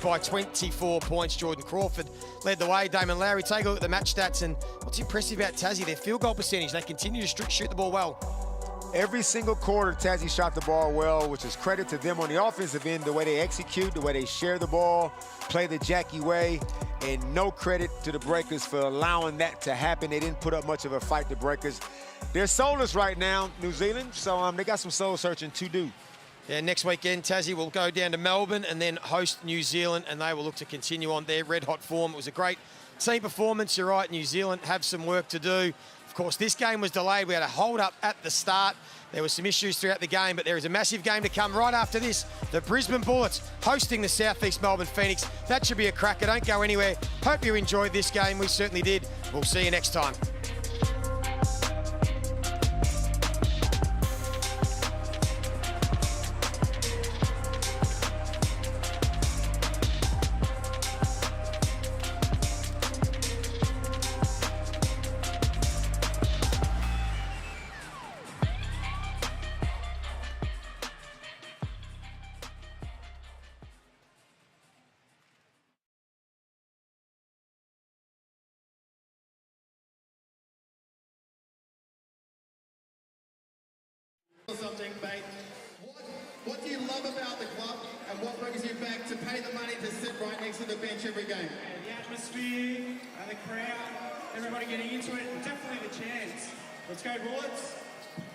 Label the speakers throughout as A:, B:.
A: By 24 points, Jordan Crawford led the way. Damon Lowry, take a look at the match stats, and what's impressive about Tassie, their field goal percentage. They continue to shoot the ball well.
B: Every single quarter, Tassie shot the ball well, which is credit to them on the offensive end, the way they execute, the way they share the ball, play the Jackie way, and no credit to the Breakers for allowing that to happen. They didn't put up much of a fight, the Breakers. They're soulless right now, New Zealand, so they got some soul searching to do.
A: Yeah, next weekend, Tassie will go down to Melbourne and then host New Zealand, and they will look to continue on their red-hot form. It was a great team performance. You're right, New Zealand have some work to do. Of course, this game was delayed. We had a hold-up at the start. There were some issues throughout the game, but there is a massive game to come right after this. The Brisbane Bullets hosting the Southeast Melbourne Phoenix. That should be a cracker. Don't go anywhere. Hope you enjoyed this game. We certainly did. We'll see you next time.
C: Something, mate. What do you love about the club, and what brings you back to pay the money to sit right next to the bench every game?
D: The atmosphere, the crowd, everybody getting into it, and definitely the chants. Let's go, Bullets.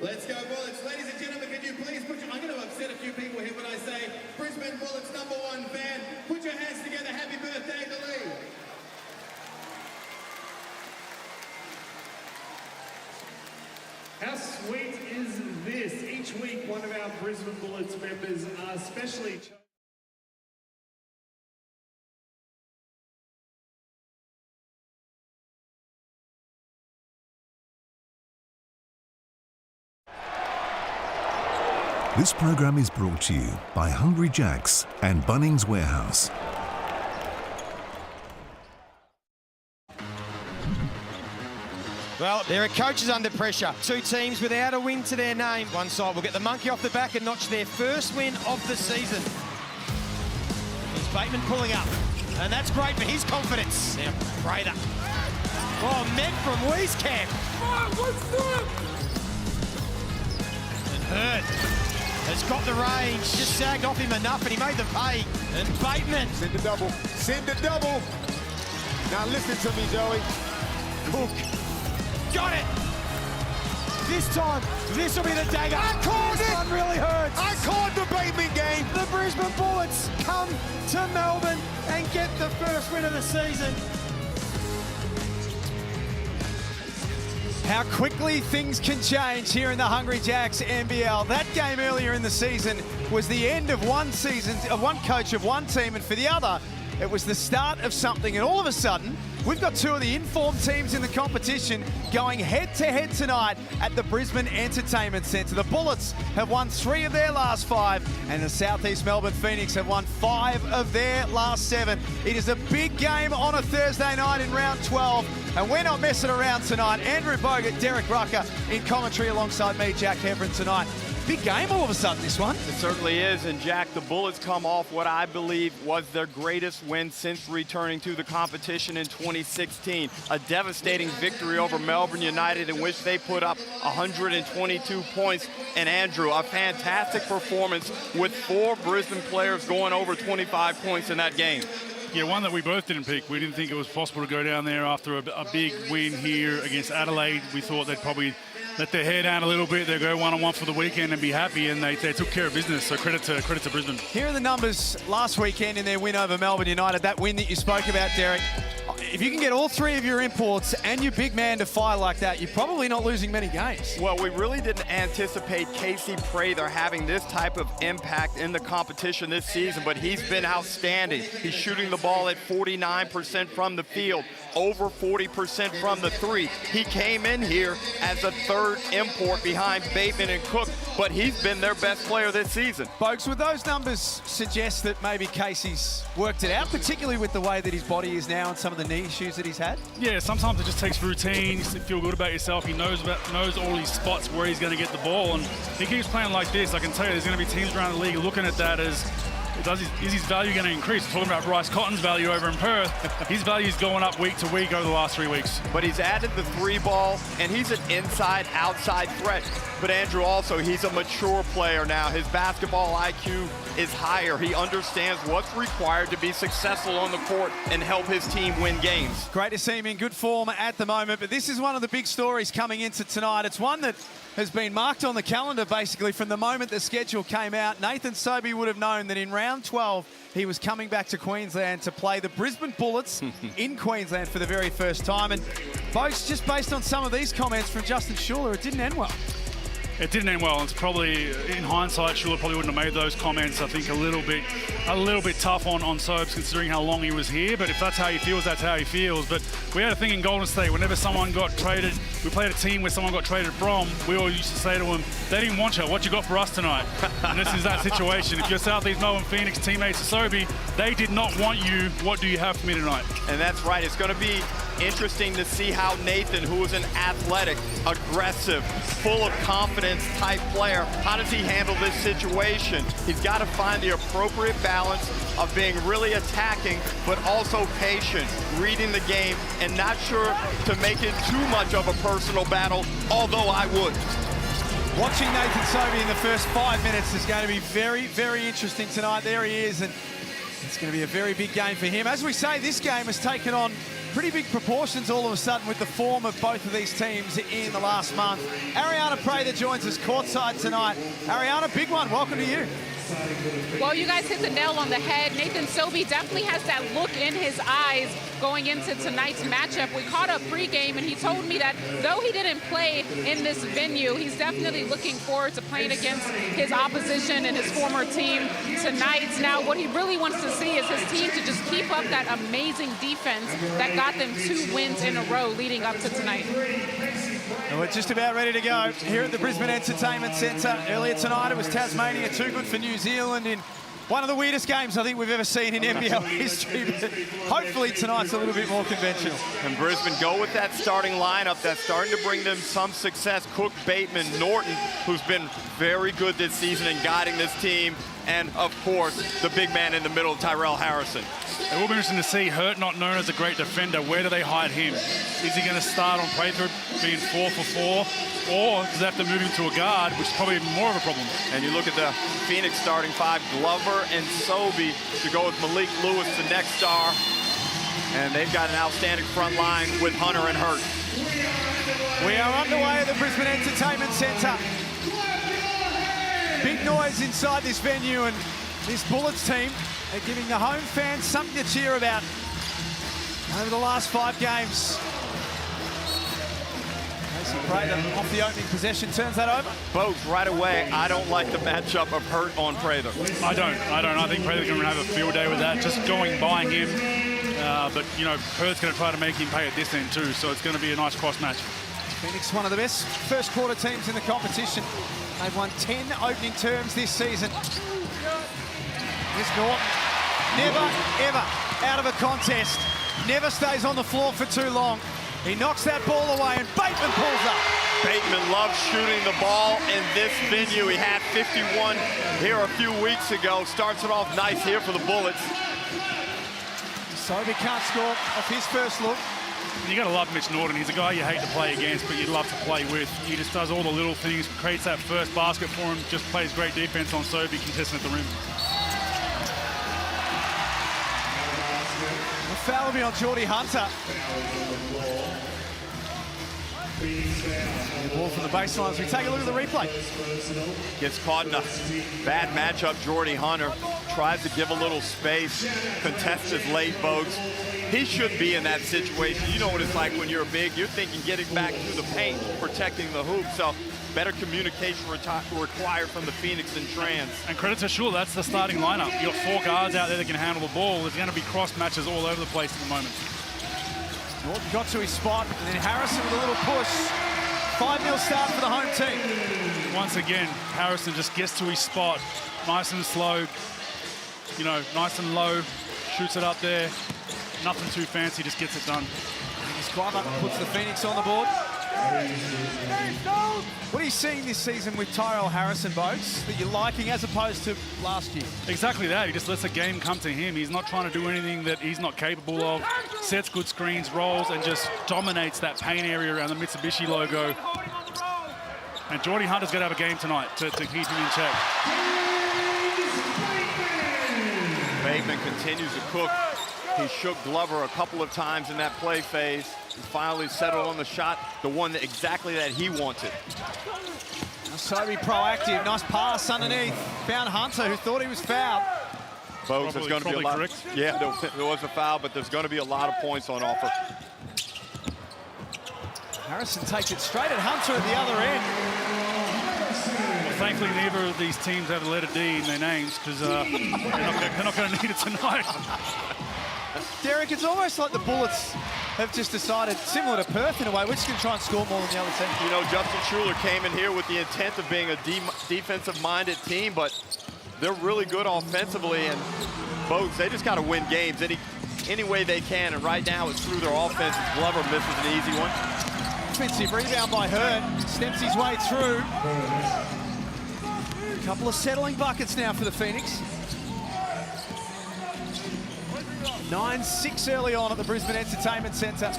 C: Let's go, Bullets. Ladies and gentlemen, could you please put your... I'm going to upset a few people here when I say Brisbane Bullets #1 fan. Put your hands together. Happy birthday to Lee.
D: How sweet is this? Each week, one of our Brisbane Bullets members are specially chosen.
E: This program is brought to you by Hungry Jack's and Bunnings Warehouse.
A: Well, there are coaches under pressure. Two teams without a win to their name. One side will get the monkey off the back and notch their first win of the season. Here's Bateman pulling up, and that's great for his confidence. Now, Prather. Oh, men from Wieskamp. And Hurt has got the range, just sagged off him enough, and he made them pay. And Bateman.
B: Send the double. Send the double. Now listen to me, Joey.
A: Cook. Got it! This time, this will be the dagger.
B: I called it!
A: This one really hurts.
B: I called the Bateman game.
A: The Brisbane Bullets come to Melbourne and get the first win of the season.
F: How quickly things can change here in the Hungry Jacks NBL. That game earlier in the season was the end of one season, of one coach of one team, and for the other, it was the start of something. And all of a sudden, we've got two of the informed teams in the competition going head-to-head tonight at the Brisbane Entertainment Centre. The Bullets have won 3 of their last 5, and the Southeast Melbourne Phoenix have won 5 of their last 7. It is a big game on a Thursday night in round 12, and we're not messing around tonight. Andrew Bogut, Derek Rucker in commentary alongside me, Jack Hebron, tonight. Big game all of a sudden, this one.
G: It certainly is, and Jack, the Bullets come off what I believe was their greatest win since returning to the competition in 2016. A devastating victory over Melbourne United in which they put up 122 points. And Andrew, a fantastic performance with 4 Brisbane players going over 25 points in that game.
H: Yeah, one that we both didn't pick. We didn't think it was possible to go down there after a big win here against Adelaide. We thought they'd probably let their hair down a little bit. They'd go one-on-one for the weekend and be happy, and they took care of business. So credit to Brisbane.
F: Here are the numbers last weekend in their win over Melbourne United. That win that you spoke about, Derek. If you can get all 3 of your imports and your big man to fire like that, you're probably not losing many games.
G: Well, we really didn't anticipate Casey Prather having this type of impact in the competition this season, but he's been outstanding. He's shooting the ball at 49% from the field, over 40% from the 3. He came in here as a 3rd import behind Bateman and Cook, but he's been their best player this season.
F: Folks, would those numbers suggest that maybe Casey's worked it out, particularly with the way that his body is now and some of the knee issues that he's had?
H: Yeah, sometimes it just takes routine. Just to feel good about yourself. He knows all his spots where he's going to get the ball, and he keeps playing like this. I can tell you, there's going to be teams around the league looking at that as is his value going to increase? We're talking about Bryce Cotton's value over in Perth. His value is going up week to week over the last 3 weeks.
G: But he's added the 3-ball, and he's an inside-outside threat. But Andrew, also, he's a mature player now. His basketball IQ is higher. He understands what's required to be successful on the court and help his team win games.
F: Great to see him in good form at the moment, but this is one of the big stories coming into tonight. It's one that has been marked on the calendar basically from the moment the schedule came out. Nathan Sobey would have known that in round 12 he was coming back to Queensland to play the Brisbane Bullets in Queensland for the very first time. And folks, just based on some of these comments from Justin Schuller, it didn't end well.
H: It didn't end well. It's probably, in hindsight, Schuller probably wouldn't have made those comments. I think a little bit tough on Sobes considering how long he was here. But if that's how he feels, that's how he feels. But we had a thing in Golden State. Whenever someone got traded, we played a team where someone got traded from, we all used to say to them, they didn't want you. What you got for us tonight? And this is that situation. If you're Southeast Melbourne Phoenix teammates of Sobey, they did not want you. What do you have for me tonight? And
G: that's right. It's going to be interesting to see how Nathan, who is an athletic, aggressive, full of confidence type player, how does he handle this situation? He's got to find the appropriate balance of being really attacking, but also patient, reading the game, and not sure to make it too much of a personal battle, although I would.
F: Watching Nathan Sobey in the first 5 minutes is going to be very, very interesting tonight. There he is, and it's going to be a very big game for him. As we say, this game has taken on pretty big proportions all of a sudden with the form of both of these teams in the last month. Ariana Prather joins us courtside tonight. Ariana, big one. Welcome to you.
I: Well, you guys hit the nail on the head. Nathan Sobey definitely has that look in his eyes going into tonight's matchup. We caught up pregame, and he told me that though he didn't play in this venue, he's definitely looking forward to playing against his opposition and his former team tonight. Now, what he really wants to see is his team to just keep up that amazing defense that got them 2 wins in a row leading up to tonight.
F: And we're just about ready to go here at the Brisbane Entertainment Centre. Earlier tonight, it was Tasmania too good for New Zealand in one of the weirdest games I think we've ever seen in NBL history. But hopefully tonight's a little bit more conventional.
G: And Brisbane go with that starting lineup that's starting to bring them some success. Cook, Bateman, Norton, who's been very good this season in guiding this team. And, of course, the big man in the middle, Tyrell Harrison.
H: It will be interesting to see Hurt, not known as a great defender. Where do they hide him? Is he going to start on Prather being 4 for 4? Or does they have to move him to a guard, which is probably more of a problem?
G: And you look at the Phoenix starting 5, Glover and Sobey to go with Malik Lewis, the next star. And they've got an outstanding front line with Hunter and Hurt.
F: We are underway at the Brisbane Entertainment Centre. Big noise inside this venue, and this Bullets team are giving the home fans something to cheer about over the last 5 games. Prather off the opening possession, turns that over.
G: Both right away. I don't like the matchup of Hurt on Prather.
H: I don't. I think Prather's going to have a field day with that, just going by him. But, you know, Perth's going to try to make him pay at this end too, so it's going to be a nice cross match.
F: Phoenix, one of the best first quarter teams in the competition. They've won 10 opening terms this season. Here's Norton. Never, ever out of a contest. Never stays on the floor for too long. He knocks that ball away, and Bateman pulls up.
G: Bateman loves shooting the ball in this venue. He had 51 here a few weeks ago. Starts it off nice here for the Bullets.
F: Sobey can't score off his first look.
H: You got to love Mitch Norton. He's a guy you hate to play against, but you'd love to play with. He just does all the little things, creates that first basket for him, just plays great defense on Sobey, contesting at the rim.
F: A foul will be on Geordie Hunter. The ball from the baseline as we take a look at the replay.
G: Gets caught in a bad matchup. Geordie Hunter tries to give a little space, contests his late votes. He should be in that situation. You know what it's like when you're big. You're thinking getting back to the paint, protecting the hoop. So better communication required from the Phoenix and Trans.
H: And credit to Shul, that's the starting lineup. You've got 4 guards out there that can handle the ball. There's going to be cross matches all over the place at the moment.
F: Norton got to his spot, and then Harrison with a little push. 5-0 start for the home team.
H: Once again, Harrison just gets to his spot, nice and slow, you know, nice and low, shoots it up there. Nothing too fancy, just gets it done.
F: His drive up puts the Phoenix on the board. What are you seeing this season with Tyrell Harrison, Boats, that you're liking as opposed to last year?
H: Exactly that. He just lets the game come to him. He's not trying to do anything that he's not capable of. Sets good screens, rolls, and just dominates that paint area around the Mitsubishi logo. And Geordie Hunter's got to have a game tonight to keep him in check.
G: Bateman continues to cook. He shook Glover a couple of times in that play phase. He finally settled on the shot, the one that exactly that he wanted.
F: Sobey proactive, nice pass underneath. Found Hunter, who thought he was fouled.
G: Folks, there's going to be a lot.
H: Correct.
G: Yeah, there was a foul, but there's going to be a lot of points on offer.
F: Harrison takes it straight at Hunter at the other end.
H: Well, thankfully, neither of these teams have the letter D in their names because they're not going to need it tonight.
F: Derek, it's almost like the Bullets have just decided, similar to Perth in a way, we're just going to try and score more than the other team.
G: You know, Justin Schuler came in here with the intent of being a defensive-minded team, but they're really good offensively, and folks, they just got to win games any way they can, and right now it's through their offense. Glover misses an easy one.
F: Offensive rebound by Hurt, steps his way through. A couple of settling buckets now for the Phoenix. 9-6 early on at the Brisbane Entertainment Centre.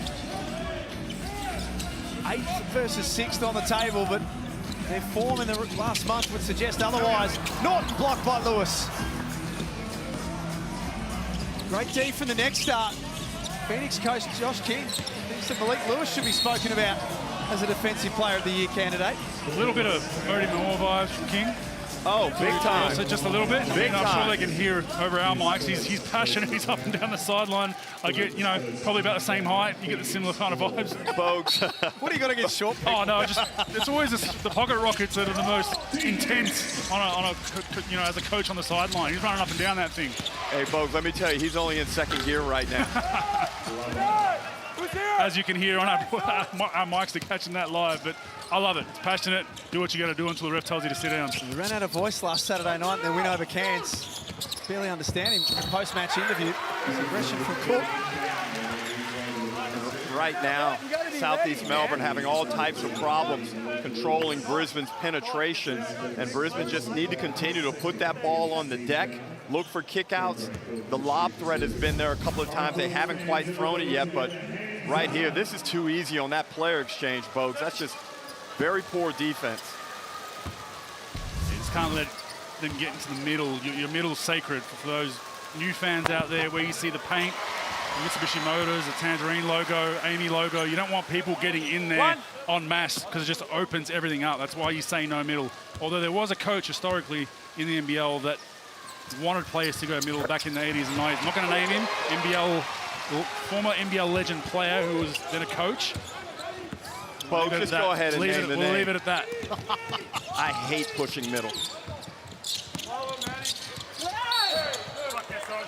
F: 8th versus 6th on the table, but their form in the last month would suggest otherwise. Norton blocked by Lewis. Great D from the next start. Phoenix coach Josh King thinks that Malik Lewis should be spoken about as a Defensive Player of the Year candidate.
H: A little bit of Murray Moore vibes from King.
G: Oh, big time.
H: So just a little bit.
G: Big
H: I'm
G: time.
H: sure they can hear over our mics. He's passionate. He's up and down the sideline. I get, probably about the same height. You get the similar kind of vibes.
G: Folks.
F: What do you got against short people?
H: Oh, no, it's always the pocket rockets that are the most intense as a coach on the sideline. He's running up and down that thing.
G: Hey, folks, let me tell you, he's only in second gear right now.
H: As you can hear on our mics, they're catching that live, but I love it. It's passionate. Do what you got to do until the ref tells you to sit down.
F: He ran out of voice last Saturday night in their win over Cairns. Barely understand him in the post-match interview. His aggression from Cook.
G: Right now, Southeast Melbourne having all types of problems controlling Brisbane's penetration, and Brisbane just need to continue to put that ball on the deck, look for kickouts. The lob threat has been there a couple of times. They haven't quite thrown it yet, but right here, this is too easy on that player exchange, folks. That's just very poor defense.
H: You just can't let them get into the middle. Your middle's sacred for those new fans out there where you see the paint, the Mitsubishi Motors, the Tangerine logo, Amy logo. You don't want people getting in there en masse because it just opens everything up. That's why you say no middle. Although there was a coach historically in the NBL that wanted players to go middle back in the 80s and 90s. I'm not going to name him. Former NBL legend player who was then a coach.
G: Folks, just go ahead and name the name.
H: We'll leave it at that.
G: I hate pushing middle.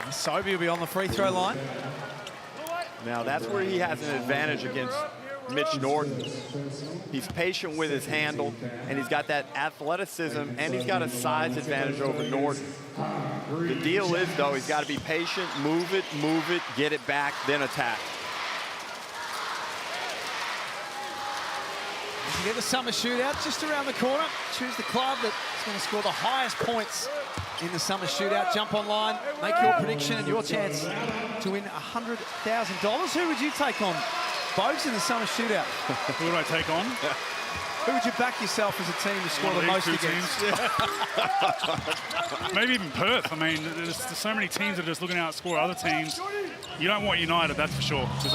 F: Sobey will be on the free throw line.
G: Now, that's where he has an advantage against Mitch Norton. He's patient with his handle, and he's got that athleticism, and he's got a size advantage over Norton. The deal is, though, he's got to be patient, move it, get it back, then attack.
F: You get the summer shootout just around the corner. Choose the club that's going to score the highest points in the summer shootout. Jump online, make your prediction and your chance to win $100,000. Who would you take on, Bogues, in the summer shootout?
H: Who would I take on?
F: Who would you back yourself as a team to score the most against?
H: Maybe even Perth. I mean, there's so many teams that are just looking out to score other teams. You don't want United, that's for sure. Because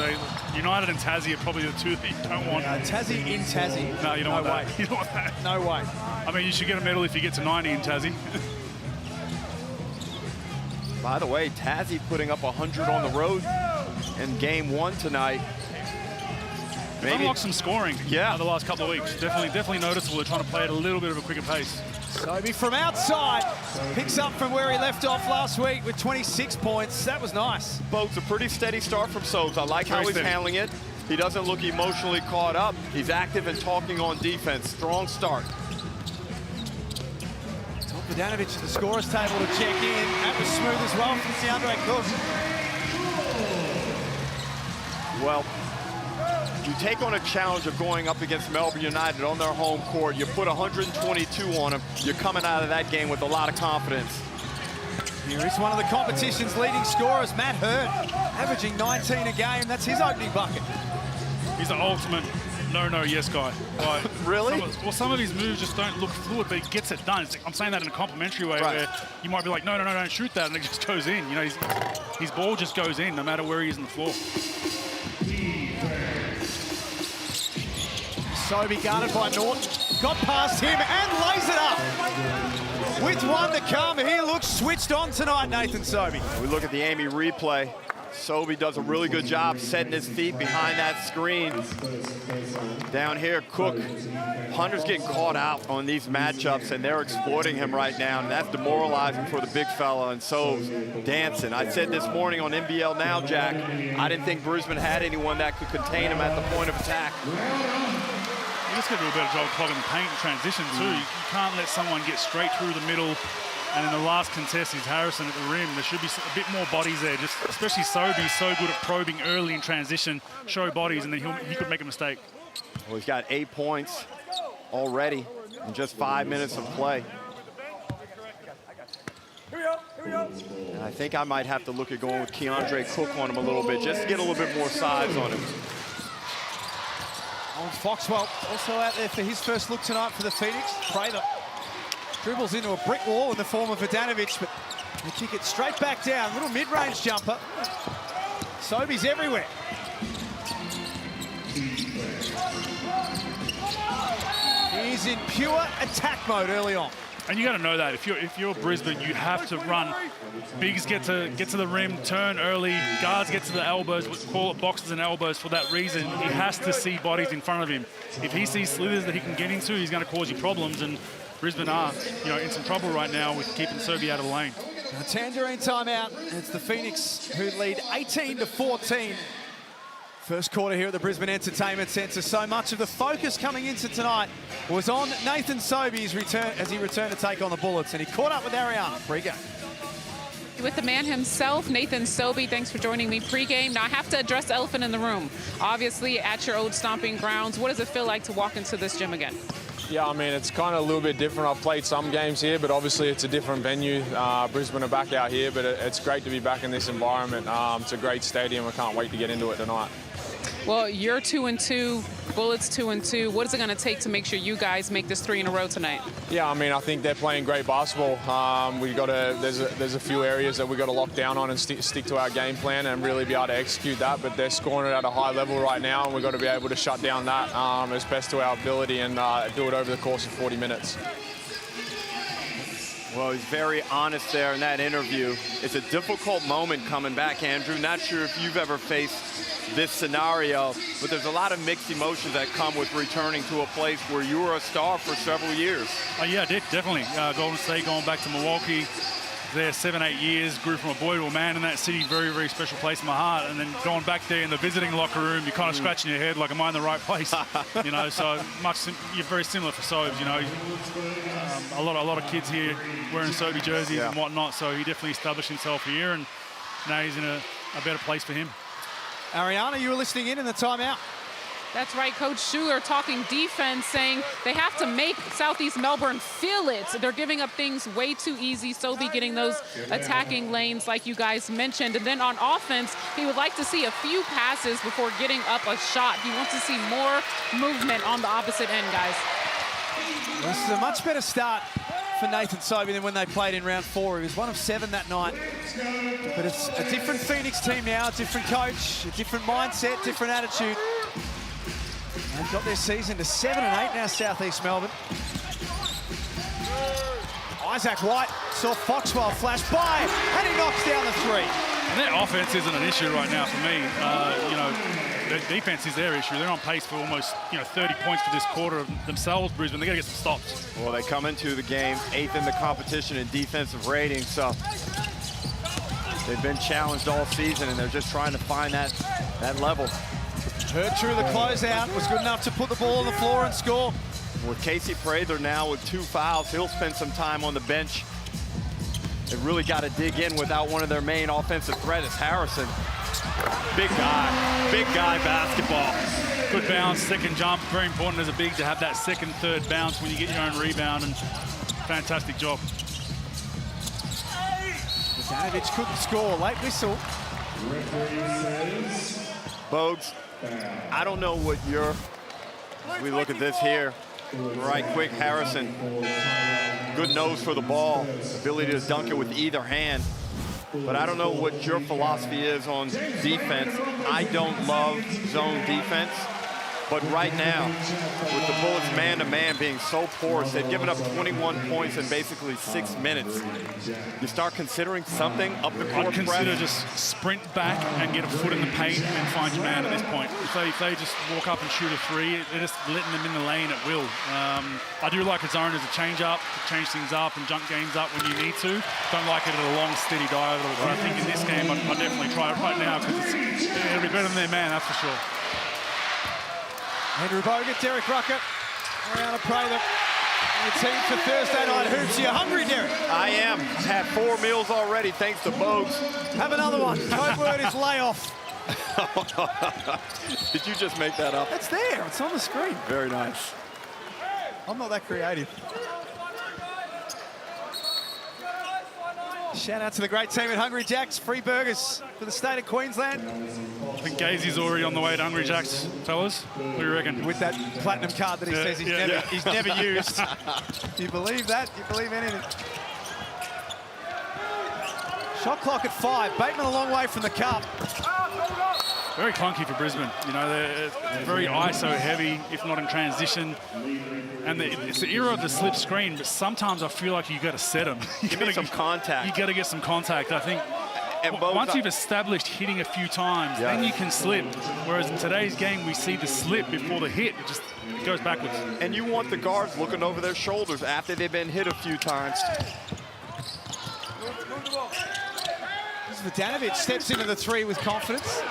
H: United and Tassie are probably the two that you don't want.
F: Tassie in Tassie.
H: No, you don't want
F: way.
H: that. You don't want that.
F: No way.
H: I mean, you should get a medal if you get to 90 in Tassie.
G: By the way, Tassie putting up 100 on the road in game 1 tonight.
H: Maybe unlock some scoring.
G: Yeah,
H: the last couple of weeks. Definitely noticeable. They're trying to play at a little bit of a quicker pace.
F: Sobey from outside picks up from where he left off last week with 26 points. That was nice.
G: Folks, a pretty steady start from Sobes. I like how he's handling it. He doesn't look emotionally caught up. He's active and talking on defense. Strong start.
F: Bogdanovic at the scorer's table to check in. That was smooth as well from DeAndre Cook.
G: Well, You take on a challenge of going up against Melbourne United on their home court. You put 122 on them. You're coming out of that game with a lot of confidence.
F: Here is one of the competition's leading scorers, Matt Hurd, averaging 19 a game. That's his opening bucket.
H: He's the ultimate no-yes guy. Like,
G: really?
H: Some of his moves just don't look fluid, but he gets it done. I'm saying that in a complimentary way, where you might be like, no, don't shoot that, and it just goes in. You know, his ball just goes in no matter where he is on the floor.
F: Sobey guarded by Norton, got past him and lays it up. With one to come, he looks switched on tonight, Nathan Sobey.
G: We look at the Amy replay. Sobey does a really good job setting his feet behind that screen. Down here, Cook. Hunter's getting caught out on these matchups, and they're exploiting him right now, and that's demoralizing for the big fella, and Sobey's dancing. I said this morning on NBL Now, Jack, I didn't think Brisbane had anyone that could contain him at the point of attack.
H: You just got to do a better job clogging the paint and transition, too. You can't let someone get straight through the middle. And in the last contest is Harrison at the rim. There should be a bit more bodies there. Just especially Sobey's so good at probing early in transition, show bodies, and then he could make a mistake.
G: Well, he's got 8 points already in just 5 minutes of play. And I think I might have to look at going with Keandre Cook on him a little bit, just to get a little bit more size on him.
F: Old Foxwell also out there for his first look tonight for the Phoenix. Prather dribbles into a brick wall in the form of Vodanovic, but they kick it straight back down. Little mid-range jumper. Sobey's everywhere. He's in pure attack mode early on.
H: And you got to know that if you're Brisbane, you have to run. Bigs get to the rim, turn early. Guards get to the elbows. We call it boxes and elbows for that reason. He has to see bodies in front of him. If he sees slithers that he can get into, he's going to cause you problems. And Brisbane are, in some trouble right now with keeping Sobey out of the lane.
F: A Tangerine timeout. It's the Phoenix who lead 18-14. First quarter here at the Brisbane Entertainment Centre. So much of the focus coming into tonight was on Nathan Sobey's return as he returned to take on the Bullets, and he caught up with Ariana pregame.
I: With the man himself, Nathan Sobey, thanks for joining me pregame. Now, I have to address the elephant in the room. Obviously, at your old stomping grounds, what does it feel like to walk into this gym again?
J: Yeah, I mean, it's kind of a little bit different. I've played some games here, but obviously it's a different venue. Brisbane are back out here, but it's great to be back in this environment. It's a great stadium. I can't wait to get into it tonight.
I: Well, you're 2-2, Bullets 2-2. What is it going to take to make sure you guys make this 3 in a row tonight?
J: Yeah, I mean, I think they're playing great basketball. There's a few areas that we've got to lock down on and stick to our game plan and really be able to execute that. But they're scoring it at a high level right now, and we've got to be able to shut down that as best to our ability and do it over the course of 40 minutes.
G: Well, he's very honest there in that interview. It's a difficult moment coming back, Andrew. Not sure if you've ever faced this scenario, but there's a lot of mixed emotions that come with returning to a place where you were a star for several years.
H: Yeah, definitely. Golden State, going back to Milwaukee, there 7-8 years, grew from a boy to a man in that city. Very, very special place in my heart. And then going back there in the visiting locker room, you're kind of scratching your head like, am I in the right place? So you're very similar for Sobes. A lot of kids here wearing Sobey jerseys and whatnot. So he definitely established himself here, and now he's in a better place for him.
F: Ariana, you were listening in the timeout.
I: That's right, Coach Schuler talking defense, saying they have to make Southeast Melbourne feel it. They're giving up things way too easy. Sobey getting those attacking lanes like you guys mentioned. And then on offense, he would like to see a few passes before getting up a shot. He wants to see more movement on the opposite end, guys.
F: This is a much better start for Nathan Sobey than when they played in round 4. He was 1 of 7 that night. But it's a different Phoenix team now, a different coach, a different mindset, different attitude. They've got their season to 7-8 now, Southeast Melbourne. Isaac White saw Foxwell flash by, and he knocks down the 3.
H: And their offense isn't an issue right now for me. Their defense is their issue. They're on pace for almost 30 points for this quarter themselves, Brisbane. They got to get some stops.
G: Well, they come into the game 8th in the competition in defensive rating, so they've been challenged all season, and they're just trying to find that level.
F: Hurd through the closeout, was good enough to put the ball on the floor and score.
G: With Casey Prather now with 2 fouls, he'll spend some time on the bench. They really got to dig in without one of their main offensive threats, Harrison. Big guy basketball.
H: Good bounce, second jump. Very important as a big to have that second, third bounce when you get your own rebound, and fantastic job.
F: Bogdanovic couldn't score. Late whistle.
G: Bogues, I don't know what we look at this here. Right quick, Harrison. Good nose for the ball. Ability to dunk it with either hand. But I don't know what your philosophy is on defense. I don't love zone defense. But right now, with the Bullets man-to-man being so porous, they've given up 21 points in basically 6 minutes. You start considering something up the court.
H: I'd consider just sprint back and get a foot in the paint and find your man at this point. If they just walk up and shoot a three, they're just letting them in the lane at will. I do like a zone as a change-up, to change things up and jump games up when you need to. Don't like it at a long, steady dive. But I think in this game, I'd definitely try it right now because it'll be better than their man, that's for sure.
F: Andrew Bogut, Derek Rucker, around to pray them. The team for Thursday Night Hoops. You hungry, Derek?
G: I am. Had 4 meals already, thanks to Bogues.
F: Have another one. Code word is layoff.
G: Did you just make that up?
F: It's there. It's on the screen.
G: Very nice.
F: I'm not that creative. Shout out to the great team at Hungry Jack's. Free burgers for the state of Queensland.
H: I think Gazy's already on the way to Hungry Jack's, fellas. What do you reckon?
F: With that platinum card that he says he's never used. Do you believe that? Do you believe anything? Shot clock at 5. Bateman a long way from the cup.
H: Very clunky for Brisbane. You know, they're very ISO heavy, if not in transition. And it's the era of the slip screen, but sometimes I feel like you got to set them. You got to
G: some contact.
H: You got to get some contact. I think
G: and
H: once you've established hitting a few times, then you can slip. Whereas in today's game, we see the slip before the hit. It goes backwards.
G: And you want the guards looking over their shoulders after they've been hit a few times.
F: Bogdanovic steps into the 3 with confidence.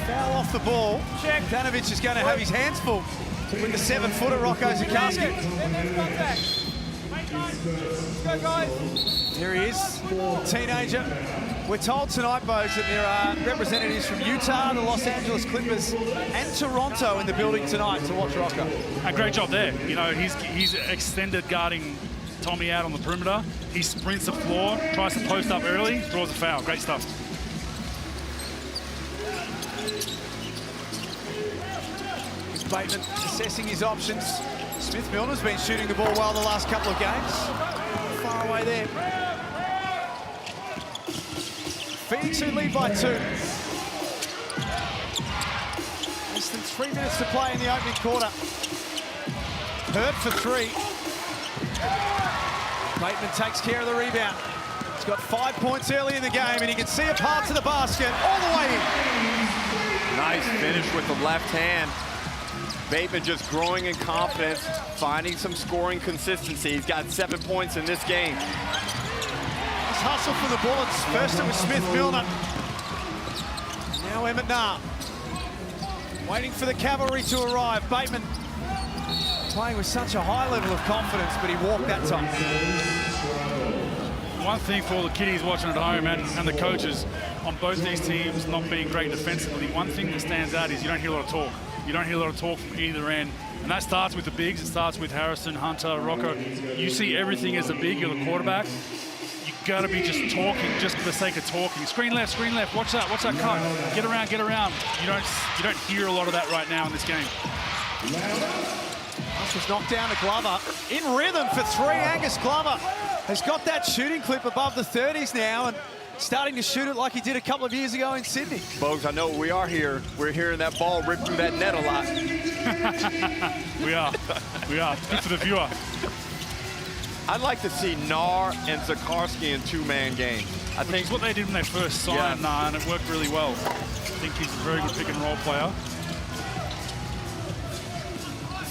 F: Foul off the ball. Bogdanovic is going to have his hands full with the 7-footer Rocco Zukowski. There he is, teenager. We're told tonight, Bogues, that there are representatives from Utah, the Los Angeles Clippers, and Toronto in the building tonight to watch Rocco.
H: A great job there. You know, he's extended guarding Tommy out on the perimeter. He sprints the floor, tries to post up early, draws a foul. Great stuff.
F: Bateman assessing his options. Smith Milner's been shooting the ball well the last couple of games. Far away there. Phoenix who lead by 2. Less than 3 minutes to play in the opening quarter. Hurt for 3. Bateman takes care of the rebound. He's got 5 points early in the game, and he can see a path to the basket all the way in.
G: Nice finish with the left hand. Bateman just growing in confidence, finding some scoring consistency. He's got 7 points in this game.
F: Nice hustle for the Bullets. First it was Smith Milner. Now Emmett Nah. Waiting for the cavalry to arrive. Bateman playing with such a high level of confidence, but he walked that time.
H: One thing for all the kiddies watching at home and the coaches on both these teams not being great defensively, one thing that stands out is you don't hear a lot of talk. You don't hear a lot of talk from either end. And that starts with the bigs. It starts with Harrison, Hunter, Rocco. You see everything as a big, you're the quarterback. You got to be just talking just for the sake of talking. Screen left, watch that cut. Get around. You don't hear a lot of that right now in this game.
F: Just knocked down to Glover. In rhythm for 3, Angus Glover has got that shooting clip above the 30s now and starting to shoot it like he did a couple of years ago in Sydney.
G: Bogues, I know we are here. We're hearing that ball rip through that net a lot.
H: We are. Good for the viewer.
G: I'd like to see Nar and Zakarski in 2-man game.
H: I think it's what they did when they first signed Nar, and it worked really well. I think he's a very good pick and roll player.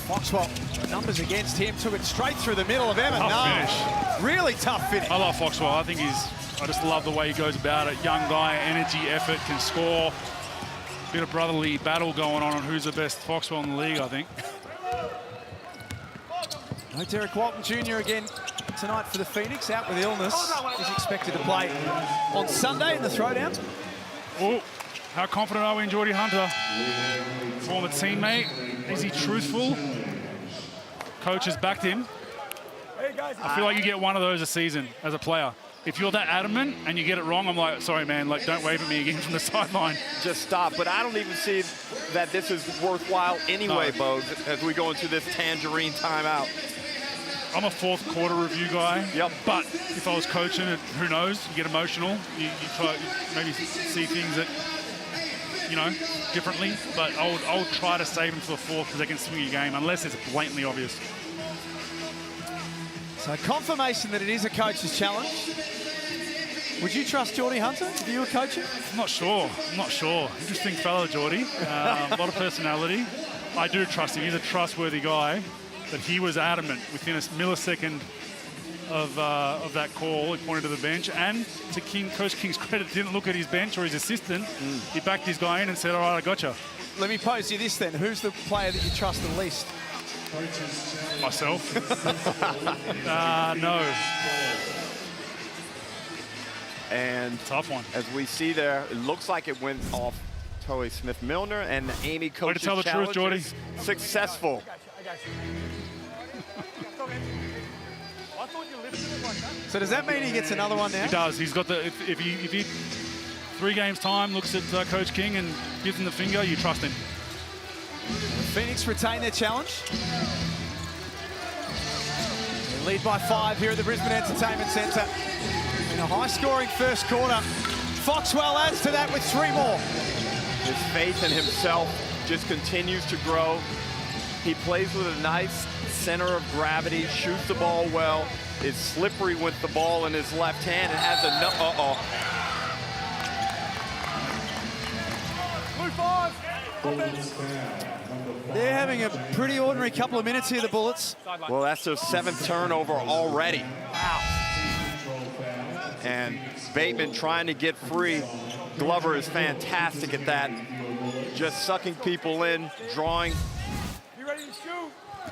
F: Foxwell, numbers against him, took it straight through the middle of Emmett.
H: Tough finish.
F: Really tough finish.
H: I love Foxwell. I just love the way he goes about it. Young guy, energy, effort, can score. Bit of brotherly battle going on who's the best Foxwell in the league, I think.
F: No Derek Walton Jr. again tonight for the Phoenix, out with illness. He's expected to play on Sunday in the throwdown.
H: Oh, how confident are we in Geordie Hunter? Former teammate, is he truthful? Coach has backed him. I feel like you get one of those a season as a player. If you're that adamant and you get it wrong, I'm like, sorry, man, like, don't wave at me again from the sideline.
G: Just stop. But I don't even see that this is worthwhile anyway,
H: No.
G: Bogues, as we go into this tangerine timeout.
H: I'm a fourth quarter review guy.
G: Yep.
H: But if I was coaching, who knows? You get emotional. You try maybe see things that, you know, differently. But I would try to save them for the fourth because they can swing your game unless it's blatantly obvious.
F: So confirmation that it is a coach's challenge. Would you trust Geordie Hunter if you were coaching?
H: I'm not sure. Interesting fellow, Geordie. A lot of personality. I do trust him. He's a trustworthy guy. But he was adamant within a millisecond of that call. He pointed to the bench. And to Coach King's credit, didn't look at his bench or his assistant. He backed his guy in and said, all right, I gotcha.
F: Let me pose you this then. Who's the player that you trust the least?
H: Myself. No.
G: And
H: tough one.
G: As we see there, it looks like it went off Toey Smith-Milner, and the Amy coach's
H: Way to tell the truth, Geordie.
G: is successful.
F: So does that mean he gets another one now?
H: He does. He's got the, if he 3 games time looks at Coach King and gives him the finger, you trust him.
F: Phoenix retain their challenge. They lead by 5 here at the Brisbane Entertainment Centre. In a high-scoring first quarter. Foxwell adds to that with 3 more.
G: His faith in himself just continues to grow. He plays with a nice center of gravity, shoots the ball well, is slippery with the ball in his left hand, and has a
F: They're having a pretty ordinary couple of minutes here, the Bullets.
G: Well, that's their 7th turnover already. Wow. And Bateman trying to get free. Glover is fantastic at that. Just sucking people in, drawing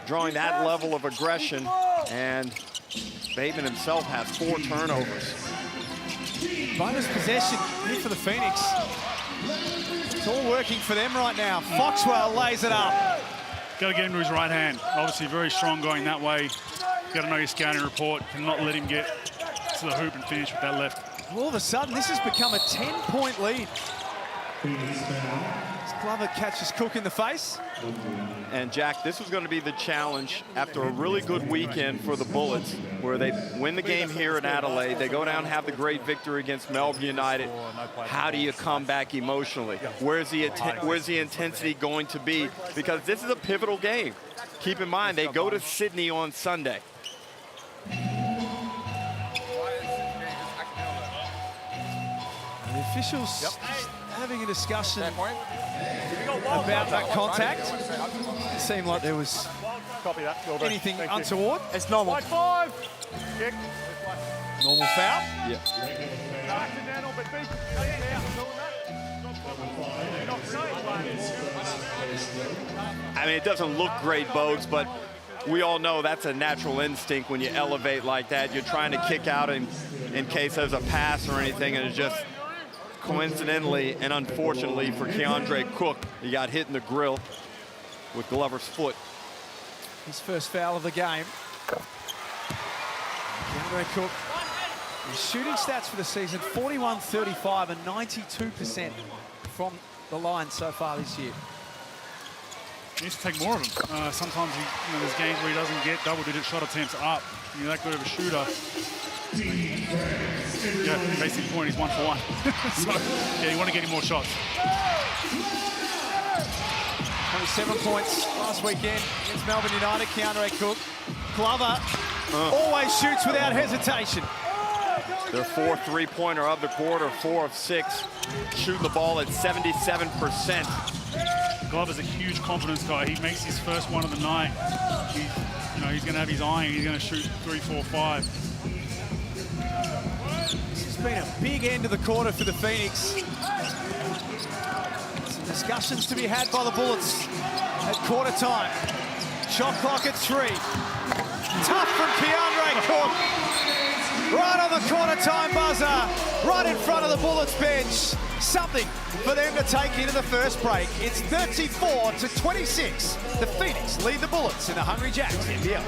G: that level of aggression. And Bateman himself has 4 turnovers.
F: Bonus possession here for the Phoenix. It's all working for them right now. Foxwell lays it up.
H: Got to get him to his right hand. Obviously very strong going that way. Got to know your scouting report. Cannot let him get to the hoop and finish with that left.
F: All of a sudden, this has become a 10-point lead. As Glover catches Cook in the face.
G: And Jack, this was going to be the challenge after a really good weekend for the Bullets, where they win the game here in Adelaide. They go down and have the great victory against Melbourne United. How do you come back emotionally? Where's the intensity going to be? Because this is a pivotal game. Keep in mind, they go to Sydney on Sunday.
F: The officials having a discussion about that contact. It seemed like there was anything untoward.
B: It's normal.
F: Normal foul.
G: Yeah. I mean, it doesn't look great, Bogues, but we all know that's a natural instinct when you elevate like that. You're trying to kick out in case there's a pass or anything, and it's just coincidentally and unfortunately for Keandre Cook, he got hit in the grill with Glover's foot.
F: His first foul of the game. Keandre Cook, his shooting stats for the season, 41-35 and 92% from the line so far this year.
H: He needs to take more of them. Sometimes there's games where he doesn't get double-digit shot attempts up. You're that good of a shooter. Yeah, basic point, he's 1 for 1. So, yeah, you want to get him more shots.
F: 27 points last weekend against Melbourne United. Keandre Cook. Glover always shoots without hesitation.
G: Their 4th 3-pointer of the quarter, 4 of 6. Shooting the ball at 77%.
H: Glover's a huge confidence guy. He makes his first one of the night. He's going to have his eye and he's going to shoot 3, 4, 5.
F: This has been a big end of the quarter for the Phoenix. Some discussions to be had by the Bullets at quarter time. Shot clock at 3. tough from Keandre Cook. Right on the quarter time buzzer, right in front of the Bullets bench. Something for them to take into the first break. It's 34-26. The Phoenix lead the Bullets in the Hungry Jacks NBL.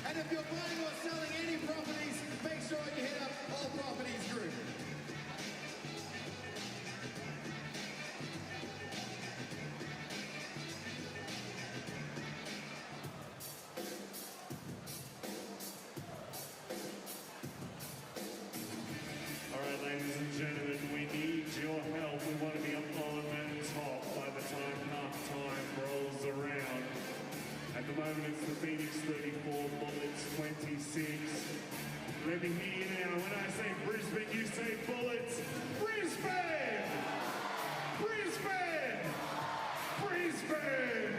C: And if you're buying or selling any properties, make sure you hit up All Properties Group.
D: All right, ladies and gentlemen, we need your help. We want to be up on top by the time halftime rolls around. At the moment, it's the Phoenix 34, Bullets 26. Let me hear you now. When I say Brisbane, you say Bullets. Brisbane! Brisbane! Brisbane!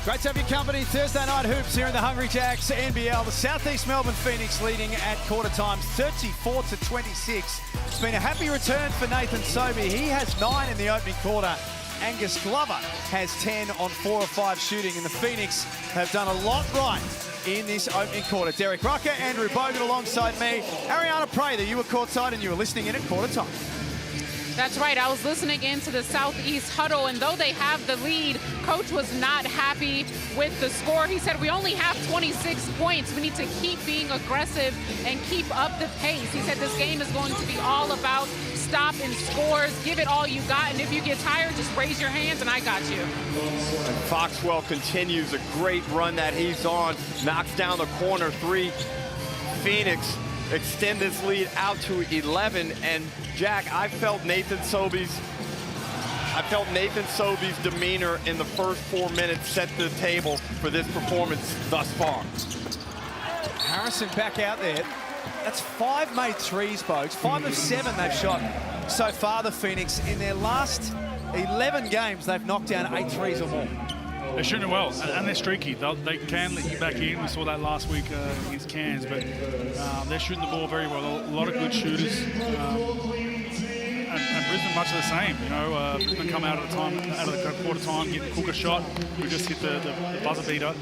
F: Great to have your company. Thursday night hoops here in the Hungry Jacks NBL. The Southeast Melbourne Phoenix leading at quarter times 34-26. It's been a happy return for Nathan Sobey. He has 9 in the opening quarter. Angus Glover has 10 on 4 of 5 shooting, and the Phoenix have done a lot right in this opening quarter. Derek Rucker, Andrew Bogan alongside me. Ariana Prather, you were courtside and you were listening in at quarter time.
I: That's right. I was listening into the Southeast huddle, and though they have the lead, Coach was not happy with the score. He said, we only have 26 points. We need to keep being aggressive and keep up the pace. He said this game is going to be all about stop and scores. Give it all you got, and if you get tired, just raise your hands, and I got you.
G: And Foxwell continues a great run that he's on. Knocks down the corner three. Phoenix extend this lead out to 11, and Jack, I felt Nathan Sobey's demeanor in the first 4 minutes set the table for this performance thus far.
F: Harrison back out there. That's 5 made threes, folks. 5 of 7 they've shot so far, the Phoenix. In their last 11 games, they've knocked down 8 threes or more.
H: They're shooting well, and they're streaky. They can let you back in. We saw that last week against Cairns, but they're shooting the ball very well. A lot of good shooters. And Brisbane much of the same. You know, Brisbane come out of the quarter time, get Cook a shot. We just hit the buzzer beater.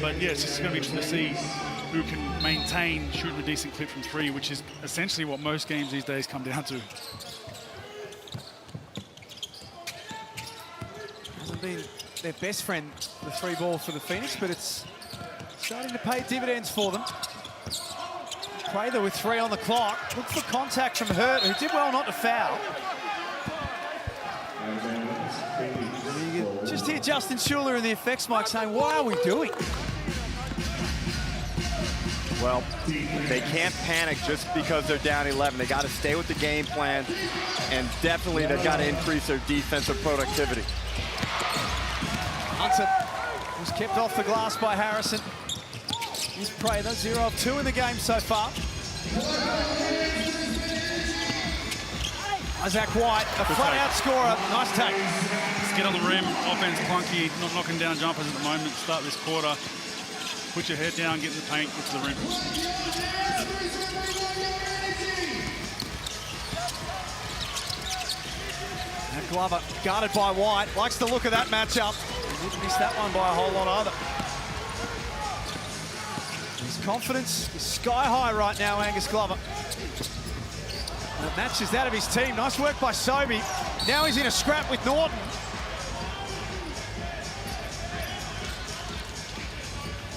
H: But yeah, it's just going to be interesting to see who can maintain shooting a decent clip from 3, which is essentially what most games these days come down to.
F: Hasn't been their best friend, the 3 ball for the Phoenix, but it's starting to pay dividends for them. Prather with 3 on the clock. Look for contact from Hurt, who did well not to foul. You can just hear Justin Schuler in the effects mic saying, what are we doing?
G: Well, they can't panic just because they're down 11. They got to stay with the game plan, and definitely they've got to increase their defensive productivity.
F: Hunter was kept off the glass by Harrison. Here's Prather, 0 of 2 in the game so far. Isaac White, a flat-out scorer. Nice take.
H: Let's get on the rim. Offense clunky, not knocking down jumpers at the moment. Start this quarter. Put your head down, get in the paint, get to the rim.
F: And Glover guarded by White. Likes the look of that matchup. He didn't miss that one by a whole lot either. His confidence is sky high right now, Angus Glover. And it matches that of his team. Nice work by Sobey. Now he's in a scrap with Norton.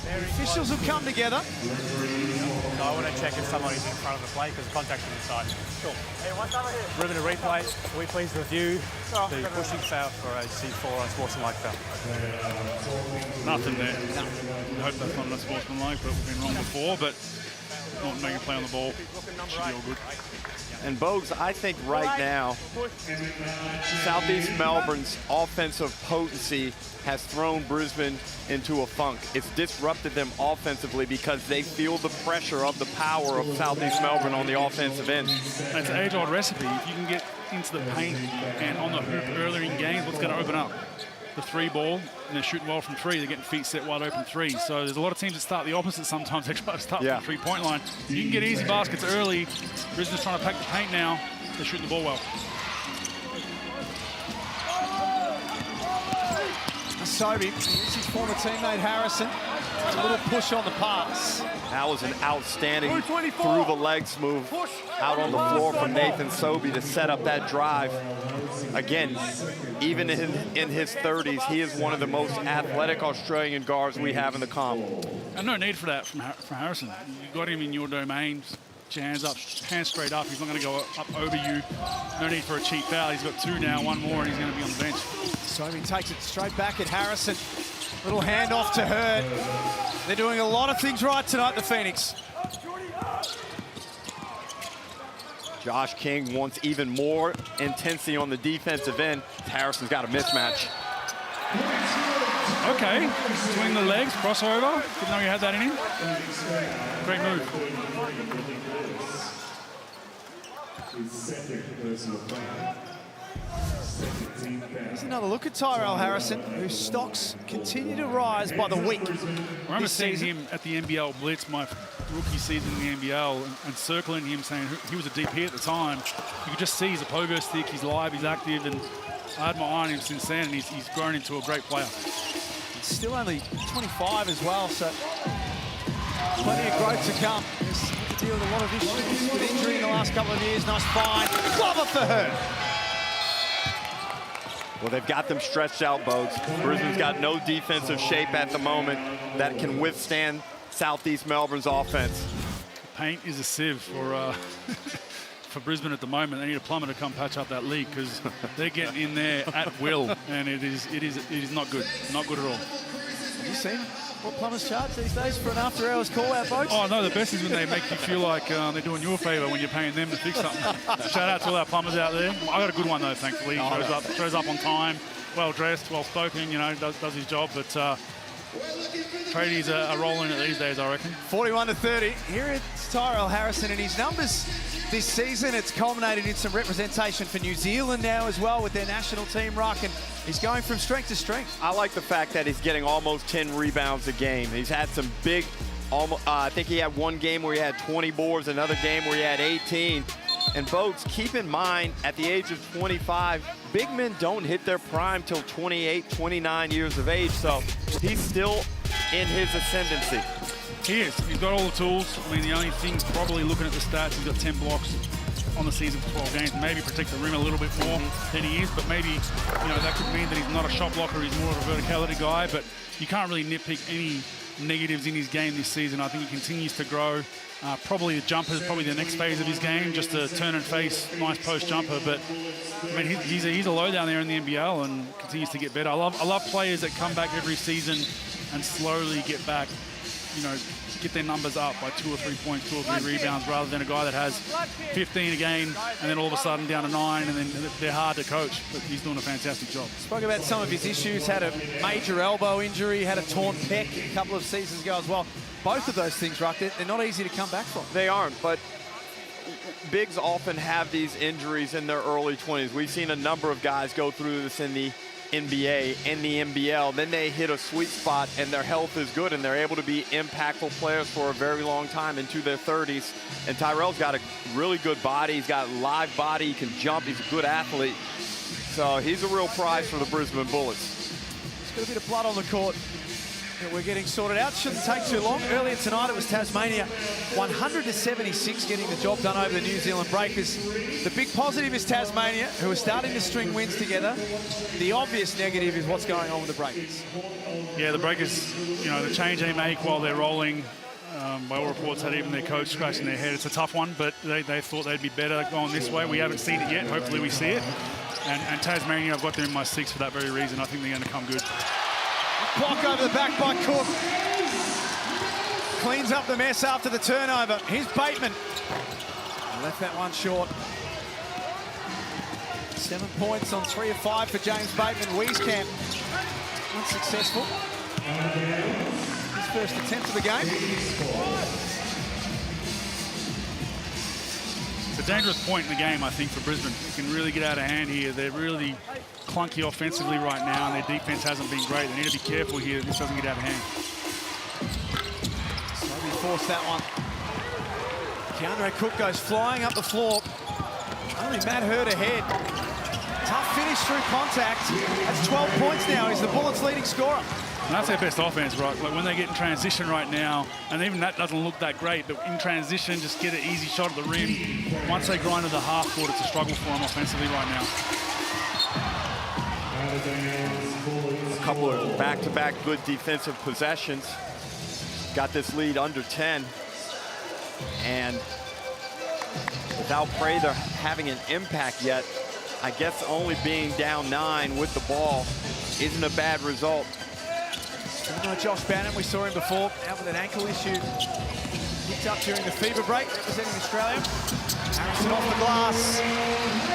F: The officials have come together.
K: So I want to check if somebody's in front of the plate because the contact is inside. Sure. Hey, what's over here? Ribbon to replay. Can we please review the pushing foul for a C4 unsportsmanlike foul?
H: Nothing there. No. I hope that's not unsportsmanlike, but we've been wrong before, but not making a play on the ball. Should be all good.
G: And Bogues, I think right now, Southeast Melbourne's offensive potency has thrown Brisbane into a funk. It's disrupted them offensively because they feel the pressure of the power of Southeast Melbourne on the offensive end.
H: It's an age-old recipe. If you can get into the paint and on the hoop earlier in games, what's going to open up? The three ball, and they're shooting well from three. They're getting feet set wide open three. So there's a lot of teams that start the opposite sometimes. They try to start from the three-point line. You can get easy baskets early. Brisbane's trying to pack the paint now. They're shooting the ball well.
F: Sobey, it's his former teammate Harrison. It's a little push on the pass.
G: That was an outstanding through the legs move out on the floor from Nathan Sobey to set up that drive. Again, even in his 30s, he is one of the most athletic Australian guards we have in the comp.
H: And no need for that from Harrison. You got him in your domain. Put your hands up, hands straight up. He's not going to go up over you. No need for a cheap foul. He's got two now, one more, and he's going to be on the bench.
F: Sobey takes it straight back at Harrison. Little handoff to Hurt. They're doing a lot of things right tonight, the Phoenix.
G: Josh King wants even more intensity on the defensive end. Harrison's got a mismatch.
H: Okay, swing the legs, crossover. Didn't know you had that in him. Great move.
F: Here's another look at Tyrell Harrison, whose stocks continue to rise by the week.
H: I remember seeing him at the NBL Blitz my rookie season in the NBL and circling him saying he was a DP at the time. You could just see he's a pogo stick, he's live, he's active, and I had my eye on him since then, and he's grown into a great player.
F: He's still only 25 as well, so plenty of growth to come. He's had to deal with a lot of issues with injury in the last couple of years. Nice find. Glover for her.
G: Well, they've got them stretched out, Bogues. Brisbane's got no defensive shape at the moment that can withstand Southeast Melbourne's offense.
H: Paint is a sieve for for Brisbane at the moment. They need a plumber to come patch up that leak because they're getting in there at will, and it is not good. Not good at all.
F: Have you seen what plumbers charge these days for an after-hours call-out, folks?
H: Oh, no, the best is when they make you feel like they're doing you a favour when you're paying them to fix something. Shout out to all our plumbers out there. I got a good one, though, thankfully. Shows up on time, well-dressed, well-spoken, you know, does his job. But tradies are rolling it these days, I reckon.
F: 41-30. Here it's Tyrell Harrison and his numbers this season. It's culminated in some representation for New Zealand now as well with their national team ruck, and he's going from strength to strength.
G: I like the fact that he's getting almost 10 rebounds a game. He's had some big, I think he had one game where he had 20 boards, another game where he had 18. And Bogues, keep in mind, at the age of 25, big men don't hit their prime till 28, 29 years of age, so he's still in his ascendancy.
H: He is. He's got all the tools. I mean, the only thing, probably looking at the stats, he's got 10 blocks on the season for 12 games. Maybe protect the rim a little bit more than he is, but maybe, you know, that could mean that he's not a shot blocker. He's more of a verticality guy, but you can't really nitpick any negatives in his game this season. I think he continues to grow. Probably the jumper is probably the next phase of his game, just a turn and face, nice post jumper. But I mean, he's a low down there in the NBL and continues to get better. I love players that come back every season and slowly get back, you know, get their numbers up by 2 or 3 points, 2 or 3 rebounds, rather than a guy that has 15 a game and then all of a sudden down to 9, and then they're hard to coach. But he's doing a fantastic job.
F: Spoke about some of his issues, had a major elbow injury, had a torn pec a couple of seasons ago as well. Both of those things, Ruck, they're not easy to come back from.
G: They aren't, but bigs often have these injuries in their early 20s. We've seen a number of guys go through this in the NBA, in the NBL. Then they hit a sweet spot and their health is good and they're able to be impactful players for a very long time into their 30s. And Tyrell's got a really good body. He's got a live body. He can jump. He's a good athlete. So he's a real prize for the Brisbane Bullets.
F: There's got a bit of blood on the court that we're getting sorted out. Shouldn't take too long. Earlier tonight it was Tasmania 100-76 getting the job done over the New Zealand Breakers. The big positive is Tasmania, who are starting to string wins together. The obvious negative is what's going on with the Breakers.
H: Yeah, the Breakers, you know, the change they make while they're rolling, by all reports had even their coach scratching their head. It's a tough one, but they thought they'd be better going this way. We haven't seen it yet. Hopefully we see it. And Tasmania, I've got them in my 6 for that very reason. I think they're going to come good.
F: Block over the back by Cook. Cleans up the mess after the turnover. Here's Bateman. Left that one short. 7 points on 3 of 5 for James Bateman. Wieskamp unsuccessful. His first attempt of the game.
H: It's a dangerous point in the game, I think, for Brisbane. It can really get out of hand here. They're really clunky offensively right now, and their defense hasn't been great. They need to be careful here. This doesn't get out of hand.
F: Sobey forced that one. Keandre Cook goes flying up the floor. Only Matt Hurd ahead. Tough finish through contact. That's 12 points now. He's the Bullets' leading scorer.
H: And that's their best offense, right? Like when they get in transition right now, and even that doesn't look that great, but in transition, just get an easy shot at the rim. Once they grind to the half court, it's a struggle for them offensively right now.
G: A couple of back-to-back good defensive possessions. Got this lead under 10. And without Prather having an impact yet, I guess only being down 9 with the ball isn't a bad result.
F: Josh Bannon, we saw him before, out with an ankle issue. Picked up during the fever break, representing Australia. Harrison off the glass.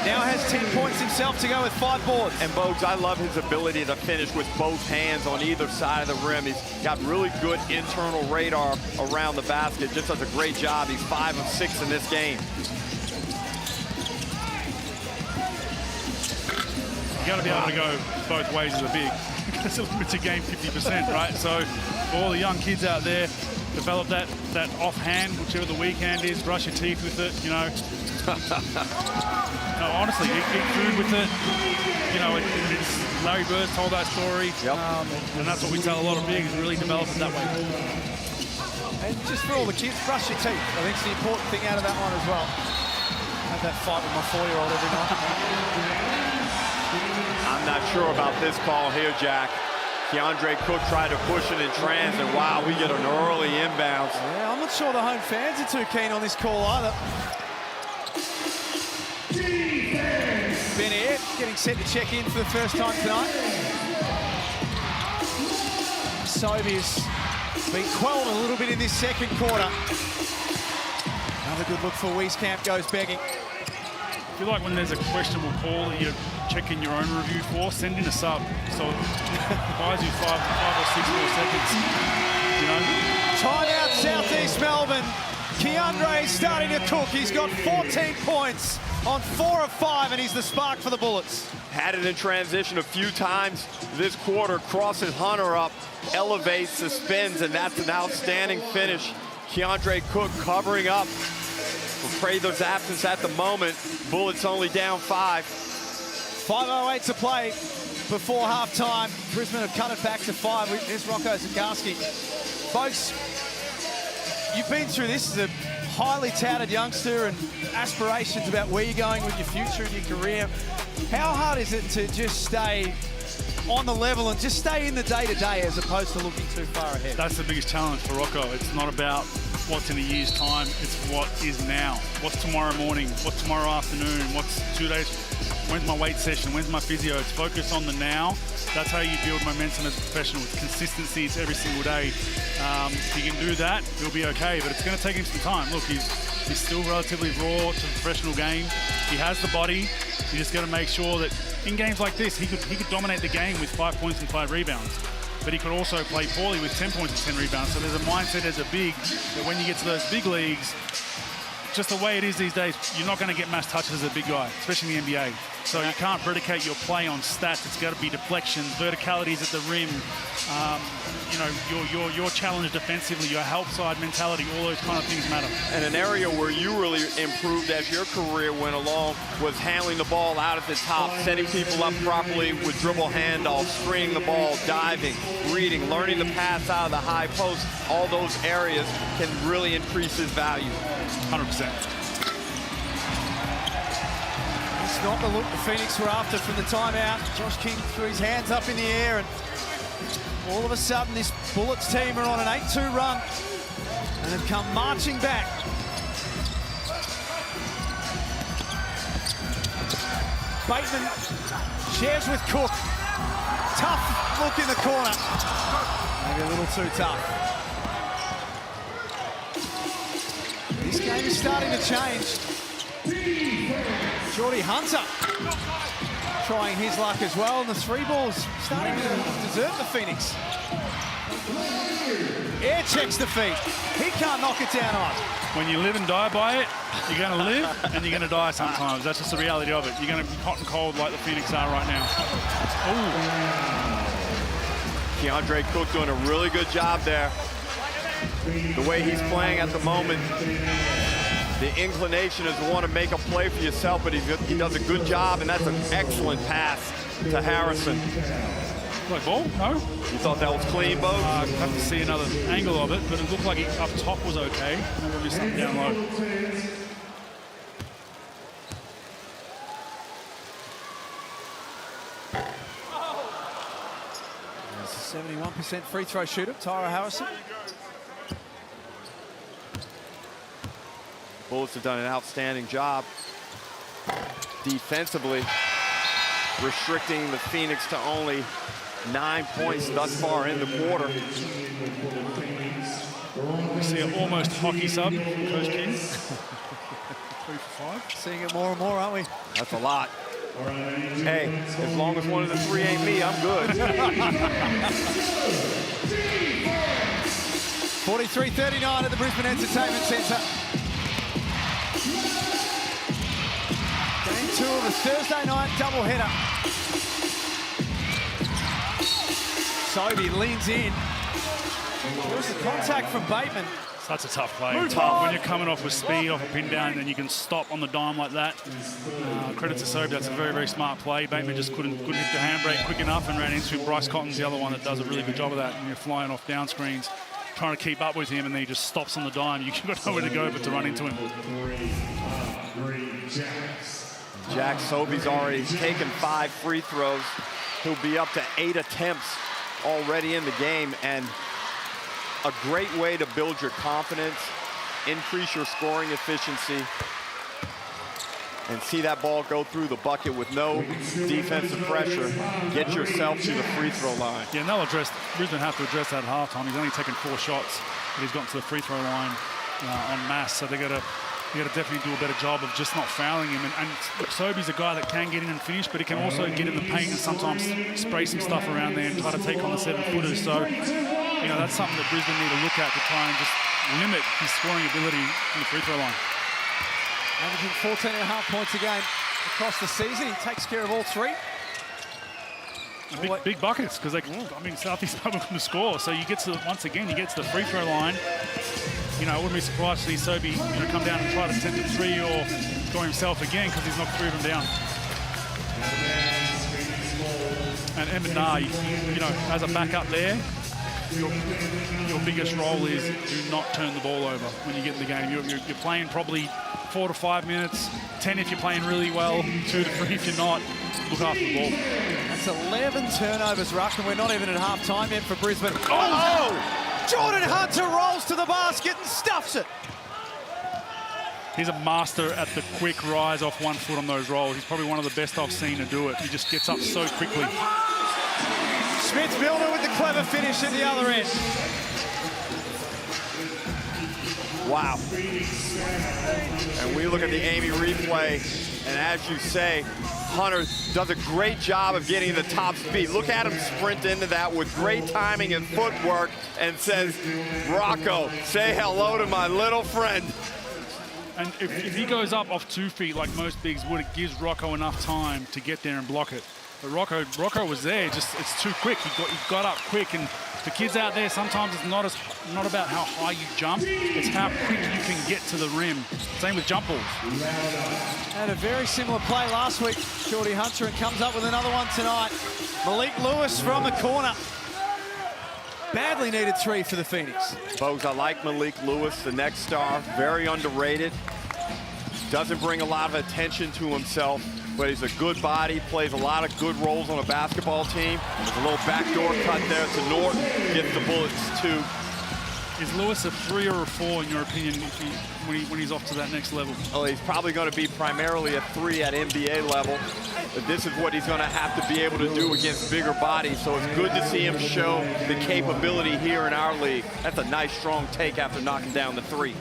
F: Now has 10 points himself to go with 5 boards.
G: And Bogues, I love his ability to finish with both hands on either side of the rim. He's got really good internal radar around the basket. Just does a great job. He's 5 of 6 in this game.
H: You got to be able to go both ways as a big. Because it limits your game 50%, right? So for all the young kids out there, develop that offhand, whichever the weak hand is, brush your teeth with it, you know. No, honestly, eat food with it. You know, it's Larry Bird told that story.
G: Yep.
H: And that's what we tell a lot of bigs, really develop it that way.
F: And just for all the kids, brush your teeth. I think it's the important thing out of that one as well. I have that fight with my 4-year-old every night.
G: I'm not sure about this call here, Jack. Keandre Cook tried to push it in trans, and wow, we get an early inbounds.
F: Yeah, I'm not sure the home fans are too keen on this call either. Ben Air getting set to check in for the first time tonight. Sobey's been quelled a little bit in this second quarter. Another good look for Wieskamp, goes begging.
H: I feel like when there's a questionable call that you're checking your own review for, send in a sub. So it buys you 5 or 6 more seconds, you know.
F: Timeout, Southeast Melbourne. Keandre starting to cook. He's got 14 points on 4 of 5, and he's the spark for the Bullets.
G: Had it in transition a few times this quarter, crosses Hunter up, elevates, suspends, and that's an outstanding finish. Keandre Cook covering up for Prather's absence at the moment. Bullets only down 5.
F: 5:08 to play before halftime. Brisbane have cut it back to 5. There's Rocco Zgarski. Folks, you've been through this as a highly touted youngster and aspirations about where you're going with your future and your career. How hard is it to just stay on the level and just stay in the day-to-day as opposed to looking too far ahead?
H: That's the biggest challenge for Rocco. It's not about what's in a year's time, it's what is now. What's tomorrow morning, what's tomorrow afternoon, what's 2 days, when's my weight session, when's my physio? It's focus on the now. That's how you build momentum as a professional. With consistency, it's every single day. If he can do that, he'll be okay, but it's going to take him some time. Look, he's still relatively raw to the professional game. He has the body. You just got to make sure that in games like this, he could dominate the game with 5 points and 5 rebounds. But he could also play poorly with 10 points and 10 rebounds. So there's a mindset as a big that when you get to those big leagues, just the way it is these days, you're not going to get mass touches as a big guy, especially in the NBA. So you can't predicate your play on stats. It's got to be deflections, verticalities at the rim, you know, your challenge defensively, your help side mentality, all those kind of things matter.
G: And an area where you really improved as your career went along was handling the ball out at the top, setting people up properly with dribble handoffs, screening the ball, diving, reading, learning to pass out of the high post. All those areas can really increase his value.
H: 100%.
F: It's not the look the Phoenix were after from the timeout. Josh King threw his hands up in the air, and all of a sudden this Bullets team are on an 8-2 run and have come marching back. Bateman shares with Cook. Tough look in the corner. Maybe a little too tough. This game is starting to change. Jordy Hunter trying his luck as well, and the three balls starting to desert the Phoenix. Air checks the feet. He can't knock it down on.
H: When you live and die by it, you're going to live and you're going to die sometimes. That's just the reality of it. You're going to be hot and cold like the Phoenix are right now. Ooh.
G: DeAndre Cook doing a really good job there. The way he's playing at the moment, the inclination is to want to make a play for yourself, but he does a good job, and that's an excellent pass to Harrison.
H: Like ball? No?
G: You thought that was clean, Bo?
H: I'd have to see another angle of it, but it looked like he up top was okay. Maybe something down low.
F: There's a 71% free throw shooter, Tyra Harrison.
G: Bullets have done an outstanding job defensively, restricting the Phoenix to only 9 points thus far in the quarter.
H: We see an almost hockey sub from Coach King. 3 for 5.
F: Seeing it more and more, aren't we?
G: That's a lot. Hey, as long as one of the three ain't me, I'm good.
F: 43-39 at the Brisbane Entertainment Centre. Game 2 of the Thursday night doubleheader. Sobey leans in. There's the contact from Bateman.
H: Such a tough play. When you're coming off with speed, off a pin down, and then you can stop on the dime like that. Credit to Sobey, that's a very, very smart play. Bateman just couldn't hit the handbrake quick enough and ran into him. Bryce Cotton's the other one that does a really good job of that. And you're flying off down screens, trying to keep up with him, and then he just stops on the dime. You've got nowhere to go but to run into him.
G: Jack Sobey's already taken 5 free throws. He'll be up to 8 attempts already in the game, and a great way to build your confidence, increase your scoring efficiency, and see that ball go through the bucket with no defensive pressure. Get yourself to the free throw line.
H: Yeah, and they'll address, Brisbane have to address that at halftime. He's only taken 4 shots, but he's gotten to the free throw line en masse, so they got to definitely do a better job of just not fouling him. And look, Sobey's a guy that can get in and finish, but he can also get in the paint and sometimes spray some stuff around there and try to take on the 7-footers. So, you know, that's something that Brisbane need to look at to try and just limit his scoring ability from the free throw line.
F: Averaging 14.5 points a game across the season. He takes care of all 3.
H: Big buckets, because I mean, Southeast Melbourne can score. So you get to, once again, you get to the free throw line. You know, I wouldn't be surprised to see Sobey, you know, come down and try to attempt a 3 or score himself again, because he's knocked 3 of them down. And Emma, you know, as a backup there, your biggest role is do not turn the ball over when you get in the game. You're playing probably 4 to 5 minutes, 10 if you're playing really well, 2 to 3 if you're not. Look after the ball.
F: That's 11 turnovers, Ruck, and we're not even at half-time yet for Brisbane. Oh! Jordan Hunter rolls to the basket and stuffs it.
H: He's a master at the quick rise off 1 foot on those rolls. He's probably one of the best I've seen to do it. He just gets up so quickly.
F: Smith-Milner with the clever finish at the other end.
G: Wow. And we look at the Amy replay, and as you say, Hunter does a great job of getting the top speed. Look at him sprint into that with great timing and footwork, and says, Rocco, say hello to my little friend.
H: And if he goes up off 2 feet like most bigs would, it gives Rocco enough time to get there and block it. But Rocco was there, just it's too quick. He got up quick, and for kids out there, sometimes it's not about how high you jump, it's how quick you can get to the rim. Same with jump balls.
F: Had a very similar play last week, Geordie Hunter, and comes up with another one tonight. Malik Lewis from the corner. Badly needed 3 for the Phoenix.
G: Folks, I like Malik Lewis, the next star, very underrated. Doesn't bring a lot of attention to himself, but he's a good body, plays a lot of good roles on a basketball team. There's a little backdoor cut there to Norton, gets the Bullets 2.
H: Is Lewis a 3 or a 4 in your opinion when he's off to that next level?
G: Well, he's probably going to be primarily a 3 at NBA level. But this is what he's going to have to be able to do against bigger bodies. So it's good to see him show the capability here in our league. That's a nice, strong take after knocking down the 3.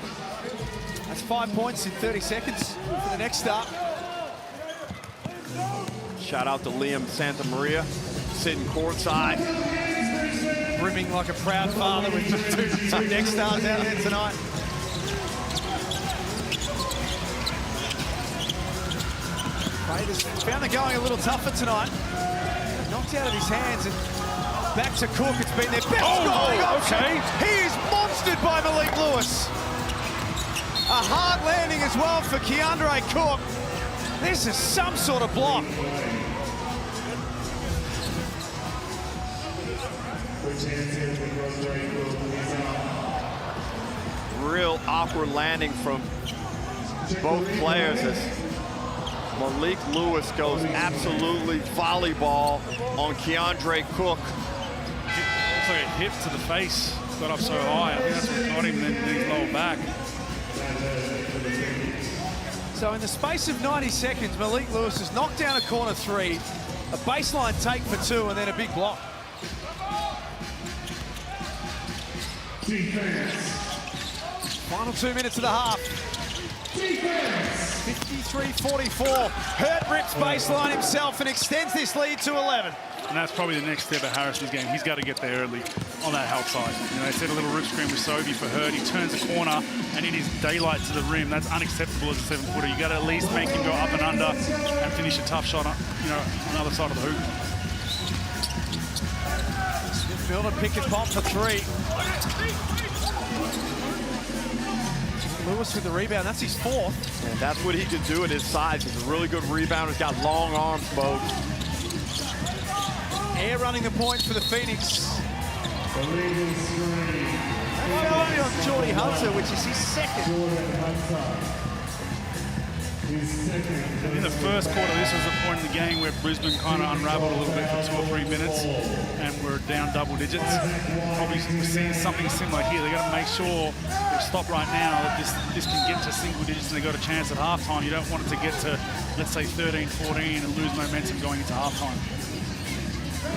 F: That's 5 points in 30 seconds for the next start.
G: Shout out to Liam Santamaria, sitting courtside.
F: Brimming like a proud father with two next stars out there tonight. Raiders found it going a little tougher tonight. Knocked out of his hands and back to Cook. It's been their best scoring option. He is monstered by Malik Lewis. A hard landing as well for Keandre Cook. This is some sort of block.
G: Real awkward landing from both players as Malik Lewis goes absolutely volleyball on Keandre Cook.
H: Looks like a hip to the face, got up so high. I think that's what got him, and then his lower back.
F: So in the space of 90 seconds, Malik Lewis has knocked down a corner 3, a baseline take for 2, and then a big block. Final 2 minutes of the half. 53-44. Hurt rips baseline himself and extends this lead to 11.
H: And that's probably the next step of Harris's game. He's got to get there early on that help side. You know, they set a little rip screen with Sobey for Hurt. He turns the corner, and it is daylight to the rim. That's unacceptable as a 7-footer. You got to at least make him go up and under and finish a tough shot, you know, on the other side of the hoop.
F: Smith-Milner pick and pop for 3. Lewis with the rebound. That's his 4th.
G: And that's what he can do at his size. He's a really good rebounder. He's got long arms, folks.
F: Air running the point for the Phoenix. That fell only on Geordie Hunter, which is his 2nd.
H: In the first quarter, this was the point in the game where Brisbane kind of unraveled a little bit for 2 or 3 minutes, and we're down double digits. Probably we're seeing something similar here. They got to make sure they stop right now that this can get to single digits, and they got a chance at halftime. You don't want it to get to, let's say, 13-14 and lose momentum going into halftime.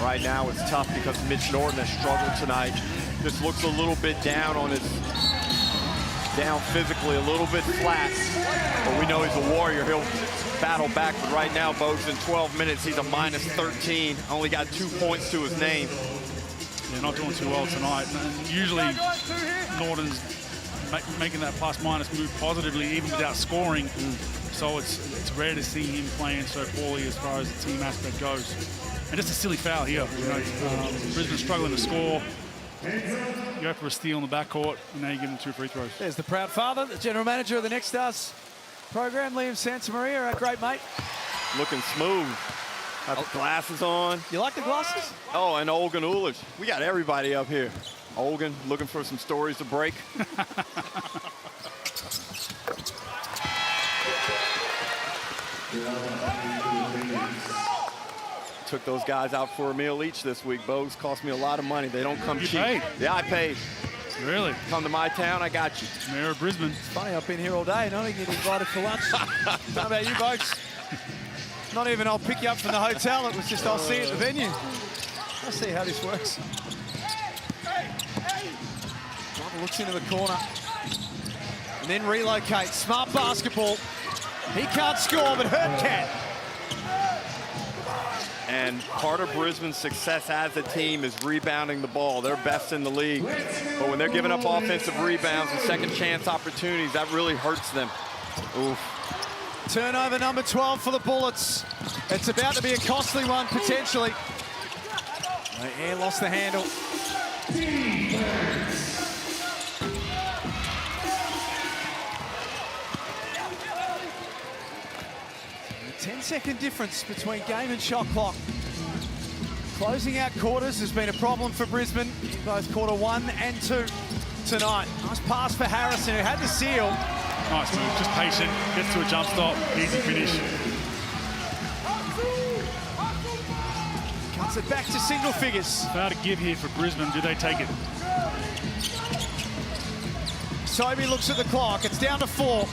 G: Right now it's tough because Mitch Norton has struggled tonight. Just looks a little bit down on his, down physically, a little bit flat. But we know he's a warrior. He'll battle back. But right now, Bogues, in 12 minutes, he's a -13. Only got 2 points to his name.
H: They're not doing too well tonight. And usually Norton's making that plus-minus move positively, even without scoring. So it's rare to see him playing so poorly as far as the team aspect goes. And just a silly foul here. You know, Brisbane struggling to score. You go for a steal in the backcourt, and now you give them 2 free throws.
F: There's the proud father, the general manager of the Next Stars program, Liam Santamaria, our great mate.
G: Looking smooth. Got the glasses on.
F: You like the glasses?
G: Oh, and Olgun Ulic. We got everybody up here. Olgun looking for some stories to break. Took those guys out for a meal each this week, Bogues. Cost me a lot of money. They don't come cheap.
H: Paid?
G: Yeah, I paid.
H: Really?
G: Come to my town, I got you.
H: Mayor of Brisbane.
F: It's funny, I've been here all day and I didn't get invited for lunch. How about you, folks? Not even I'll pick you up from the hotel. It was just I'll see you at the venue. I'll see how this works. Glover looks into the corner and then relocates. Smart basketball. He can't score, but Hurt can.
G: And part of Brisbane's success as a team is rebounding the ball. They're best in the league. But when they're giving up offensive rebounds and second chance opportunities, that really hurts them.
F: Oof. Turnover number 12 for the Bullets. It's about to be a costly one, potentially. The Air lost the handle. 10-second difference between game and shot clock. Closing out quarters has been a problem for Brisbane, both quarter 1 and 2 tonight. Nice pass for Harrison, who had the seal.
H: Nice move, just patient, gets to a jump stop, easy finish.
F: Cuts it back to single figures.
H: About to give here for Brisbane, do they take it?
F: Sobey looks at the clock, it's down to 4.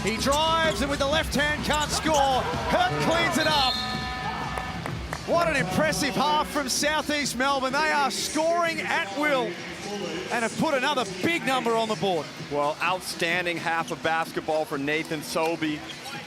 F: He drives and with the left hand can't score. Hurt cleans it up. What an impressive half from Southeast Melbourne. They are scoring at will and have put another big number on the board.
G: Well, outstanding half of basketball for Nathan Sobey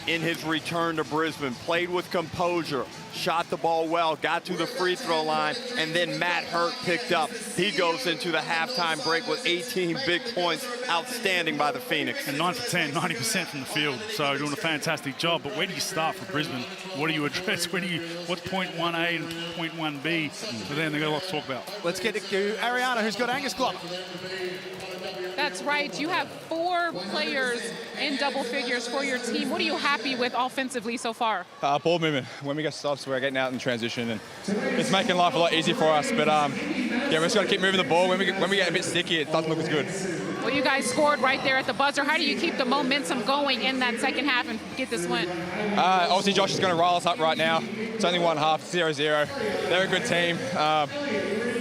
G: in his return to Brisbane. Played with composure, shot the ball well, got to the free throw line, and then Matt Hurt picked up. He goes into the halftime break with 18 big points. Outstanding by the Phoenix.
H: And 9 for 10, 90% from the field. So doing a fantastic job. But where do you start for Brisbane? What do you address? What's point 1A and point 1B? So then they've got a lot to talk about.
F: Let's get to Ariana, who's got Angus Glover.
I: That's right. You have 4 players in double figures for your team. What are you happy with offensively so far?
L: Ball movement. When we get stops, we're getting out in transition, and it's making life a lot easier for us. But yeah, we just got to keep moving the ball. When we get a bit sticky, it doesn't look as good.
I: Well, you guys scored right there at the buzzer. How do you keep the momentum going in that second half and get this win?
L: Obviously, Josh is going to rile us up right now. It's only one half, 0-0. They're a good team.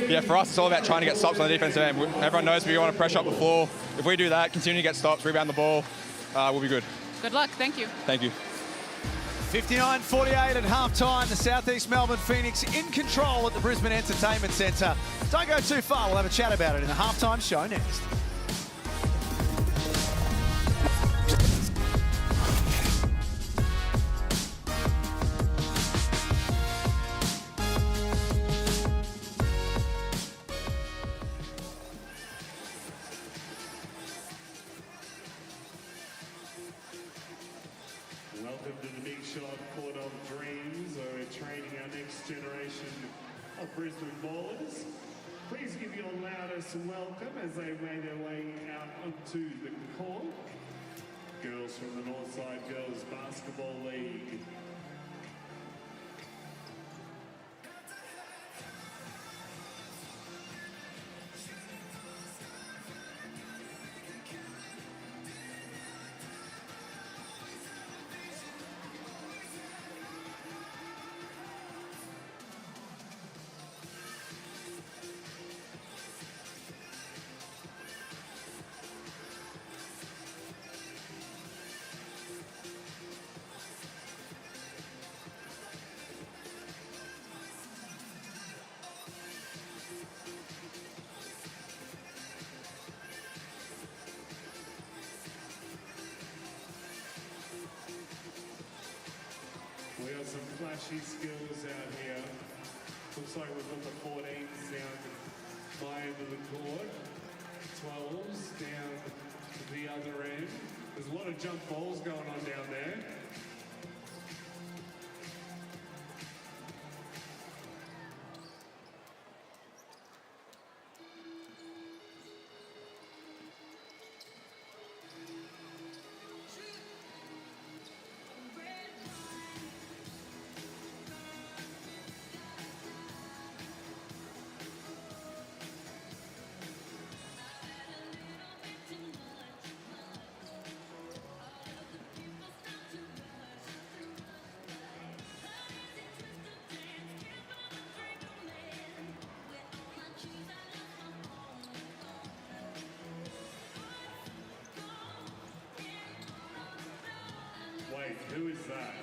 L: Yeah, for us, it's all about trying to get stops on the defensive end. Everyone knows we want to pressure up the floor. If we do that, continue to get stops, rebound the ball, we'll be good.
I: Good luck. Thank you.
L: Thank you.
F: 59-48 at halftime. The Southeast Melbourne Phoenix in control at the Brisbane Entertainment Centre. Don't go too far. We'll have a chat about it in the halftime show next.
D: Welcome to the Big Shot Court of Dreams, where we're training our next generation of Brisbane ballers. Please give your loudest welcome as they make their way out onto the court. Girls from the Northside Girls Basketball League. We have some flashy skills out here. Looks like we've got the 14s down my end of the court. 12s down the other end. There's a lot of jump balls going on down there. Wait, who is that?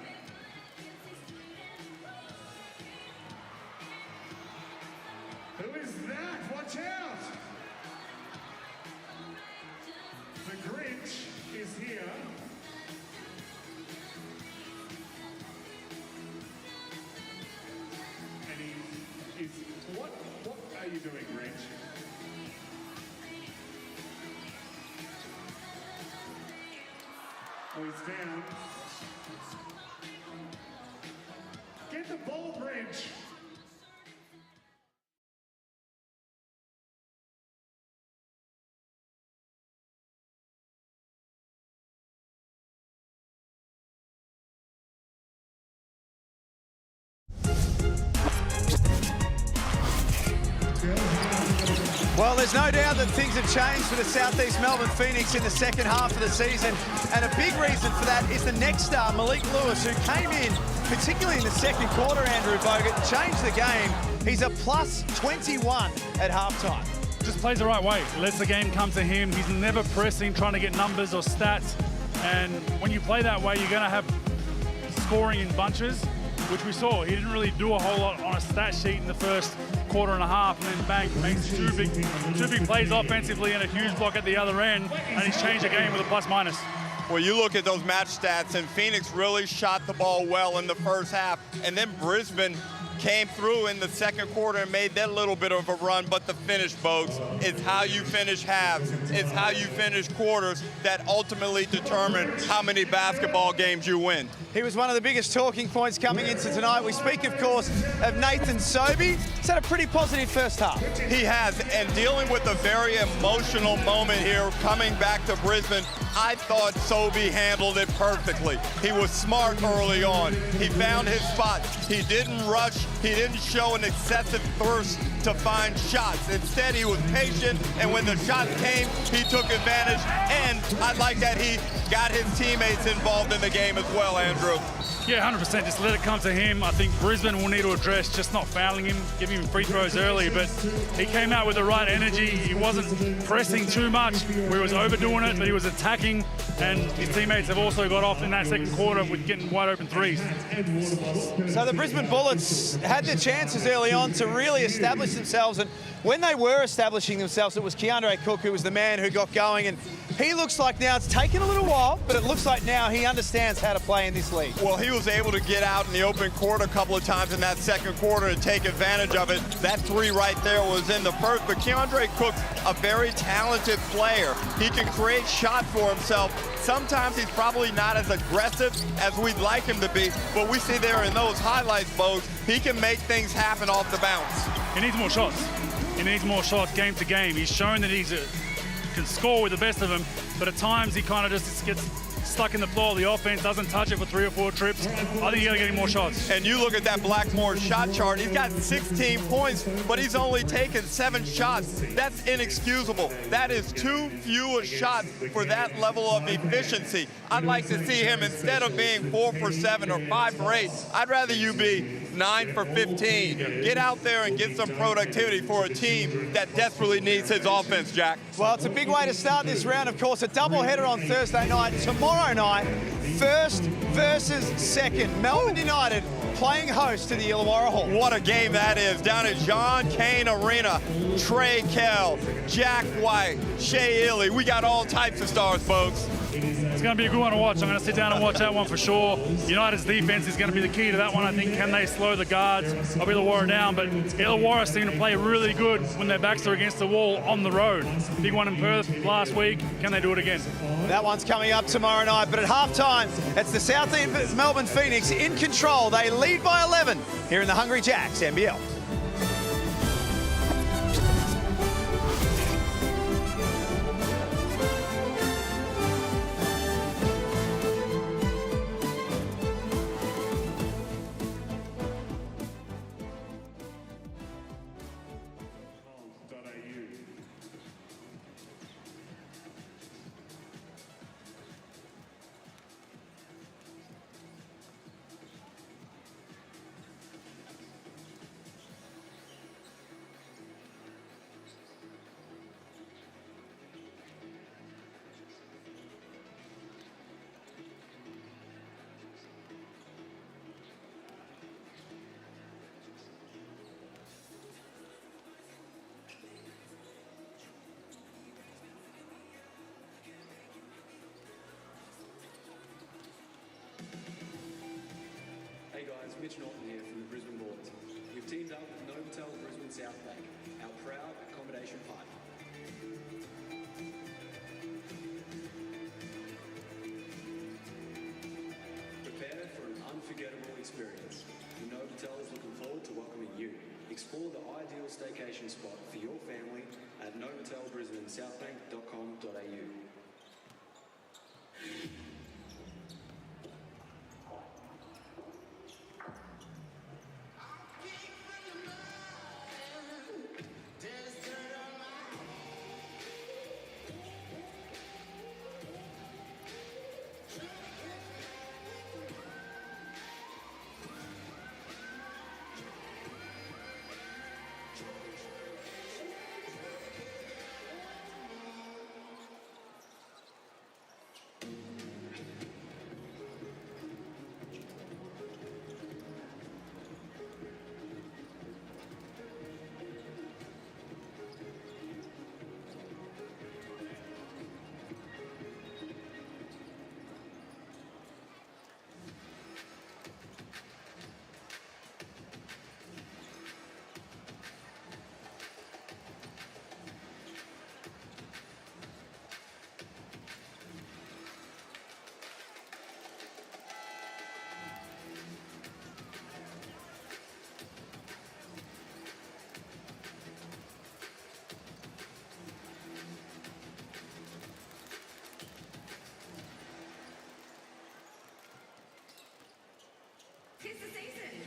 D: Who is that? Watch out! The Grinch is here. And he is... What are you doing, Grinch? Oh, he's Bullets down. Get the ball bridge.
F: Well, there's no doubt that things have changed for the Southeast Melbourne Phoenix in the second half of the season. And a big reason for that is the next star, Malik Lewis, who came in, particularly in the second quarter, Andrew Bogut, and changed the game. He's a plus 21 at halftime.
H: Just plays the right way. Lets the game come to him. He's never pressing, trying to get numbers or stats. And when you play that way, you're going to have scoring in bunches, which we saw. He didn't really do a whole lot on a stat sheet in the first quarter and a half, and then bang, makes two big plays offensively and a huge block at the other end, and he's changed the game with a plus-minus.
G: Well, you look at those match stats, and Phoenix really shot the ball well in the first half, and then Brisbane came through in the second quarter and made that little bit of a run, but the finish, folks, it's how you finish halves, it's how you finish quarters that ultimately determine how many basketball games you win.
F: He was one of the biggest talking points coming into tonight. We speak, of course, of Nathan Sobey. He's had a pretty positive first half.
G: He has, and dealing with a very emotional moment here, coming back to Brisbane, I thought Sobey handled it perfectly. He was smart early on. He found his spot. He didn't rush. He didn't show an excessive thirst to find shots. Instead, he was patient, and when the shots came, he took advantage. And I like that he got his teammates involved in the game as well, Andrew.
H: Yeah, 100%. Just let it come to him. I think Brisbane will need to address just not fouling him, giving him free throws early, but he came out with the right energy. He wasn't pressing too much, where he was overdoing it, but he was attacking, and his teammates have also got off in that second quarter with getting wide open threes.
F: So the Brisbane Bullets had the chances early on to really establish themselves, and when they were establishing themselves, it was Keandre Cook who was the man who got going, and he looks like now it's taken a little while, but it looks like now he understands how to play in this league.
G: Well, he was able to get out in the open court a couple of times in that second quarter and take advantage of it. That three right there was in the first, but Keandre Cook's a very talented player. He can create shots for himself. Sometimes he's probably not as aggressive as we'd like him to be, but we see there in those highlights, folks, he can make things happen off the bounce.
H: He needs more shots. He needs more shots game to game. He's shown that he can score with the best of them, but at times he kind of just gets stuck in the floor. The offense doesn't touch it for 3 or 4 trips. I think you got to get him more shots.
G: And you look at that Blackmore shot chart, he's got 16 points, but he's only taken 7 shots. That's inexcusable. That is too few shots for that level of efficiency. I'd like to see him, instead of being 4 for 7 or 5 for 8, I'd rather you be 9 for 15. Get out there and get some productivity for a team that desperately needs his offense, Jack.
F: Well, it's a big way to start this round, of course. A doubleheader on Thursday night. Tomorrow night, first versus second. Melbourne United playing host to the Illawarra Hall.
G: What a game that is, down at John Cain Arena. Trey Kell, Jack White, Shea Illy. We got all types of stars, folks.
H: It's going to be a good one to watch. I'm going to sit down and watch that one for sure. United's defense is going to be the key to that one. I think, can they slow the guards? I'll be Illawarra down, but Illawarra seem to play really good when their backs are against the wall on the road. Big one in Perth last week. Can they do it again?
F: That one's coming up tomorrow night, but at halftime, it's the Southeast Melbourne Phoenix in control. They lead by 11 here in the Hungry Jacks NBL.
M: Hey guys, Mitch Norton here from the Brisbane Bullets. We've teamed up with Novotel Brisbane South Bank, our proud accommodation partner. experience. The Novotel is looking forward to welcoming you. Explore the ideal staycation spot for your family at novotelbrisbanesouthbank.com.au.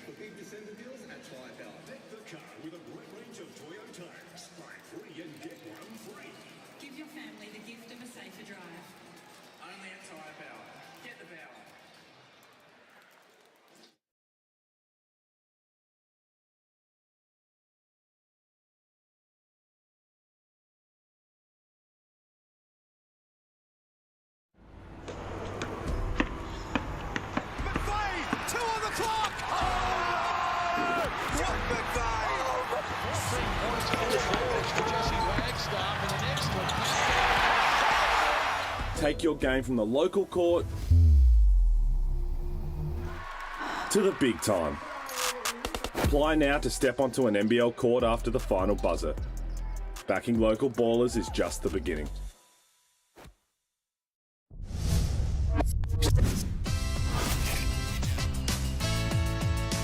C: For big December deals at Timeout. Deck the car with a great range of Toyota tires. Buy 3 and get 1 free.
N: Give your family the gift of a safer drive.
C: Only at Timeout. Get the power.
D: Take your game from the local court to the big time. Apply now to step onto an NBL court after the final buzzer. Backing local ballers is just the beginning.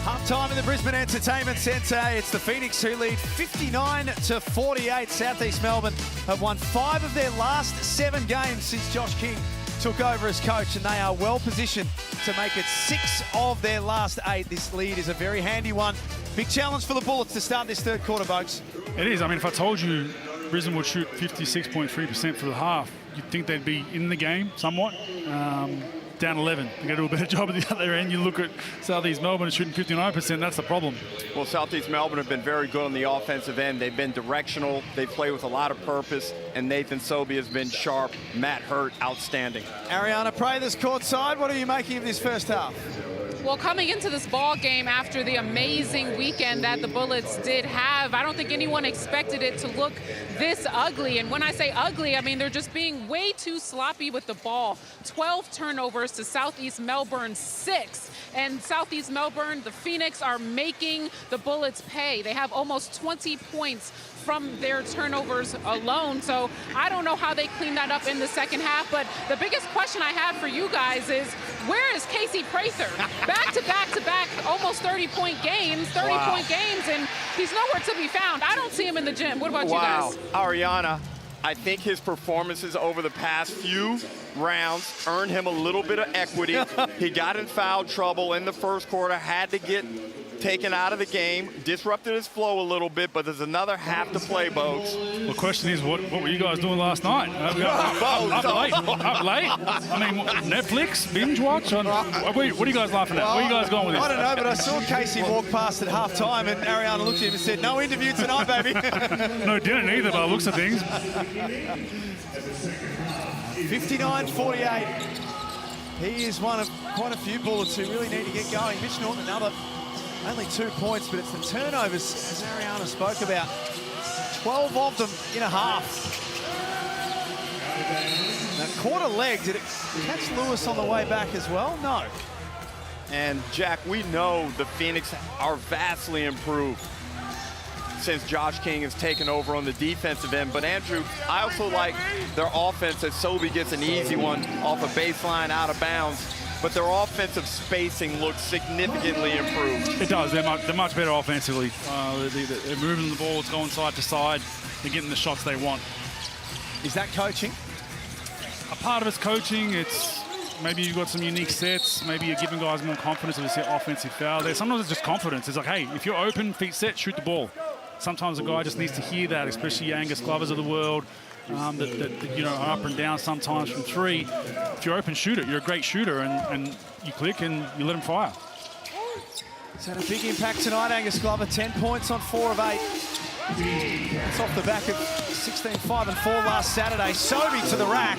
F: Half-time in the Brisbane Entertainment Centre. It's the Phoenix who lead 59-48. South East Melbourne have won 5 of their last 7 games since Josh King took over as coach, and they are well positioned to make it 6 of their last 8. This lead is a very handy one. Big challenge for the Bullets to start this third quarter, folks.
H: It is. I mean, if I told you Brisbane would shoot 56.3% for the half, you'd think they'd be in the game somewhat. Down 11. They got to do a better job at the other end. You look at South East Melbourne shooting 59%. That's the problem.
G: Well, South East Melbourne have been very good on the offensive end. They've been directional. They play with a lot of purpose. And Nathan Sobey has been sharp. Matt Hurt, outstanding.
F: Ariana Prather's courtside. What are you making of this first half?
I: Well, coming into this ball game after the amazing weekend that the Bullets did have, I don't think anyone expected it to look this ugly. And when I say ugly, I mean they're just being way too sloppy with the ball. 12 turnovers to Southeast Melbourne 6. And Southeast Melbourne, the Phoenix, are making the Bullets pay. They have almost 20 points from their turnovers alone. So I don't know how they clean that up in the second half, but the biggest question I have for you guys is, where is Casey Prather? Back-to-back, almost 30-point games, and he's nowhere to be found. I don't see him in the gym. What about you guys?
G: Ariana, I think his performances over the past few rounds earned him a little bit of equity. He got in foul trouble in the first quarter, had to get taken out of the game, disrupted his flow a little bit, but there's another half to play, Bogues.
H: Well, the question is, what were you guys doing last night? Up late? I mean, Netflix, binge watch? What are you guys laughing at? Where are you guys going with this?
F: I don't know, but I saw Casey walk past at half-time, and Ariana looked at him and said, no interview tonight, baby.
H: No, didn't either, by the looks of things.
F: 59-48. He is one of quite a few Bullets who really need to get going. Mitch Norton, another. Only 2 points, but it's the turnovers, as Ariana spoke about. 12 of them in a half. Now, quarter leg, did it catch Lewis on the way back as well? No.
G: And, Jack, we know the Phoenix are vastly improved since Josh King has taken over on the defensive end. But, Andrew, I also like their offense as Sobey gets an easy one off a baseline out of bounds. but their offensive spacing looks significantly improved.
H: It does. They're much better offensively. They're moving the ball. It's going side to side. They're getting the shots they want.
F: Is that coaching?
H: A part of it's coaching. It's maybe you've got some unique sets. Maybe you're giving guys more confidence if they see offensive foul there. Sometimes it's just confidence. It's like, hey, if you're open, feet set, shoot the ball. Sometimes a guy just needs to hear that, especially Angus Glovers of the world, that you know, are up and down sometimes from three. If you're open, shoot it. You're a great shooter, and you click and you let him fire.
F: He's had a big impact tonight, Angus Glover. 10 points on 4 of 8. It's off the back of 16, 5 and 4 last Saturday. Sobey to the rack.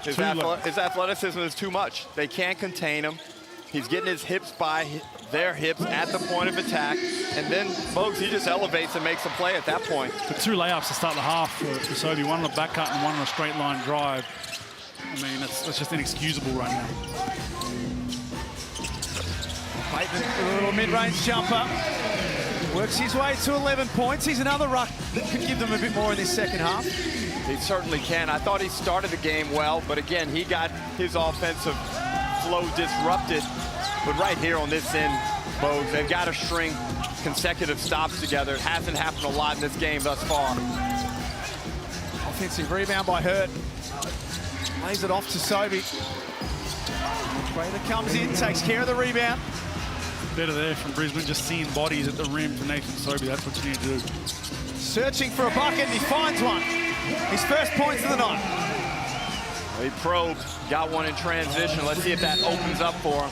G: His athleticism is too much. They can't contain him. He's getting his hips by their hips at the point of attack. And then, Bogues, he just elevates and makes a play at that point.
H: The 2 layups to start the half for Sobey, one on a back cut and one on a straight line drive. I mean, that's just inexcusable right now.
F: Bateman with a little mid-range jumper. Works his way to 11 points. He's another ruck that could give them a bit more in this second half.
G: He certainly can. I thought he started the game well, but again, he got his offensive flow disrupted. But right here on this end, Bogues, they've got to string consecutive stops together. It hasn't happened a lot in this game thus far.
F: Offensive rebound by Hurt. Lays it off to Sobey. Trader comes in, takes care of the rebound.
H: Better there from Brisbane, just seeing bodies at the rim for Nathan Sobey. That's what you need to do.
F: Searching for a bucket, and he finds one. His first points of the night.
G: Well, he probed, got one in transition. Let's see if that opens up for him.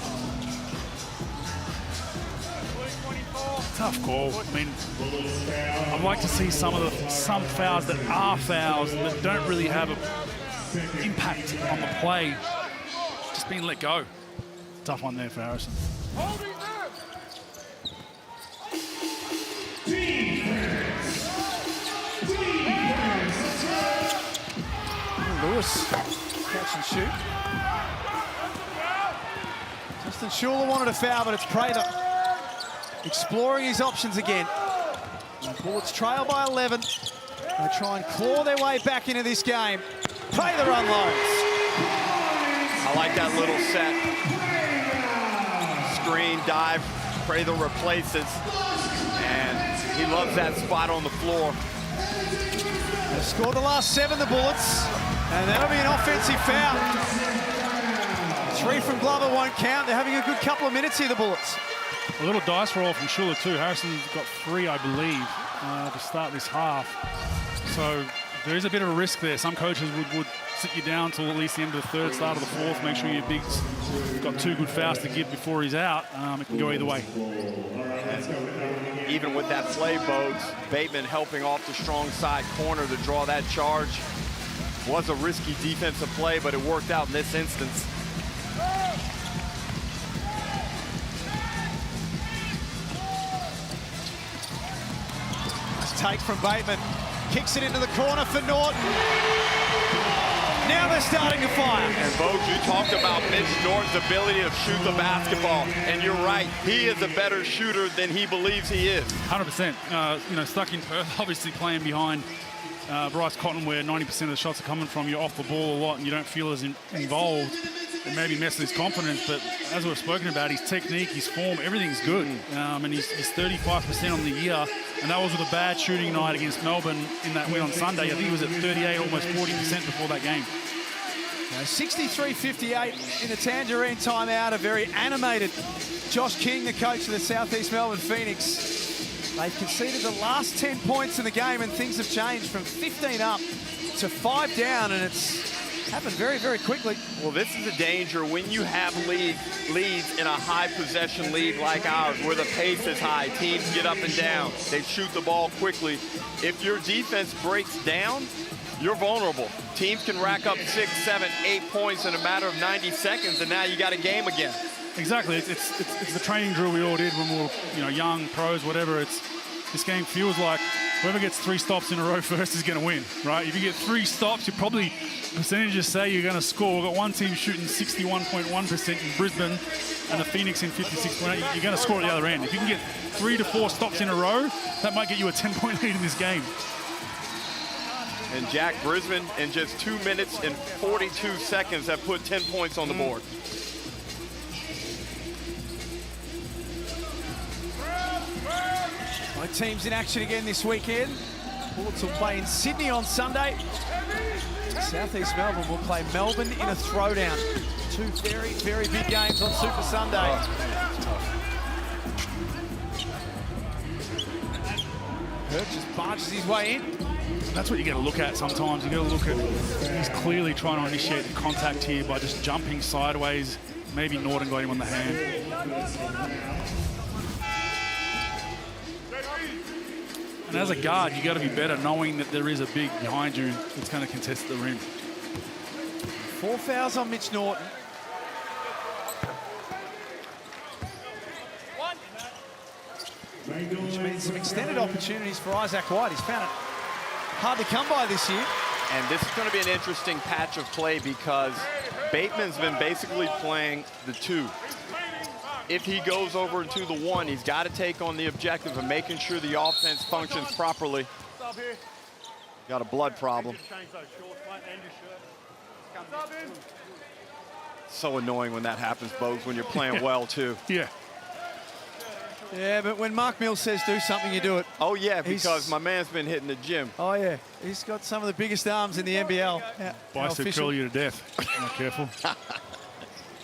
H: Tough call. I mean, I'd like to see some fouls that are fouls that don't really have an impact on the play. Just being let go. Tough one there for Harrison.
F: Lewis, catch and shoot. Justin Schuler wanted a foul, but it's Prater exploring his options again. The Bullets trail by 11. They try and claw their way back into this game. Prater unloads.
G: I like that little set. Screen, dive, Prater replaces. And he loves that spot on the floor.
F: They've scored the last 7, the Bullets. And that'll be an offensive foul. 3 from Glover won't count. They're having a good couple of minutes here, the Bullets.
H: A little dice roll from Schuler too. Harrison's got 3, I believe, to start this half. So there is a bit of a risk there. Some coaches would sit you down till at least the end of the 3rd, start of the 4th. Make sure your big's got 2 good fouls to give before he's out. It can go either way.
G: And even with that play, Bogues, Bateman helping off the strong side corner to draw that charge. Was a risky defensive play, but it worked out in this instance.
F: Nice take from Bateman. Kicks it into the corner for Norton. Now they're starting to fire.
G: And Bogues, you talked about Mitch Norton's ability to shoot the basketball. And you're right, he is a better shooter than he believes he is.
H: 100%. You know, stuck in Perth, obviously playing behind Bryce Cotton, where 90% of the shots are coming from. You're off the ball a lot and you don't feel as involved. It maybe messes his confidence, but as we've spoken about, his technique, his form, everything's good. And he's 35% on the year, and that was with a bad shooting night against Melbourne in that win on Sunday. I think he was at 38, almost 40% before that game.
F: 63-58 in the Tangerine timeout. A very animated Josh King, the coach of the Southeast Melbourne Phoenix. They've conceded the last 10 points in the game, and things have changed from 15 up to 5 down, and it's happened very, very quickly.
G: Well, this is a danger when you have leads in a high possession league like ours, where the pace is high, teams get up and down, they shoot the ball quickly. If your defense breaks down, you're vulnerable. Teams can rack up 6, 7, 8 points in a matter of 90 seconds, and now you got a game again.
H: Exactly. It's the training drill we all did when we were, young, pros, whatever. This game feels like whoever gets 3 stops in a row first is going to win, right? If you get 3 stops, you probably percentages say you're going to score. We've got one team shooting 61.1% in Brisbane and the Phoenix in 56.8. You're going to score at the other end. If you can get 3 to 4 stops in a row, that might get you a 10-point lead in this game.
G: And Jack, Brisbane in just 2 minutes and 42 seconds have put 10 points on the board.
F: My team's in action again this weekend. Bullets will play in Sydney on Sunday. Southeast Melbourne will play Melbourne in a throwdown. Two very, very big games on Super Sunday. Hurt just barges his way in.
H: That's what you got to look at sometimes. You got to look at, he's clearly trying to initiate the contact here by just jumping sideways. Maybe Norton got him on the hand. And as a guard, you got to be better knowing that there is a big behind you that's going to contest the rim.
F: 4 fouls on Mitch Norton. Which means some extended opportunities for Isaac White. He's found it hard to come by this year.
G: And this is going to be an interesting patch of play because Bateman's been basically playing the 2. If he goes over into the 1, he's got to take on the objective of making sure the offense functions properly. Got a blood problem. So annoying when that happens, Bogues, when you're playing well, too.
H: Yeah.
F: Yeah, but when Mark Mills says do something, you do it.
G: Oh, yeah, because my man's been hitting the gym.
F: Oh, yeah. He's got some of the biggest arms in the NBL. Yeah.
H: Bicep curl you to death. Not careful.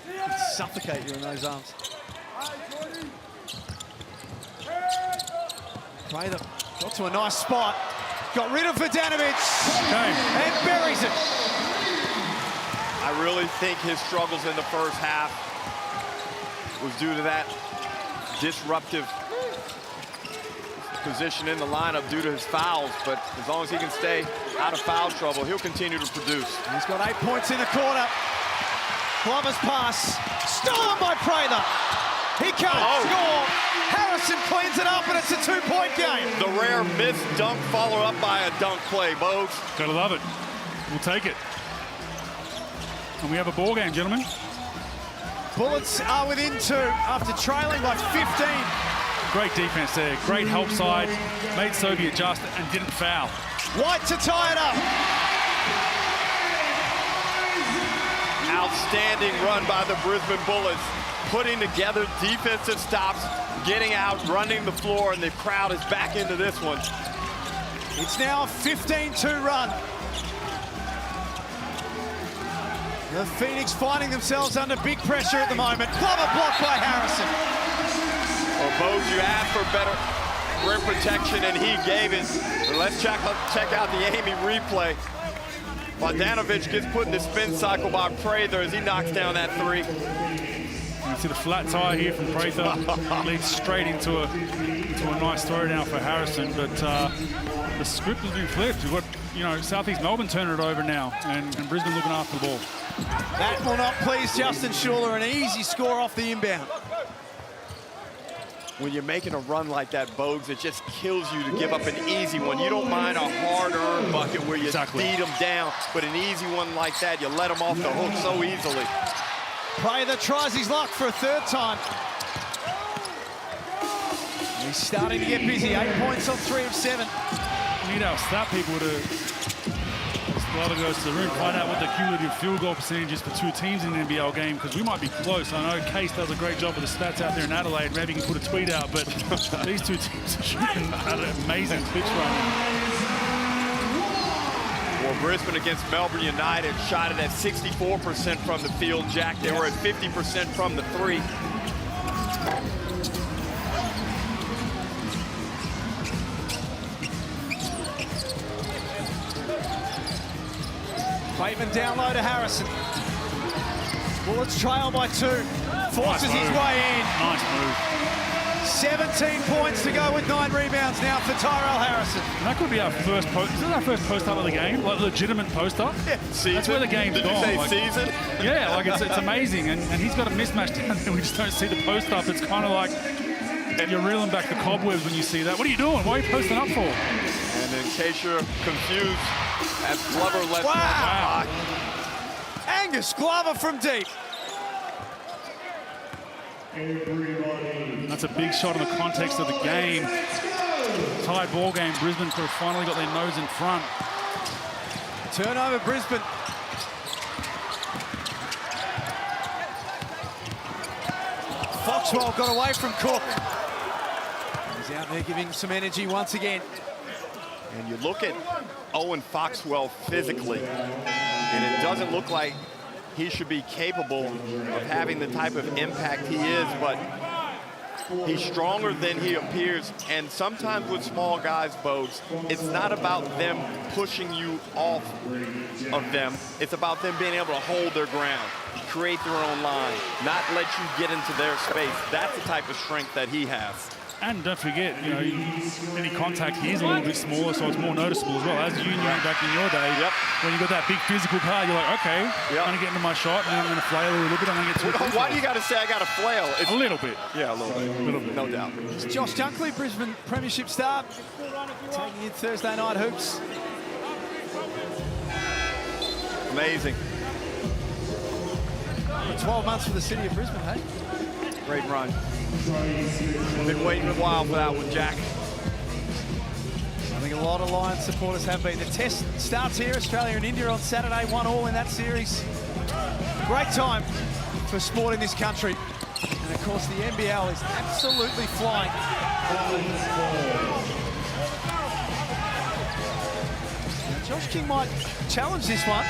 F: He'd suffocate you in those arms. Prather got to a nice spot. Got rid of Vodanovic. And buries it.
G: I really think his struggles in the first half was due to that disruptive position in the lineup due to his fouls, but as long as he can stay out of foul trouble, he'll continue to produce.
F: He's got 8 points in the quarter. Glover's pass, stolen by Prather. He can't score. Harrison cleans it up, and it's a 2-point game.
G: The rare missed dunk followed up by a dunk play, Bogues.
H: Gotta love it. We'll take it. And we have a ball game, gentlemen.
F: Bullets are within 2 after trailing by 15.
H: Great defense there. Great help side. Made Sobey adjust and didn't foul.
F: White to tie it up.
G: Outstanding run by the Brisbane Bullets. Putting together defensive stops, getting out, running the floor, and the crowd is back into this one.
F: It's now a 15-2 run. The Phoenix finding themselves under big pressure at the moment. Glover blocked by Harrison.
G: Well, Bogues, you asked for better rim protection, and he gave it. But let's check out the Amy replay. Vodanovic gets put in the spin cycle by Prather as he knocks down that 3.
H: You see the flat tire here from Prather. Leads straight into a nice throw down for Harrison, but the script has been flipped. We've got, you know, Southeast Melbourne turning it over now, and Brisbane looking after the ball.
F: That will not please Justin Schuller. An easy score off the inbound.
G: When you're making a run like that, Bogues, it just kills you to give up an easy one. You don't mind a hard-earned bucket where you beat them down, but an easy one like that, you let them off the hook so easily.
F: Prather tries his luck for a 3rd time. He's starting to get busy. 8 points on 3 of 7.
H: We need our stat people to, Glover goes to the room, find out what the cumulative field goal percentage is for 2 teams in an NBL game, because we might be close. I know Case does a great job with the stats out there in Adelaide. Maybe he can put a tweet out, but these 2 teams are shooting at an amazing pitch right now.
G: Well, Brisbane against Melbourne United shot it at 64% from the field, Jack. They were at 50% from the 3.
F: Bateman down low to Harrison. Bullets trail by 2. Forces his way in.
H: Nice move.
F: 17 points to go with 9 rebounds now for Tyrell Harrison.
H: And that could be our first post. Is that our first post-up of the game? Like legitimate post-up?
G: Yeah.
H: That's where the game's
G: Did
H: gone.
G: you say
H: like,
G: season?
H: Yeah, like it's amazing. And he's got a mismatch down there. We just don't see the post-up. It's kind of like you're reeling back the cobwebs when you see that. What are you doing? Why are you posting up for?
G: And in case you're confused, as Glover lets
F: wow. Angus Glover from deep.
H: That's a big shot in the context of the game. Tied ball game. Brisbane could have finally got their nose in front.
F: Turnover, Brisbane. Foxwell got away from Cook. He's out there giving some energy once again.
G: And you look at Owen Foxwell physically, and it doesn't look like he should be capable of having the type of impact he is, but he's stronger than he appears. And sometimes with small guys, Bogues, it's not about them pushing you off of them. It's about them being able to hold their ground, create their own line, not let you get into their space. That's the type of strength that he has.
H: And don't forget, you know, any contact, he's a little bit smaller, so it's more noticeable as well. As you knew back in your day, when you got that big physical card, you're like, okay, I'm going to get into my shot, and I'm going to flail a little bit, I'm going to get to
G: Why do you got to say I got to flail?
H: It's a little bit.
G: Yeah, a little bit. No doubt.
F: It's Josh Dunkley, Brisbane Premiership star, taking in Thursday night hoops.
G: Amazing.
F: 12 months for the city of Brisbane, hey?
G: Great run. Been waiting a while for that one, Jack.
F: I think a lot of Lions supporters have been. The test starts here, Australia and India on Saturday, 1-1 in that series. Great time for sport in this country. And of course, the NBL is absolutely flying. Josh King might challenge this one.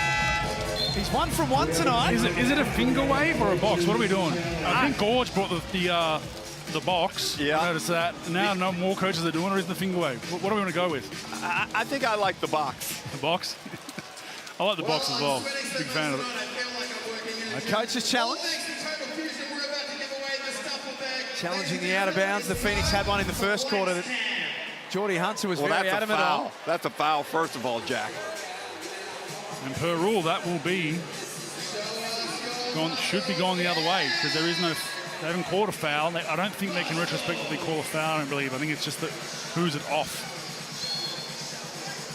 F: He's 1 from 1 tonight.
H: Is it a finger wave or a box? What are we doing? I think Gorge brought the box.
G: Yeah.
H: I noticed that. Now no more coaches are doing it, or is the finger wave? What do we want to go with?
G: I think I like the box.
H: The box? I like the box as well. Big fan of it.
F: A coach's challenge. Challenging the out of bounds. The Phoenix had one in the first quarter that Geordie Hunter was very adamant on.
G: That's a foul, first of all, Jack.
H: And per rule, that will be should be going the other way, because there is no, they haven't called a foul. I don't think they can retrospectively call a foul, I don't believe. I think it's just that who's it off.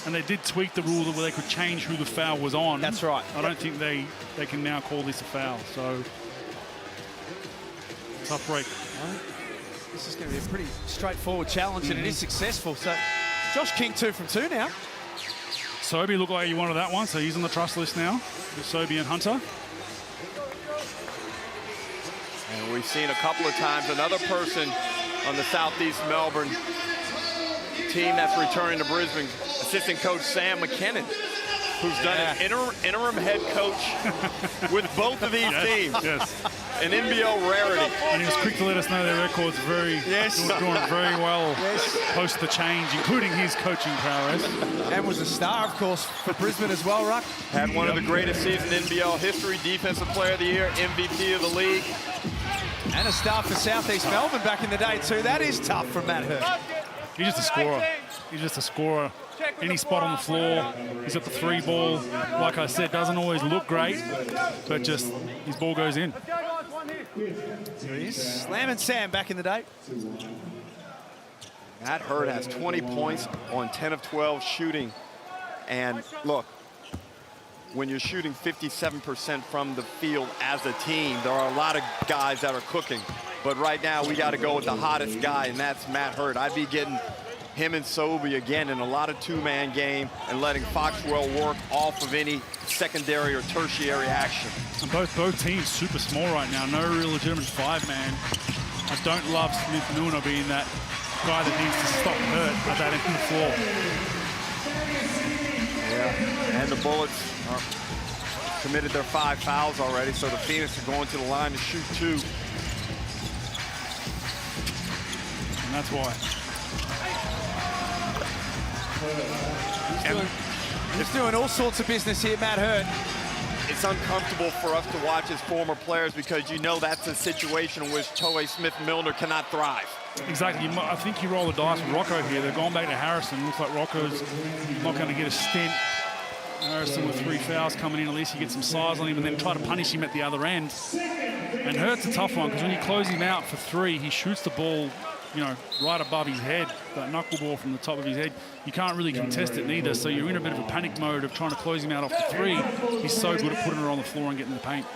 H: And they did tweak the rule where they could change who the foul was on.
F: That's right.
H: I don't think they can now call this a foul, so tough break.
F: This is going to be a pretty straightforward challenge, and it is successful. So Josh King 2 from 2 now.
H: Sobey looked like he wanted that one, so he's on the trust list now with Sobey and Hunter.
G: And we've seen a couple of times another person on the Southeast Melbourne team that's returning to Brisbane, assistant coach Sam McKinnon, who's done an interim head coach with both of these teams.
H: Yes.
G: An NBL rarity.
H: And he was quick to let us know their record's doing it very well post the change, including his coaching prowess.
F: And was a star, of course, for Brisbane as well, Ruck.
G: Had one of the greatest seasons in NBL history, Defensive Player of the Year, MVP of the league.
F: And a star for Southeast Melbourne back in the day, too. That is tough from Matt Hurt.
H: He's just a scorer. He's just a scorer. Any spot on the floor, he's got the 3 ball. Like I said, doesn't always look great, but just his ball goes in.
F: Slam and Sam back in the day.
G: Matt Hurt has 20 points on 10 of 12 shooting. And look, when you're shooting 57% from the field as a team, there are a lot of guys that are cooking. But right now, we got to go with the hottest guy, and that's Matt Hurt. I'd be getting him and Sobey again in a lot of 2-man game and letting Foxwell work off of any secondary or tertiary action.
H: And both teams super small right now. No real legitimate 5-man. I don't love Smith Milner being that guy that needs to stop Hurt at that end of the floor.
G: Yeah, and the Bullets are committed their 5 fouls already, so the Phoenix are going to the line to shoot 2.
H: And that's why.
F: He's doing all sorts of business here, Matt Hurt.
G: It's uncomfortable for us to watch as former players because you know that's a situation in which Toe Smith-Milner cannot thrive.
H: Exactly. I think you roll the dice with Rocco here. They're going back to Harrison. Looks like Rocco's not going to get a stint. Harrison with 3 fouls coming in. At least you get some size on him and then try to punish him at the other end. And Hurt's a tough one because when you close him out for 3, he shoots the ball, you know, right above his head, that knuckleball from the top of his head. You can't really contest it neither, so you're in a bit of a panic mode of trying to close him out off the 3. He's so good at putting her on the floor and getting the paint.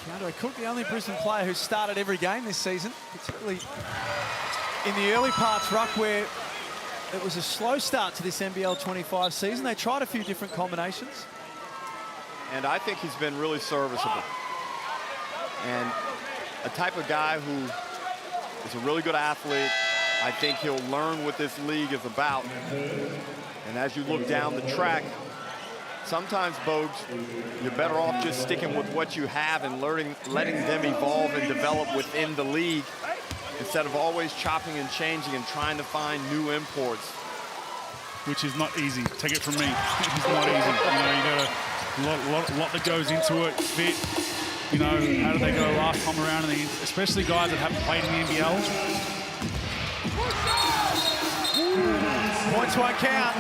F: Keandre Cook, the only Brisbane player who's started every game this season, particularly in the early parts, Ruck, where it was a slow start to this NBL25 season. They tried a few different combinations.
G: And I think he's been really serviceable. And a type of guy who is a really good athlete. I think he'll learn what this league is about. And as you look down the track, sometimes, Bogues, you're better off just sticking with what you have and letting them evolve and develop within the league instead of always chopping and changing and trying to find new imports.
H: Which is not easy. Take it from me. It's not easy. You know, you got a lot that goes into it. Fit. You know, how did they go last time around? And especially guys that haven't played in the NBL.
F: Points won't count.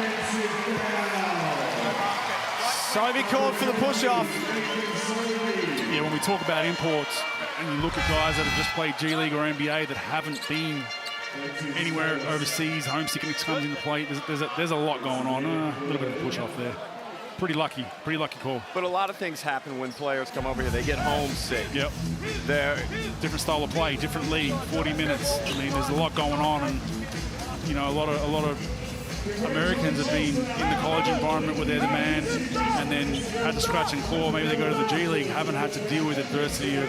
F: Sobey called for the push-off.
H: Yeah, when we talk about imports and you look at guys that have just played G League or NBA that haven't been anywhere overseas, homesickness comes into play. There's a lot going on. A little bit of a push-off there. Pretty lucky call.
G: But a lot of things happen when players come over here. They get homesick.
H: Yep.
G: They're
H: different style of play, different league, 40 minutes. I mean, there's a lot going on, and you know, a lot of Americans have been in the college environment where they're the man, and then had to scratch and claw. Maybe they go to the G League, haven't had to deal with adversity. You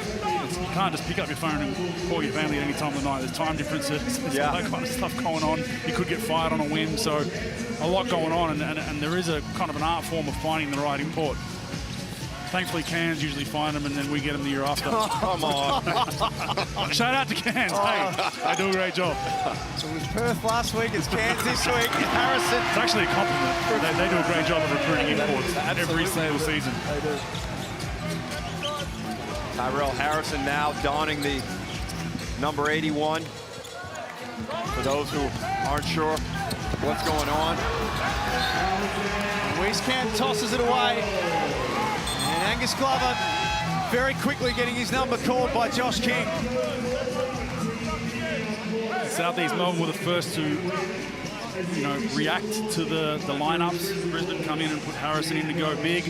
H: can't just pick up your phone and call your family at any time of the night. There's time differences. There's all that kind of stuff going on. You could get fired on a whim. So a lot going on, and there is a kind of an art form of finding the right import. Thankfully, Cairns usually find them, and then we get them the year after.
G: Oh, come on.
H: Shout out to Cairns. Hey, they do a great job.
F: So it was Perth last week. It's Cairns this week. Harrison.
H: It's actually a compliment. They do a great job of recruiting imports every single season.
F: They do.
G: Tyrell Harrison now donning the number 81. For those who aren't sure what's going on.
F: Wieskamp tosses it away. And Angus Glover very quickly getting his number called by Josh King.
H: Southeast Melbourne were the first to, you know, react to the lineups. Brisbane come in and put Harrison in to go big.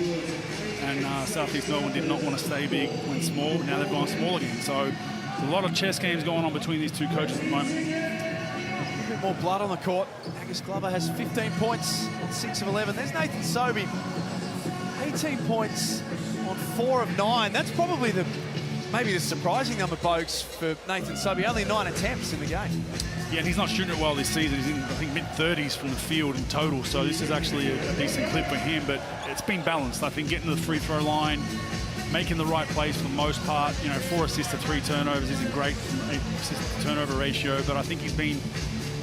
H: And Southeast Melbourne did not want to stay big when small. Now they've gone small again. So there's a lot of chess games going on between these two coaches at the moment.
F: A bit more blood on the court. Angus Glover has 15 points on 6 of 11. There's Nathan Sobey. 18 points on 4 of 9. That's probably maybe the surprising number, Bogues, for Nathan Sobey. Only 9 attempts in the game.
H: Yeah, and he's not shooting it well this season. He's in, I think, mid-30s from the field in total. So this is actually a decent clip for him. But it's been balanced. I think getting to the free throw line, making the right plays for the most part. You know, 4 assists to 3 turnovers isn't great from an assist to turnover ratio. But I think he's been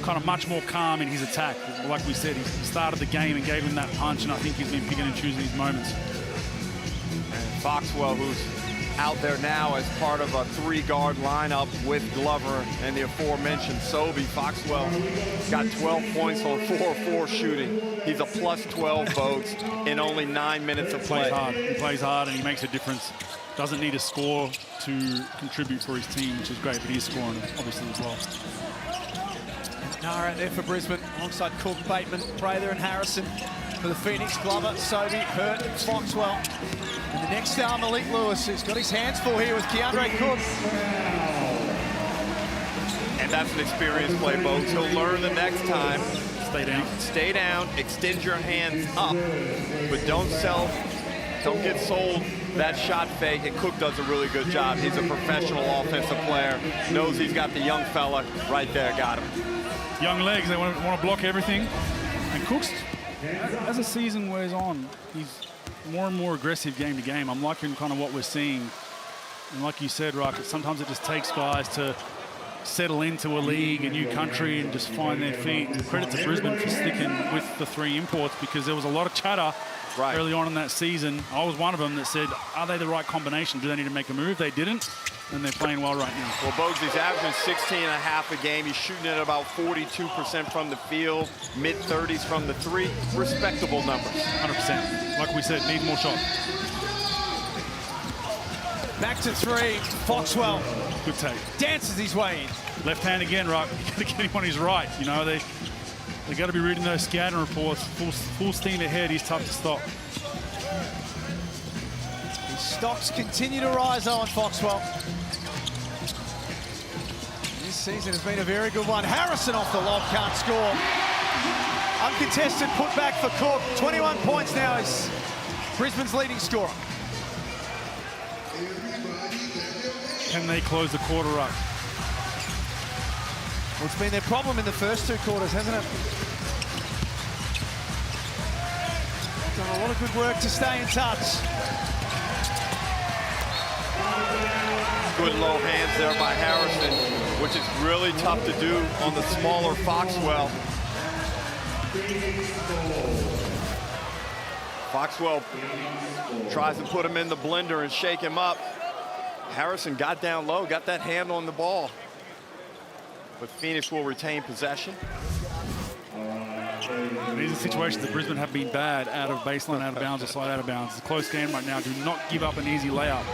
H: kind of much more calm in his attack. Like we said, he started the game and gave him that punch, and I think he's been picking and choosing his moments.
G: And Foxwell, who's out there now as part of a 3-guard lineup with Glover and the aforementioned Sobey. Foxwell got 12 points on 4-4 shooting. He's a plus 12, Bogues, in only 9 minutes of play.
H: He plays hard and he makes a difference. Doesn't need a score to contribute for his team, which is great, but he's scoring obviously as well.
F: Nara out there for Brisbane, alongside Cook, Bateman, Prather and Harrison. For the Phoenix, Glover, Sobey, Hurt, Foxwell. And the next star, Malik Lewis, who's got his hands full here with Keandre Cook.
G: And that's an experienced play, Bogues. He'll learn the next time.
H: Stay down.
G: Stay down, extend your hands up, but don't get sold that shot fake, and Cook does a really good job. He's a professional offensive player, knows he's got the young fella right there, got him.
H: Young legs, they want to block everything. And Cook's, as the season wears on, he's more and more aggressive game to game. I'm liking kind of what we're seeing. And like you said, Rock, sometimes it just takes guys to settle into a league, a new country, and just find their feet. And credit to Brisbane for sticking with the 3 imports, because there was a lot of chatter early on in that season. I was one of them that said, are they the right combination? Do they need to make a move? They didn't, and they're playing well right now.
G: Well, Bogues, he's averaging 16.5 a game. He's shooting at about 42% from the field, mid-30s from the 3. Respectable numbers.
H: 100%. Like we said, need more shots.
F: Back to 3, Foxwell.
H: Good take.
F: Dances his way in.
H: Left hand again, Rock. You got to get him on his right. You know, they got to be reading those scouting reports. Full steam ahead. He's tough to stop.
F: His stocks continue to rise on Foxwell. This season has been a very good one. Harrison off the lob, can't score. Uncontested putback for Cook. 21 points now is Brisbane's leading scorer.
H: Can they close the quarter up?
F: Well, it's been their problem in the first 2 quarters, hasn't it? Done a lot of good work to stay in touch.
G: Good low hands there by Harrison, which is really tough to do on the smaller Foxwell. Foxwell tries to put him in the blender and shake him up. Harrison got down low, got that hand on the ball. But Phoenix will retain possession.
H: These are situations that Brisbane have been bad out of baseline, out of bounds, or side out of bounds. It's a close game right now. Do not give up an easy layup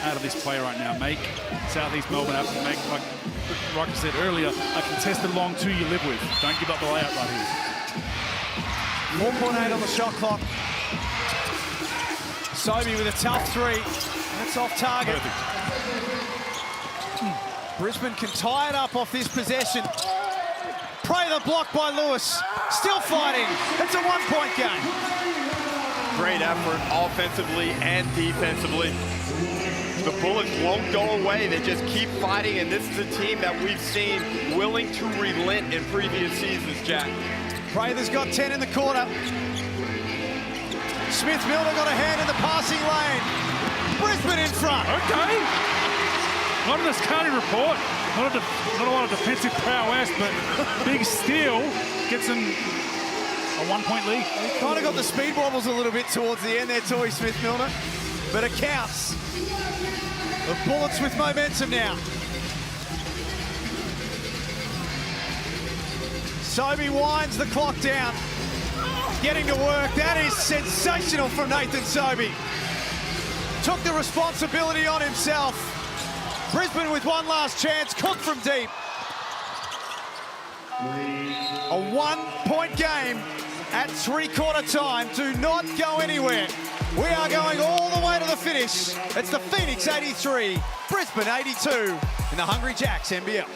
H: out of this play right now. Make Southeast Melbourne have to make, like Rocker said earlier, a contested long 2 you live with. Don't give up the layup right here.
F: 4.8 on the shot clock. Sobey with a tough 3. That's off target. Brisbane can tie it up off this possession. Pray the block by Lewis. Still fighting. It's a 1-point game.
G: Great effort offensively and defensively. The Bullets won't go away. They just keep fighting, and this is a team that we've seen willing to relent in previous seasons, Jack.
F: Prather's got 10 in the quarter. Smith-Milner got a hand in the passing lane. Brisbane in front.
H: Okay. Not in the scouting report. Not a lot of defensive prowess, but big steal gets him a 1-point lead.
F: He kind of got the speed wobbles a little bit towards the end there, Tory Smith-Milner, but it counts. The Bullets with momentum now. Sobey winds the clock down. Getting to work. That is sensational from Nathan Sobey. Took the responsibility on himself. Brisbane with one last chance. Cook from deep. A 1-point game at 3/4 time. Do not go anywhere. We are going all the way to the finish. It's the Phoenix 83, Brisbane 82 in the Hungry Jacks NBL.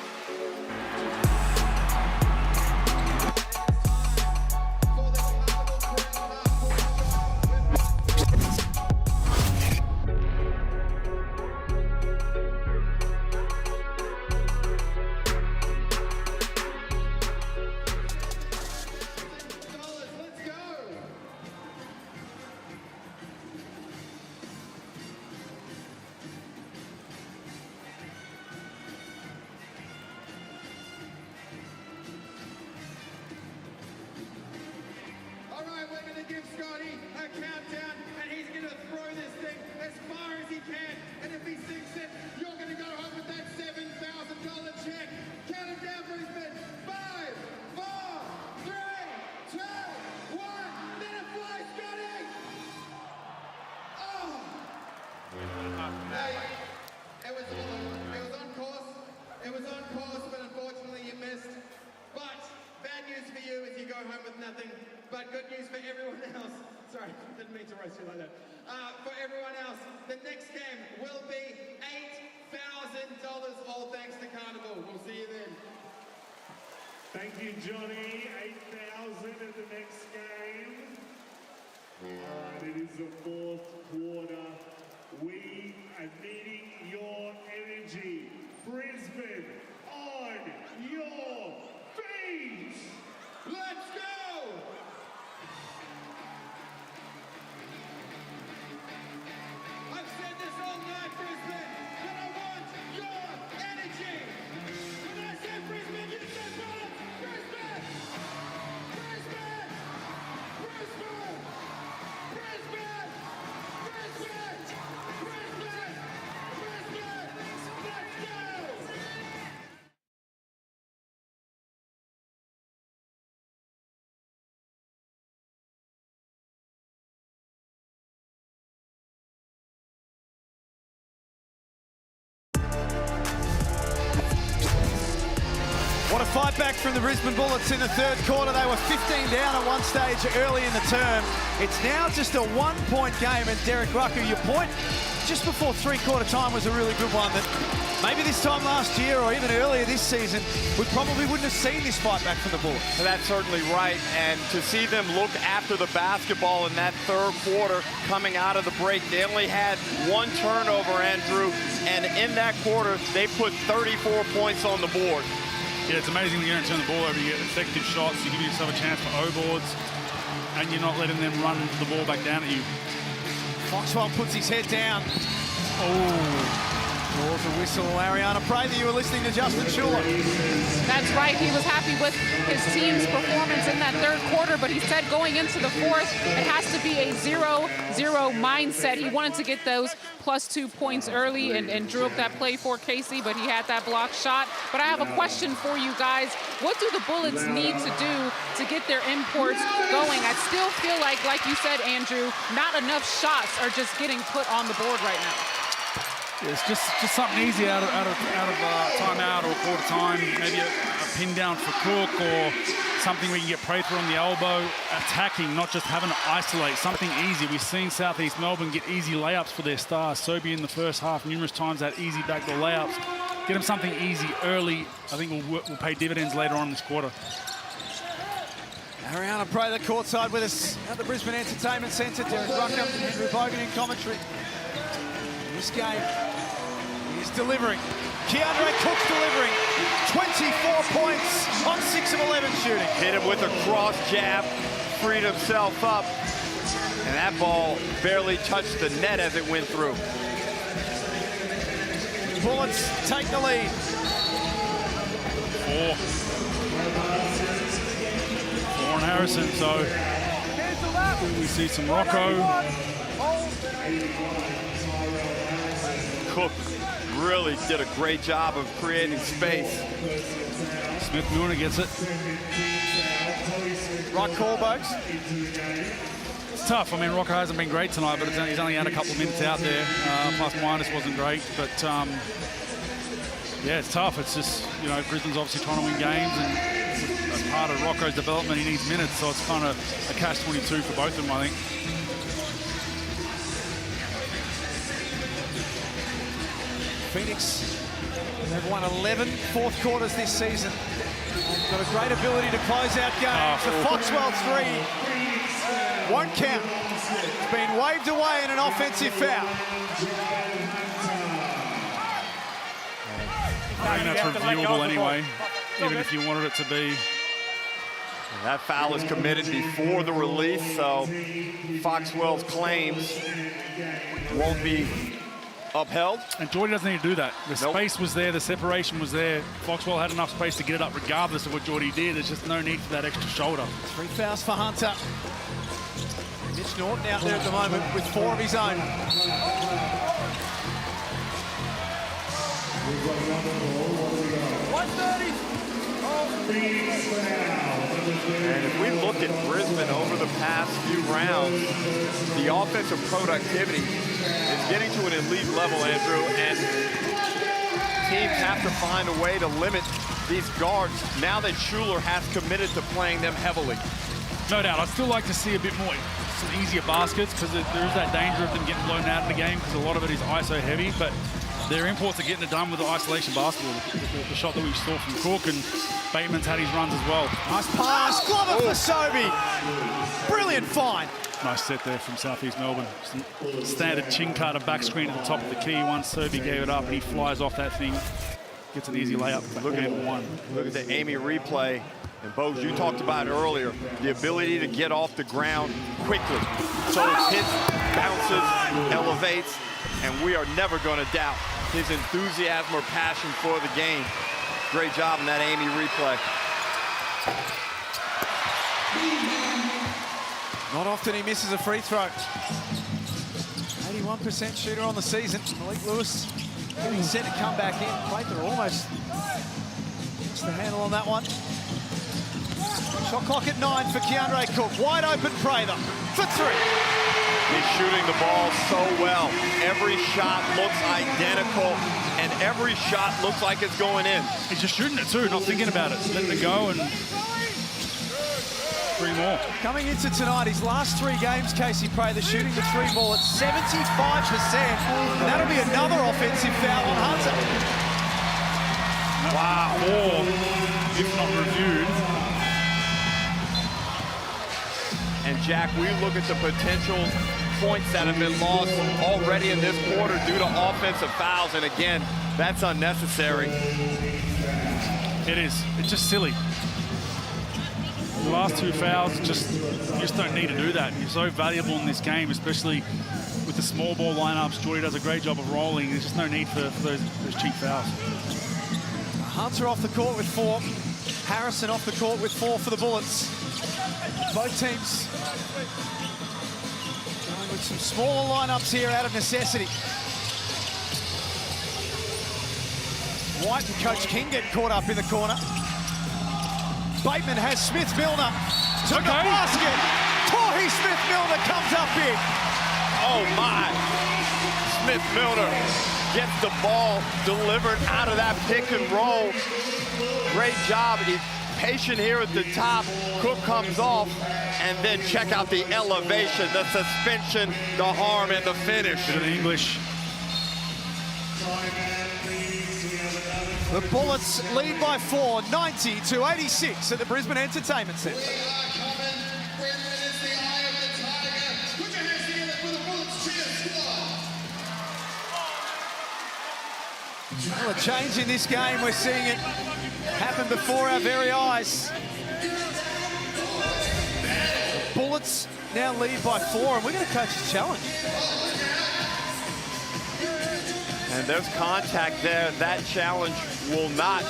C: Give Scotty a countdown, and he's going to throw this thing as far as he can. And if he sinks it, you're going to go home with that $7,000 check. Count it down, Brisbane. 5, 4, 3, 2, 1. Let it fly, Scotty! Oh! Hey, it was on course. It was on course, but unfortunately you missed. But bad news for you is you go home with nothing. But good news for everyone else. Sorry, didn't mean to roast you like that. For everyone else, the next game will be $8,000, all thanks to Carnival. We'll see you then.
D: Thank you, Johnny. 8,000 in the next game. It is the 4th quarter. We are needing your energy. Brisbane, on your feet!
C: Let's go! I've said this all night, Brisbane, but I want your energy. When I say Brisbane, you say Bullets. Brisbane! Brisbane! Brisbane! Brisbane! Brisbane! Brisbane! Brisbane! Let's go!
F: What a fight back from the Brisbane Bullets in the 3rd quarter. They were 15 down at one stage early in the term. It's now just a 1-point game, and Derek Rucker, your point just before 3/4 time was a really good one, that Maybe this time last year or even earlier this season, we probably wouldn't have seen this fight back from the Bullets.
G: That's certainly right, and to see them look after the basketball in that third quarter coming out of the break, they only had one turnover, Andrew, and in that quarter, they put 34 points on the board.
H: Yeah, it's amazing when you don't turn the ball over, you get effective shots, you give yourself a chance for O-boards, and you're not letting them run the ball back down at you.
F: Foxwell puts his head down. Oh. Draws a whistle. Ariana Prather, you were listening to Justin Schuller.
I: That's right. He was happy with his team's performance in that third quarter, but he said going into the fourth, it has to be a 0-0 mindset. He wanted to get those +2 points early and drew up that play for Casey, but he had that block shot. But I have a question for you guys. What do the Bullets need to do to get their imports going? I still feel like you said, Andrew, not enough shots are just getting put on the board right now.
H: Yeah, it's just something easy out of timeout or quarter time. Maybe a pin down for Cook or something we can get Prather on the elbow. Attacking, not just having to isolate. Something easy. We've seen Southeast Melbourne get easy layups for their stars. Sobey in the first half numerous times had easy backdoor layups. Get them something easy early. I think will pay dividends later on in this quarter.
F: Ariana Prather courtside with us at the Brisbane Entertainment Centre. Derek Ruckham and Andrew Bogan in commentary. This game is delivering. Keandre Cook's delivering. 24 points on 6 of 11 shooting.
G: Hit him with a cross jab, freed himself up, and that ball barely touched the net as it went through.
F: Bullets take the lead.
H: 4 on Harrison, so we see some Rocco.
G: Cook really did a great job of creating space.
H: Smith-Milner gets it.
F: Right call, Bugs.
H: It's tough. I mean, Rocco hasn't been great tonight, but he's only had a couple of minutes out there. Plus-minus wasn't great, but yeah, it's tough. It's just, you know, Brisbane's obviously trying to win games, and as part of Rocco's development, he needs minutes, so it's kind of a catch-22 for both of them, I think.
F: Phoenix, they've won 11 fourth quarters this season. Got a great ability to close out games. The Foxwell 3 won't count. It's been waved away in an offensive foul.
H: I think that's reviewable anyway, even if you wanted it to be.
G: And that foul is committed before the release, so Foxwell's claims won't be upheld.
H: And Jordy doesn't need to do that. The space was there, the separation was there. Foxwell had enough space to get it up regardless of what Jordy did. There's just no need for that extra shoulder.
F: 3 fouls for Hunter. Mitch Norton out there at the moment with 4 of his own.
G: And if we look at Brisbane over the past few rounds, the offensive productivity is getting to an elite level, Andrew, and teams have to find a way to limit these guards now that Schuller has committed to playing them heavily.
H: No doubt. I'd still like to see a bit more, some easier baskets, because there is that danger of them getting blown out of the game, because a lot of it is ISO heavy, but their imports are getting it done with the isolation basketball. The shot that we saw from Cook, and Bateman's had his runs as well.
F: Nice pass, Glover for Sobey. Brilliant find.
H: Nice set there from Southeast Melbourne. Standard chin cutter back screen at the top of the key. Once Sobey gave it up, and he flies off that thing. Gets an easy layup for game 1.
G: Look at the Amy replay. And Bogues, you talked about earlier, the ability to get off the ground quickly. So it hits, bounces, elevates, and we are never going to doubt his enthusiasm or passion for the game. Great job in that Amy replay.
F: Not often he misses a free throw. 81% shooter on the season. Malik Lewis getting set to come back in. Prather almost gets the handle on that one. Shot clock at 9 for Keandre Cook. Wide open Prather for 3.
G: He's shooting the ball so well. Every shot looks identical, and every shot looks like it's going in.
H: He's just shooting it too, not thinking about it. Letting it go, and 3 more.
F: Coming into tonight, his last 3 games, Casey Prather shooting the 3 ball at 75%. And that'll be another offensive foul on Hunter.
H: Wow. Or, if not reviewed.
G: And Jack, we look at the potential points that have been lost already in this quarter due to offensive fouls, and again, that's unnecessary.
H: It is. It's just silly. The last 2 fouls, you just don't need to do that. You're so valuable in this game, especially with the small ball lineups. Jordy does a great job of rolling. There's just no need for those cheap fouls.
F: Hunter off the court with 4. Harrison off the court with 4 for the Bullets. Both teams going with some smaller lineups here out of necessity. White and Coach King get caught up in the corner. Bateman has Smith-Milner to the basket. Torrey Smith-Milner comes up big.
G: Oh my! Smith-Milner gets the ball delivered out of that pick and roll. Great job. He's patient here at the top. Cook comes off, and then check out the elevation, the suspension, the harm, and the finish.
H: Bit of the English.
F: The Bullets lead by 4, 90-86 at the Brisbane Entertainment Centre. Well, a change in this game. We're seeing it happen before our very eyes. The Bullets now lead by 4, and we're going to coach a challenge.
G: And there's contact there. That challenge will not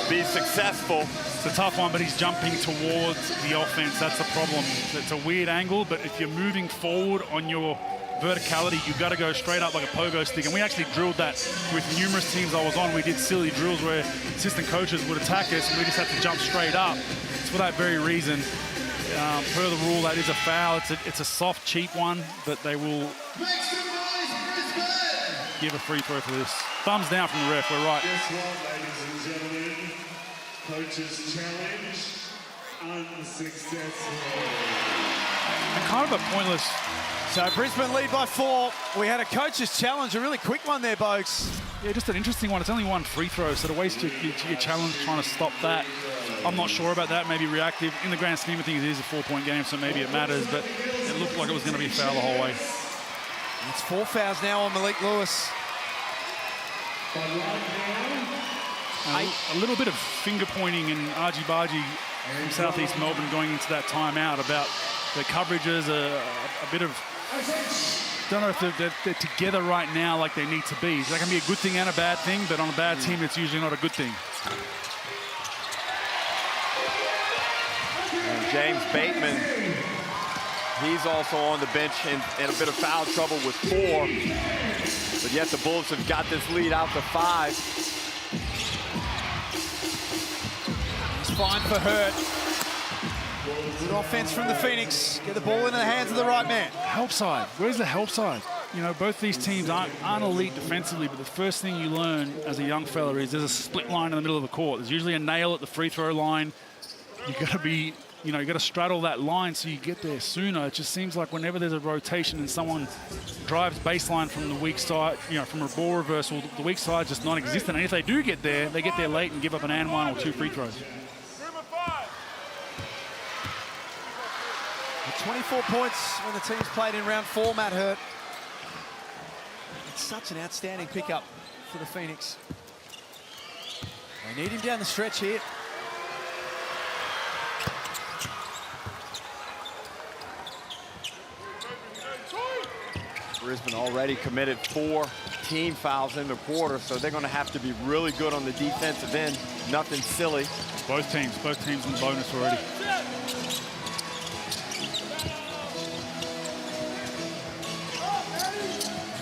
G: be successful.
H: It's a tough one, but he's jumping towards the offense. That's the problem. It's a weird angle, but if you're moving forward on your verticality, you've got to go straight up like a pogo stick. And we actually drilled that with numerous teams I was on. We did silly drills where assistant coaches would attack us, and we just had to jump straight up. It's for that very reason. Per the rule, that is a foul. It's a soft, cheap one, but they will give a free throw for this. Thumbs down from the ref, we're right.
D: Guess what, ladies and gentlemen? Coach's challenge unsuccessful.
H: And kind of a pointless.
F: So Brisbane lead by 4. We had a coach's challenge, a really quick one there, Bogues.
H: Yeah, just an interesting one. It's only 1 free throw, so to waste your challenge trying to stop that, I'm not sure about that. Maybe reactive. In the grand scheme of things, it is a 4-point game, so maybe it matters, but it looked like it was going to be a foul the whole way.
F: It's 4 fouls now on Malik Lewis.
H: A little bit of finger pointing and argy-bargy from Southeast Melbourne going into that timeout about the coverages, a bit of, don't know if they're together right now like they need to be. That can be a good thing and a bad thing, but on a bad team, it's usually not a good thing.
G: And James Bateman, he's also on the bench in a bit of foul trouble with 4. But yet the Bullets have got this lead out to 5.
F: It's fine for Hurt. Good offense from the Phoenix. Get the ball into the hands of the right man.
H: Help side. Where's the help side? You know, both these teams aren't elite defensively, but the first thing you learn as a young fella is there's a split line in the middle of the court. There's usually a nail at the free throw line. You've got to be, you know, you've got to straddle that line so you get there sooner. It just seems like whenever there's a rotation and someone drives baseline from the weak side, you know, from a ball reversal, the weak side is just non-existent. And if they do get there, they get there late and give up an and 1 or 2 free throws.
F: 24 points when the team's played in round 4, Matt Hurt. It's such an outstanding pickup for the Phoenix. They need him down the stretch here.
G: Brisbane already committed 4 team fouls in the quarter, so they're going to have to be really good on the defensive end. Nothing silly.
H: Both teams in the bonus already.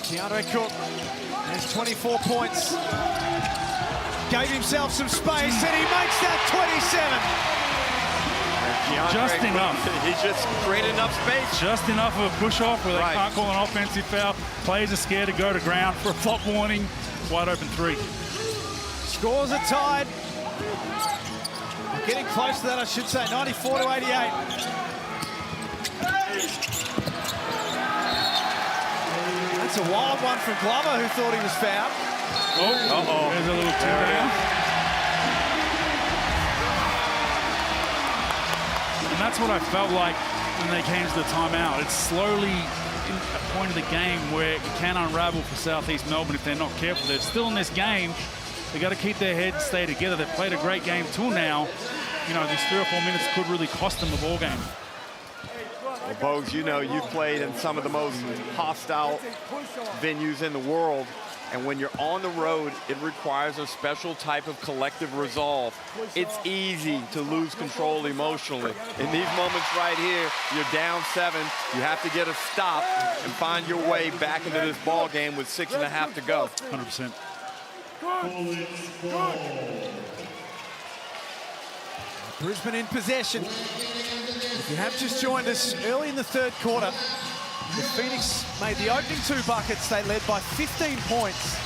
F: DeAndre Cook has 24 points. Gave himself some space, and he makes that 27.
H: Just enough.
G: He's just created enough space.
H: Just enough of a push-off where they can't call an offensive foul. Players are scared to go to ground for a flop warning. Wide open 3.
F: Scores are tied. Getting close to that, I should say, 94-88. That's a wild one from Glover, who thought he was fouled.
H: Uh-oh. There's a little tip down. And that's what I felt like when they came to the timeout. It's slowly a point of the game where it can unravel for Southeast Melbourne if they're not careful. They're still in this game. They got to keep their heads, stay together. They've played a great game till now. You know, these 3 or 4 minutes could really cost them the ball game.
G: Well, Bogues, you know, you've played in some of the most hostile venues in the world. And when you're on the road, it requires a special type of collective resolve. It's easy to lose control emotionally. In these moments right here, you're down 7. You have to get a stop and find your way back into this ball game with 6.5 to go.
H: 100%.
F: Brisbane in possession. If you have just joined us early in the 3rd quarter, the Phoenix made the opening 2 buckets. They led by 15 points.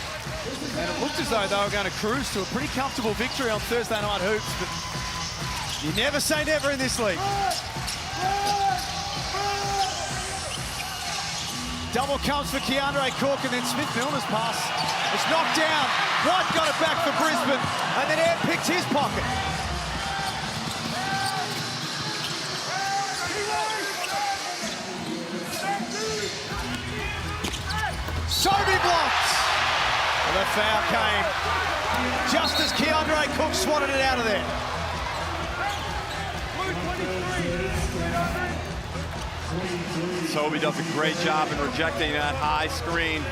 F: And it looked as though they were going to cruise to a pretty comfortable victory on Thursday night hoops. But you never say never in this league. Double comes for Keandre Cook, and then Smith-Milner's pass is knocked down. White got it back for Brisbane, and then Air picked his pocket. Sobey blocked. Well, the foul came just as Keandre Cook swatted it out of there.
G: Sobey does a great job in rejecting that high screen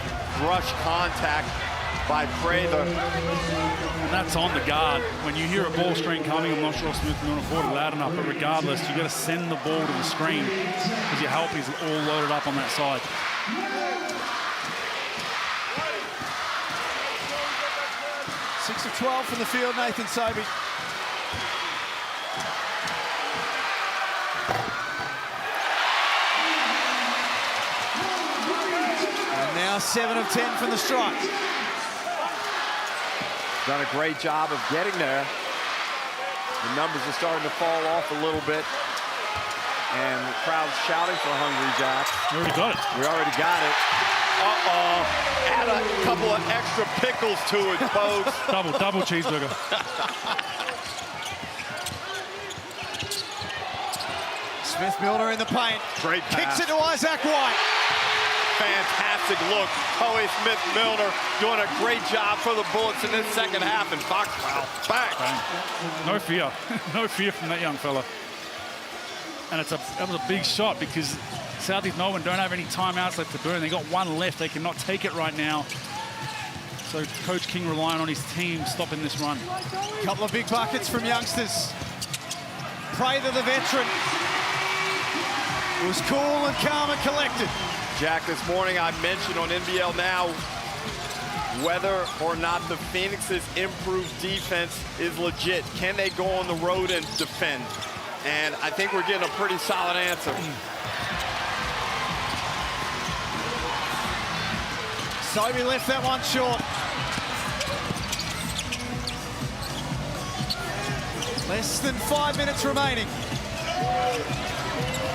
G: rush contact by Prather.
H: And that's on the guard. When you hear a ball screen coming, I'm not sure if Smith-Milner caught it loud enough, but regardless, you got to send the ball to the screen because your help is all loaded up on that side.
F: Six of 12 from the field, Nathan Sobey. And now 7 of 10 from the stripe.
G: Done a great job of getting there. The numbers are starting to fall off a little bit. And the crowd's shouting for Hungry Jacks.
H: We already got it.
G: We already got it. Uh-oh. Add a couple of extra pickles to it, folks.
H: double cheeseburger.
F: Smith-Milner in the paint.
G: Great pass.
F: Kicks it to Isaac White.
G: Fantastic look. Chloe Smith-Milner doing a great job for the Bullets in this 2nd half. And Foxfowl back.
H: No fear. No fear from that young fella. And that was a big shot because Southeast Melbourne don't have any timeouts left to burn. They got 1 left. They cannot take it right now. So Coach King relying on his team stopping this run.
F: A couple of big buckets from youngsters. Prather, the veteran, was cool and calm and collected.
G: Jack, this morning I mentioned on NBL Now whether or not the Phoenix's improved defense is legit. Can they go on the road and defend? And I think we're getting a pretty solid answer.
F: Sobey left that one short. Less than 5 minutes remaining.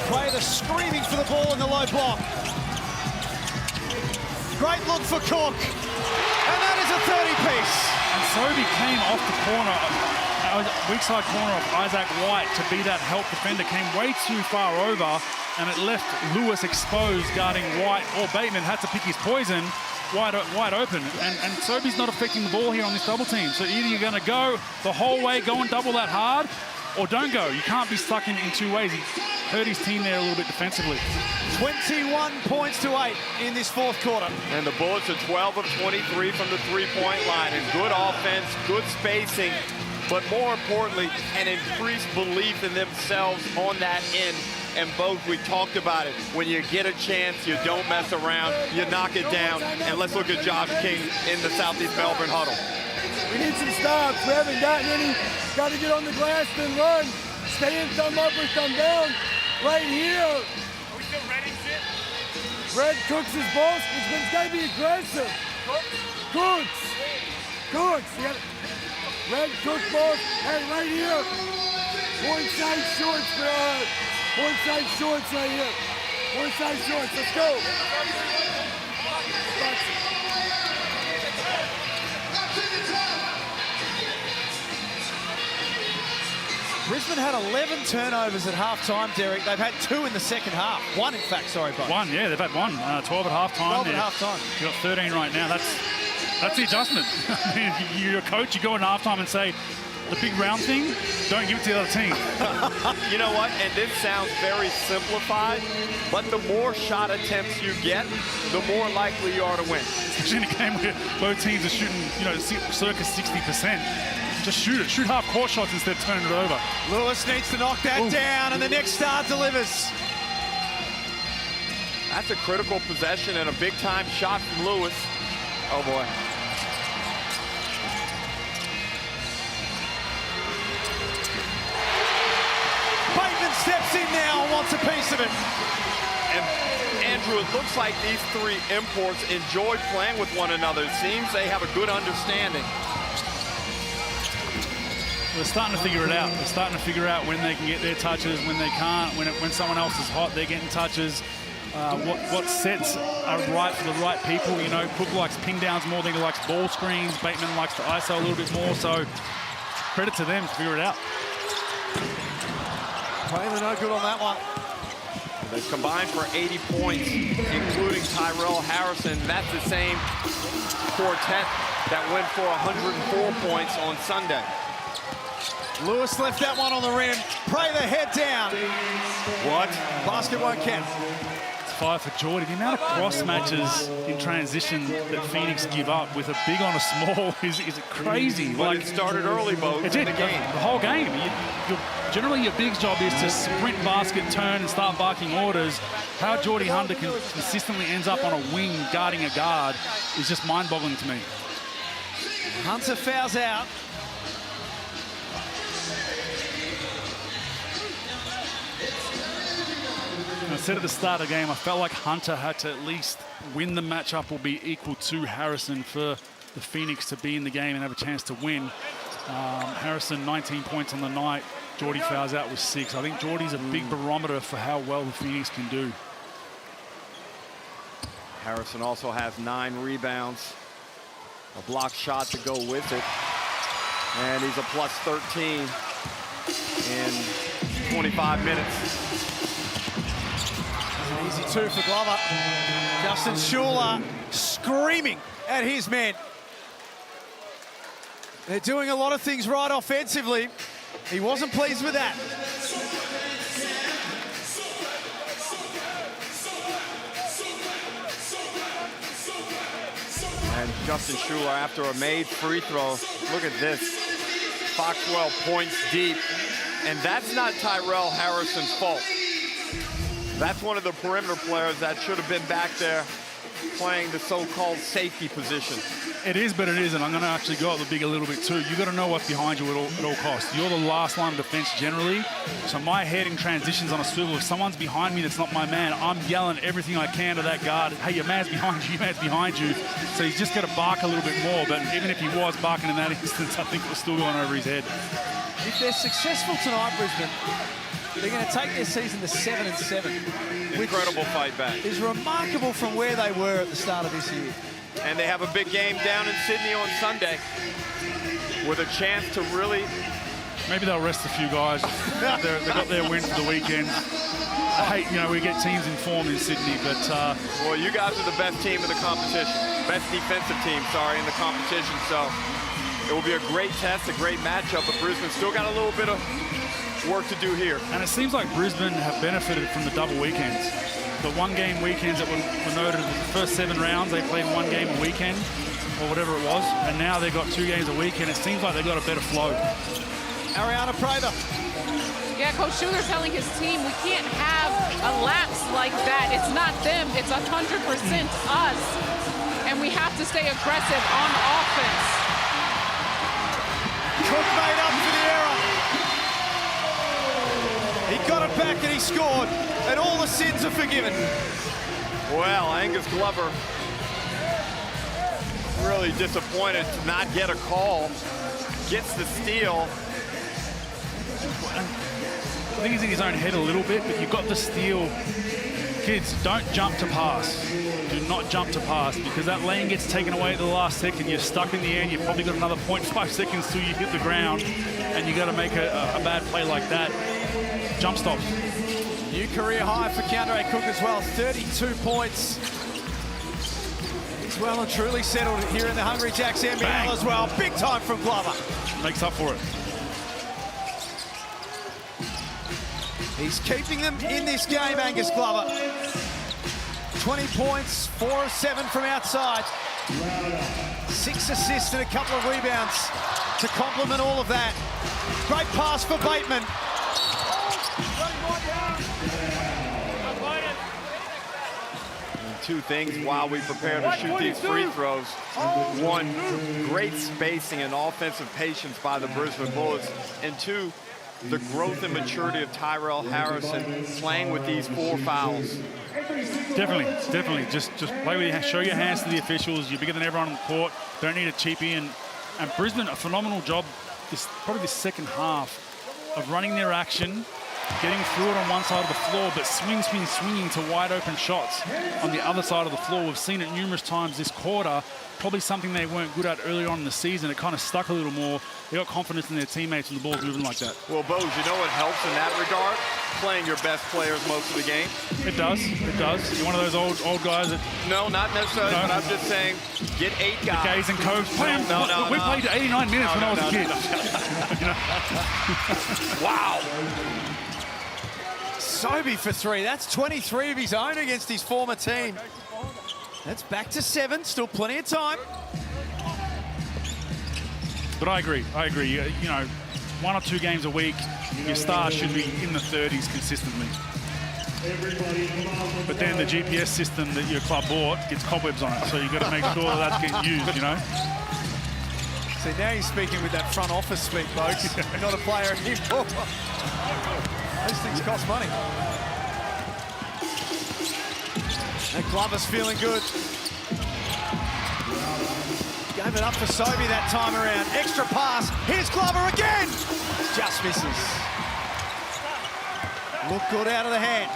F: Prather screaming for the ball in the low block. Great look for Cook. And that is a 30-piece.
H: And Sobey came off the corner, weak side corner of Isaac White to be that help defender. Came way too far over, and it left Lewis exposed guarding White, or Bateman had to pick his poison wide open. And Sobey's not affecting the ball here on this double team. So either you're going to go the whole way, go and double that hard, or don't go. You can't be stuck in 2 ways. He hurt his team there a little bit defensively.
F: 21 points to 8 in this 4th quarter.
G: And the Bullets are 12 of 23 from the 3-point line. And good offense, good spacing, but more importantly, an increased belief in themselves on that end. And both, we talked about it. When you get a chance, you don't mess around, you knock it down. And let's look at Josh King in the Southeast Melbourne huddle.
O: We need some stops. We haven't gotten any. Got to get on the glass and run. Stay in, thumb up or thumb down. Right here. Are we still ready, shit? Red Cooks his ball. It's got to be aggressive. Cooks. Red Cook ball. Hey, right here. One side shorts, bro. One side shorts right here. One side shorts. Let's go.
F: Brisbane had 11 turnovers at half-time, Derek. They've had 2 in the second half. 1, in fact, sorry, Bo.
H: 1, yeah, they've had 1. 12 at half-time.
F: 12 at half-time.
H: You've got 13 right now. That's the adjustment. I mean, you're a coach, you go in half-time and say, the big round thing, don't give it to the other team.
G: You know what? And this sounds very simplified, but the more shot attempts you get, the more likely you are to win.
H: Especially in a game where both teams are shooting, you know, circa 60%. Just shoot it. Shoot half-court shots instead of turning it over.
F: Lewis needs to knock that down, and the next star delivers.
G: That's a critical possession and a big-time shot from Lewis. Oh, boy.
F: Steps in now and wants a piece of it.
G: And Andrew, it looks like these 3 imports enjoy playing with one another. It seems they have a good understanding.
H: They're starting to figure it out. They're starting to figure out when they can get their touches, when they can't. When someone else is hot, they're getting touches. What sets are right for the right people. You know, Cook likes pin downs more than he likes ball screens. Bateman likes to ISO a little bit more. So credit to them to figure it out.
F: Taylor no good on that one.
G: They've combined for 80 points, including Tyrell Harrison. That's the same quartet that went for 104 points on Sunday.
F: Lewis left that one on the rim. Pray the head down.
G: What?
F: Basket won't count.
H: It's 5 for Geordie. The amount of cross matches in transition that Phoenix give up with a big on a small is crazy.
G: But it started early, Bo.
H: It did. The whole game. Generally, your big's job is to sprint, basket, turn, and start barking orders. How Geordie Hunter consistently ends up on a wing guarding a guard is just mind-boggling to me.
F: Hunter fouls out.
H: I said at the start of the game, I felt like Hunter had to at least win the matchup or be equal to Harrison for the Phoenix to be in the game and have a chance to win. Harrison, 19 points on the night. Geordie fouls out with 6. I think Geordie's a big barometer for how well the Phoenix can do.
G: Harrison also has 9 rebounds, a block shot to go with it, and he's a plus 13 in 25 minutes.
F: An easy 2 for Glover. Justin Schuler screaming at his men. They're doing a lot of things right offensively. He wasn't pleased with that.
G: And Justin Schuler, after a made free throw, look at this. Foxwell points deep, and that's not Tyrell Harrison's fault. That's one of the perimeter players that should have been back there playing the so-called safety position.
H: It is, but it isn't. I'm going to actually go up the big a little bit too. You've got to know what's behind you at all costs. You're the last line of defense generally. So my head in transitions on a swivel. If someone's behind me that's not my man, I'm yelling everything I can to that guard. Hey, your man's behind you, your man's behind you. So he's just got to bark a little bit more. But even if he was barking in that instance, I think it was still going over his head.
F: If they're successful tonight, Brisbane, they're going to take their season to 7-7.
G: Incredible fight back.
F: Is remarkable from where they were at the start of this year.
G: And they have a big game down in Sydney on Sunday with a chance to really...
H: Maybe they'll rest a few guys. They got their win for the weekend. I hate, you know, we get teams in form in Sydney, but...
G: Well, you guys are the best team in the competition. Best defensive team, sorry, in the competition. So it will be a great test, a great matchup, but Brisbane still got a little bit of work to do here.
H: And it seems like Brisbane have benefited from the double weekends. The one-game weekends that were noted in the first 7 rounds, they played 1 game a weekend, or whatever it was, and now they've got 2 games a weekend. It seems like they've got a better flow.
F: Ariana Prather.
I: Yeah, Coach Schuler telling his team, we can't have a lapse like that. It's not them, it's 100% us. And we have to stay aggressive on offense.
F: Cook made up for the error. He got it back and he scored, and all the sins are forgiven.
G: Well, Angus Glover really disappointed to not get a call. Gets the steal.
H: I think he's in his own head a little bit, but you've got the steal. Kids, don't jump to pass. do not jump to pass, because that lane gets taken away at the last second. You're stuck in the air. You've probably got another 0.5 seconds till you hit the ground, and you got to make a bad play like that. Jump stops.
F: New career high for Keandre Cook as well, 32 points. He's well and truly settled here in the Hungry Jacks NBL
H: Bang.
F: as well. Big time from Glover.
H: Makes up for it.
F: He's keeping them in this game, Angus Glover. 20 points, 4 of 7 from outside. 6 assists and a couple of rebounds to complement all of that. Great pass for Bateman.
G: And two things while we prepare to shoot these free throws. One, great spacing and offensive patience by the Brisbane Bullets. And two, the growth and maturity of Tyrell Harrison playing with these 4 fouls.
H: Definitely. Just play with your hands, show your hands to the officials. You're bigger than everyone on the court. Don't need a cheapie. And Brisbane, a phenomenal job. Probably the second half of running their action, getting through it on one side of the floor, but swinging to wide open shots on the other side of the floor. We've seen it numerous times this quarter. Probably something they weren't good at earlier on in the season. It kind of stuck a little more. They got confidence in their teammates and the ball's moving like that.
G: Well, Bose, you know what helps in that regard? Playing your best players most of the game.
H: It does. You're one of those old guys that...
G: No, not necessarily, but I'm just saying, get 8 guys.
H: The Gays and Coach.
G: No.
H: We played 89 minutes when I was a kid.
G: Wow.
F: Sobey for 3. That's 23 of his own against his former team. That's back to 7. Still plenty of time.
H: But I agree. You know, 1 or 2 games a week, your stars should be in the 30s consistently. But then the GPS system that your club bought gets cobwebs on it, so you've got to make sure that that's getting used, you know?
F: So now he's speaking with that front office speak, folks. Not a player anymore. Those things cost money. And Glover's feeling good. Gave it up for Sobey that time around. Extra pass. Here's Glover again. Just misses. Look good out of the hand.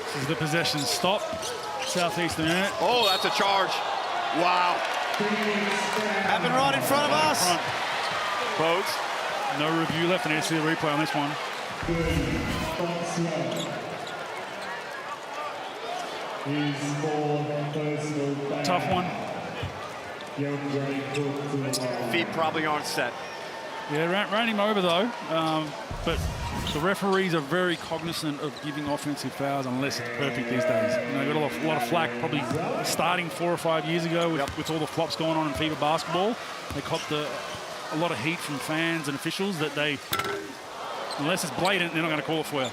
H: This is the possession stop. Southeastern unit.
G: Oh, that's a charge. Wow.
F: Happened right in front of us.
G: Folks.
H: No review left. I need to see the replay on this one. Tough one.
G: Feet probably aren't set.
H: Yeah, ran him over though. But the referees are very cognizant of giving offensive fouls unless it's perfect these days. You know, got a lot of flack probably starting 4 or 5 years ago with all the flops going on in FIBA basketball. They copped a lot of heat from fans and officials that they, unless it's blatant, they're not going to call it for you.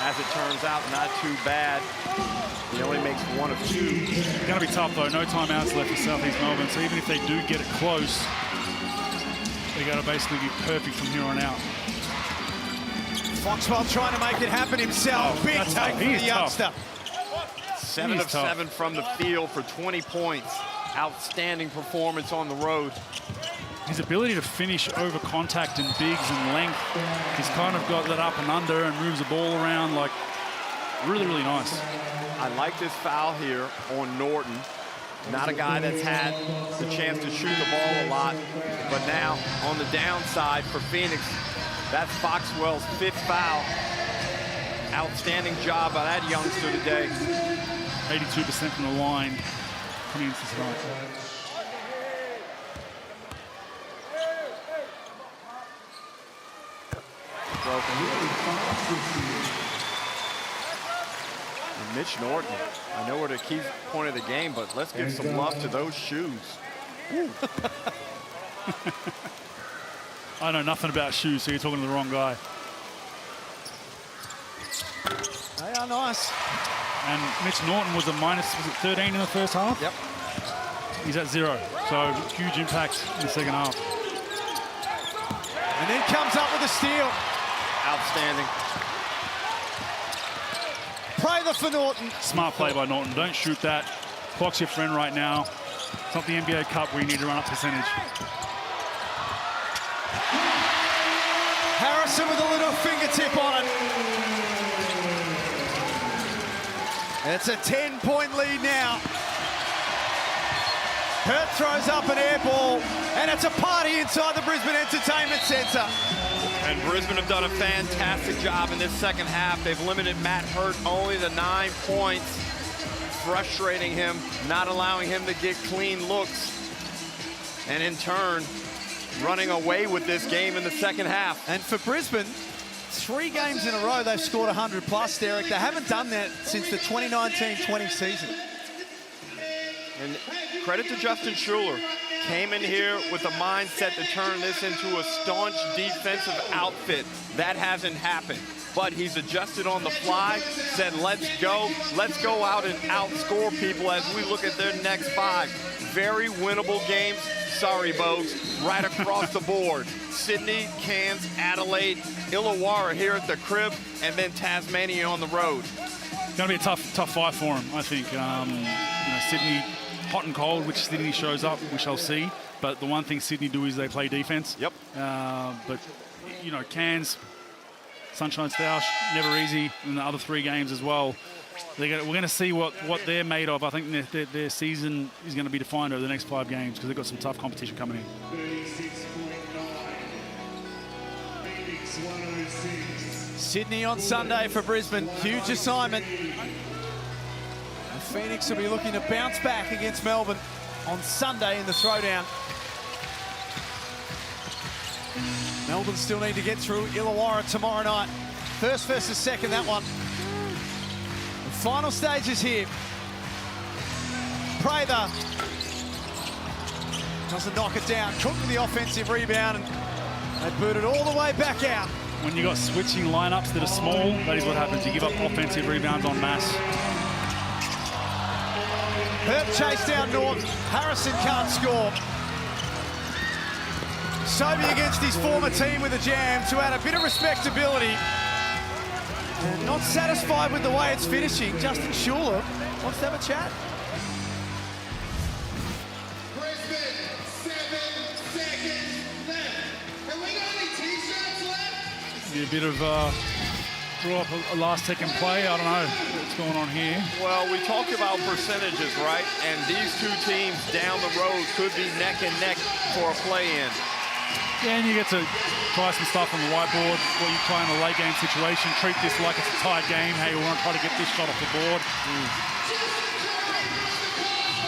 G: As it turns out, not too bad. He only makes 1 of 2.
H: It's going to be tough though. No timeouts left for Southeast Melbourne. So even if they do get it close, they got to basically be perfect from here on out.
F: Foxwell trying to make it happen himself.
H: Oh,
F: Big take for the youngster.
G: 7 of 7 from the field for 20 points. Outstanding performance on the road.
H: His ability to finish over contact and bigs and length, he's kind of got that up and under and moves the ball around like really, really nice.
G: I like this foul here on Norton. Not a guy that's had the chance to shoot the ball a lot, but now on the downside for Phoenix, that's Foxwell's 5th foul. Outstanding job by that youngster today.
H: 82% from the line coming into tonight.
G: And Mitch Norton, I know we're the key point of the game, but let's give some love to those shoes.
H: I know nothing about shoes, so you're talking to the wrong guy.
F: They are nice.
H: And Mitch Norton was a minus, was it 13 in the first half?
F: Yep.
H: He's at 0, so huge impact in the second half.
F: And then comes up with a steal.
G: Outstanding.
F: Prather for Norton.
H: Smart play by Norton. Don't shoot that. Clock's your friend right now. It's not the NBA Cup where you need to run up percentage.
F: Harrison with a little fingertip on it. And it's a 10-point lead now. Hurt throws up an air ball, and it's a party inside the Brisbane Entertainment Centre.
G: And Brisbane have done a fantastic job in this second half. They've limited Matt Hurt only to 9 points, frustrating him, not allowing him to get clean looks, and in turn, running away with this game in the second half.
F: And for Brisbane, 3 games in a row, they've scored 100 plus, Derek. They haven't done that since the 2019-20 season.
G: And credit to Justin Schuller. Came in here with a mindset to turn this into a staunch defensive outfit. That hasn't happened. But he's adjusted on the fly, said, let's go out and outscore people as we look at their next 5. Very winnable games. Sorry, Bogues, right across the board. Sydney, Cairns, Adelaide, Illawarra here at the crib, and then Tasmania on the road.
H: It's going to be a tough fight for him, I think. Sydney, hot and cold, which Sydney shows up, we shall see. But the one thing Sydney do is they play defense.
G: Yep.
H: But, Cairns, Sunshine Stoush, never easy in the other 3 games as well. We're going to see what they're made of. I think their season is going to be defined over the next 5 games because they've got some tough competition coming in.
D: 36.9.
F: Sydney on Sunday for Brisbane. Huge assignment. And Phoenix will be looking to bounce back against Melbourne on Sunday in the throwdown. Melbourne still need to get through Illawarra tomorrow night. First versus second, that one. The final stages here. Prather doesn't knock it down. Cook with the offensive rebound, and they boot it all the way back out.
H: When you got switching lineups that are small, that is what happens. You give up offensive rebounds en masse.
F: Herb chased down Norton. Harrison can't score. Sobey against his former team with a jam to add a bit of respectability. And not satisfied with the way it's finishing. Justin Schuller wants to have a chat.
C: Brisbane, 7 seconds left. Have we got any t-shirts left?
H: Be a bit of draw up a last-second play. I don't know what's going on here.
G: Well, we talked about percentages, right? And these 2 teams down the road could be neck and neck for a play-in.
H: Yeah, and you get to try some stuff on the whiteboard, what you try in a late game situation. Treat this like it's a tied game. Hey, we want to try to get this shot off the board.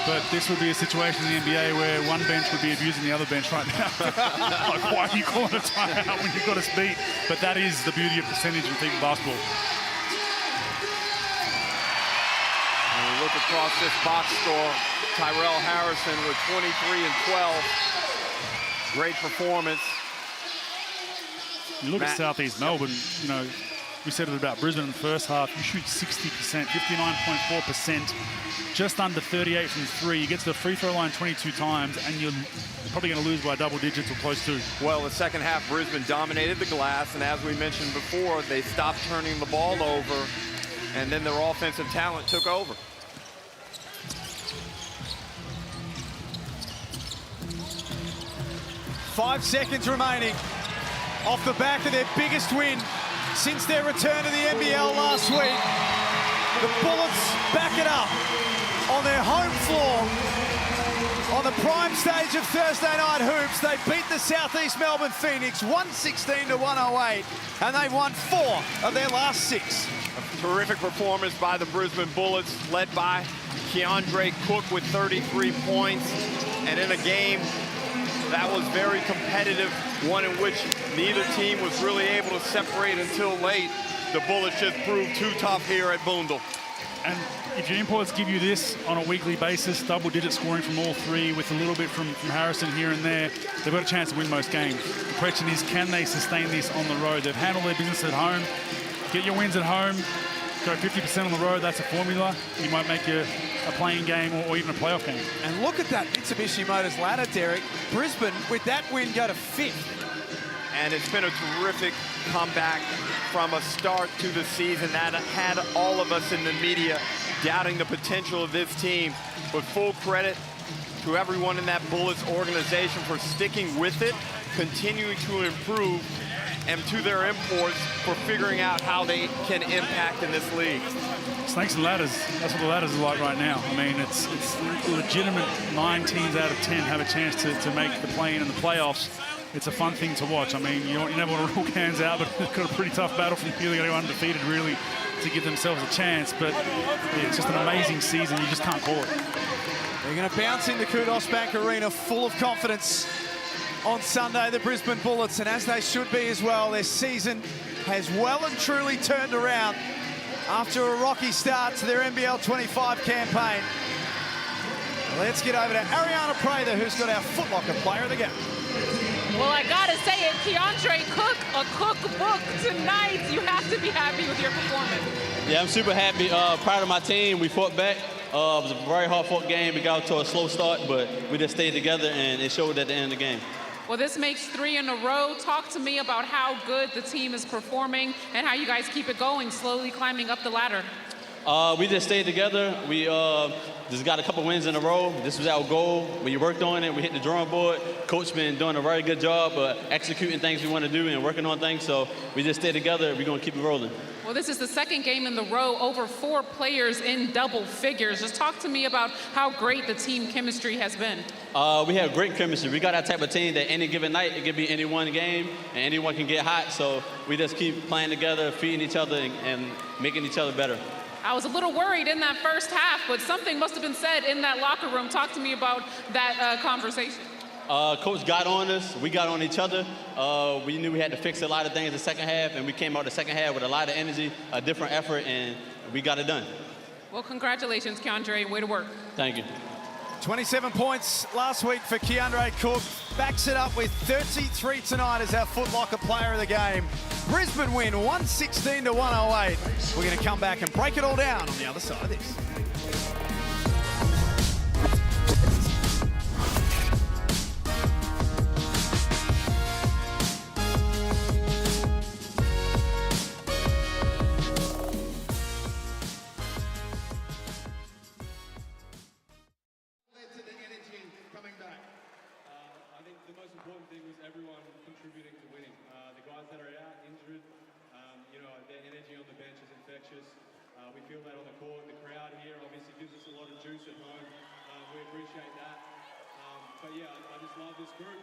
H: But this would be a situation in the NBA where one bench would be abusing the other bench right now. Like, why are you calling a timeout when you've got us beat? But that is the beauty of percentage in people basketball.
G: And we look across this box score. Tyrell Harrison with 23 and 12. Great performance.
H: You look at Southeast Melbourne, we said it about Brisbane in the first half. You shoot 60%, 59.4%, just under 38 from 3. You get to the free throw line 22 times, and you're probably going to lose by double digits or close to.
G: Well, the second half, Brisbane dominated the glass, and as we mentioned before, they stopped turning the ball over, and then their offensive talent took over.
F: Five seconds remaining. Off the back of their biggest win since their return to the NBL last week. The Bullets back it up on their home floor. On the prime stage of Thursday Night Hoops, they beat the Southeast Melbourne Phoenix 116 to 108, and they've won 4 of their last 6.
G: A terrific performance by the Brisbane Bullets, led by Keandre Cook with 33 points, and in a game that was very competitive, one in which neither team was really able to separate until late. The Bullets just proved too tough here at Boondle.
H: And if your imports give you this on a weekly basis, double-digit scoring from all 3 with a little bit from Harrison here and there, they've got a chance to win most games. The question is, can they sustain this on the road? They've handled their business at home. Get your wins at home, go 50% on the road. That's a formula. You might make a playing game or even a playoff game.
F: And look at that Mitsubishi Motors ladder, Derek. Brisbane, with that win, go to 5th.
G: And it's been a terrific comeback from a start to the season that had all of us in the media doubting the potential of this team. But full credit to everyone in that Bullets organization for sticking with it, continuing to improve, and to their imports for figuring out how they can impact in this league.
H: Snakes and ladders, that's what the ladders are like right now. I mean, it's legitimate 9 teams out of 10 have a chance to make the play-in and the playoffs. It's a fun thing to watch. I mean, you never want to rule hands out, but they've got a pretty tough battle from here. They're going to go undefeated, really, to give themselves a chance. But yeah, it's just an amazing season. You just can't call it.
F: They're going to bounce into Kudos Bank Arena full of confidence on Sunday, the Brisbane Bullets, and as they should be as well. Their season has well and truly turned around after a rocky start to their NBL25 campaign. Let's get over to Ariana Prather, who's got our Foot Locker player of the game.
I: Well, I gotta say it, Keandre Cook, a cookbook tonight. You have to be happy with your performance.
P: Yeah, I'm super happy, proud of my team. We fought back. It was a very hard-fought game. We got to a slow start, but we just stayed together, and it showed at the end of the game.
I: Well, this makes 3 in a row. Talk to me about how good the team is performing and how you guys keep it going, slowly climbing up the ladder.
P: We just stayed together. We just got a couple wins in a row. This was our goal. We worked on it. We hit the drawing board. Coach been doing a very good job executing things we want to do and working on things. So we just stay together. We're going to keep it rolling.
I: Well, this is the second game in the row, over 4 players in double figures. Just talk to me about how great the team chemistry has been.
P: We have great chemistry. We got that type of team that any given night, it could be any one game, and anyone can get hot. So we just keep playing together, feeding each other, and making each other better.
I: I was a little worried in that first half, but something must have been said in that locker room. Talk to me about that conversation.
P: Coach got on us. We got on each other. We knew we had to fix a lot of things in the second half, and we came out the second half with a lot of energy, a different effort, and we got it done.
I: Well, congratulations, Keandre. Way to work.
P: Thank you.
F: 27 points last week for Keandre Cook. Backs it up with 33 tonight as our Foot Locker player of the game. Brisbane win 116 to 108. We're going to come back and break it all down on the other side of this.
M: We feel that on the court. The crowd here obviously gives us a lot of juice at home. We appreciate that. But yeah, I just love this group.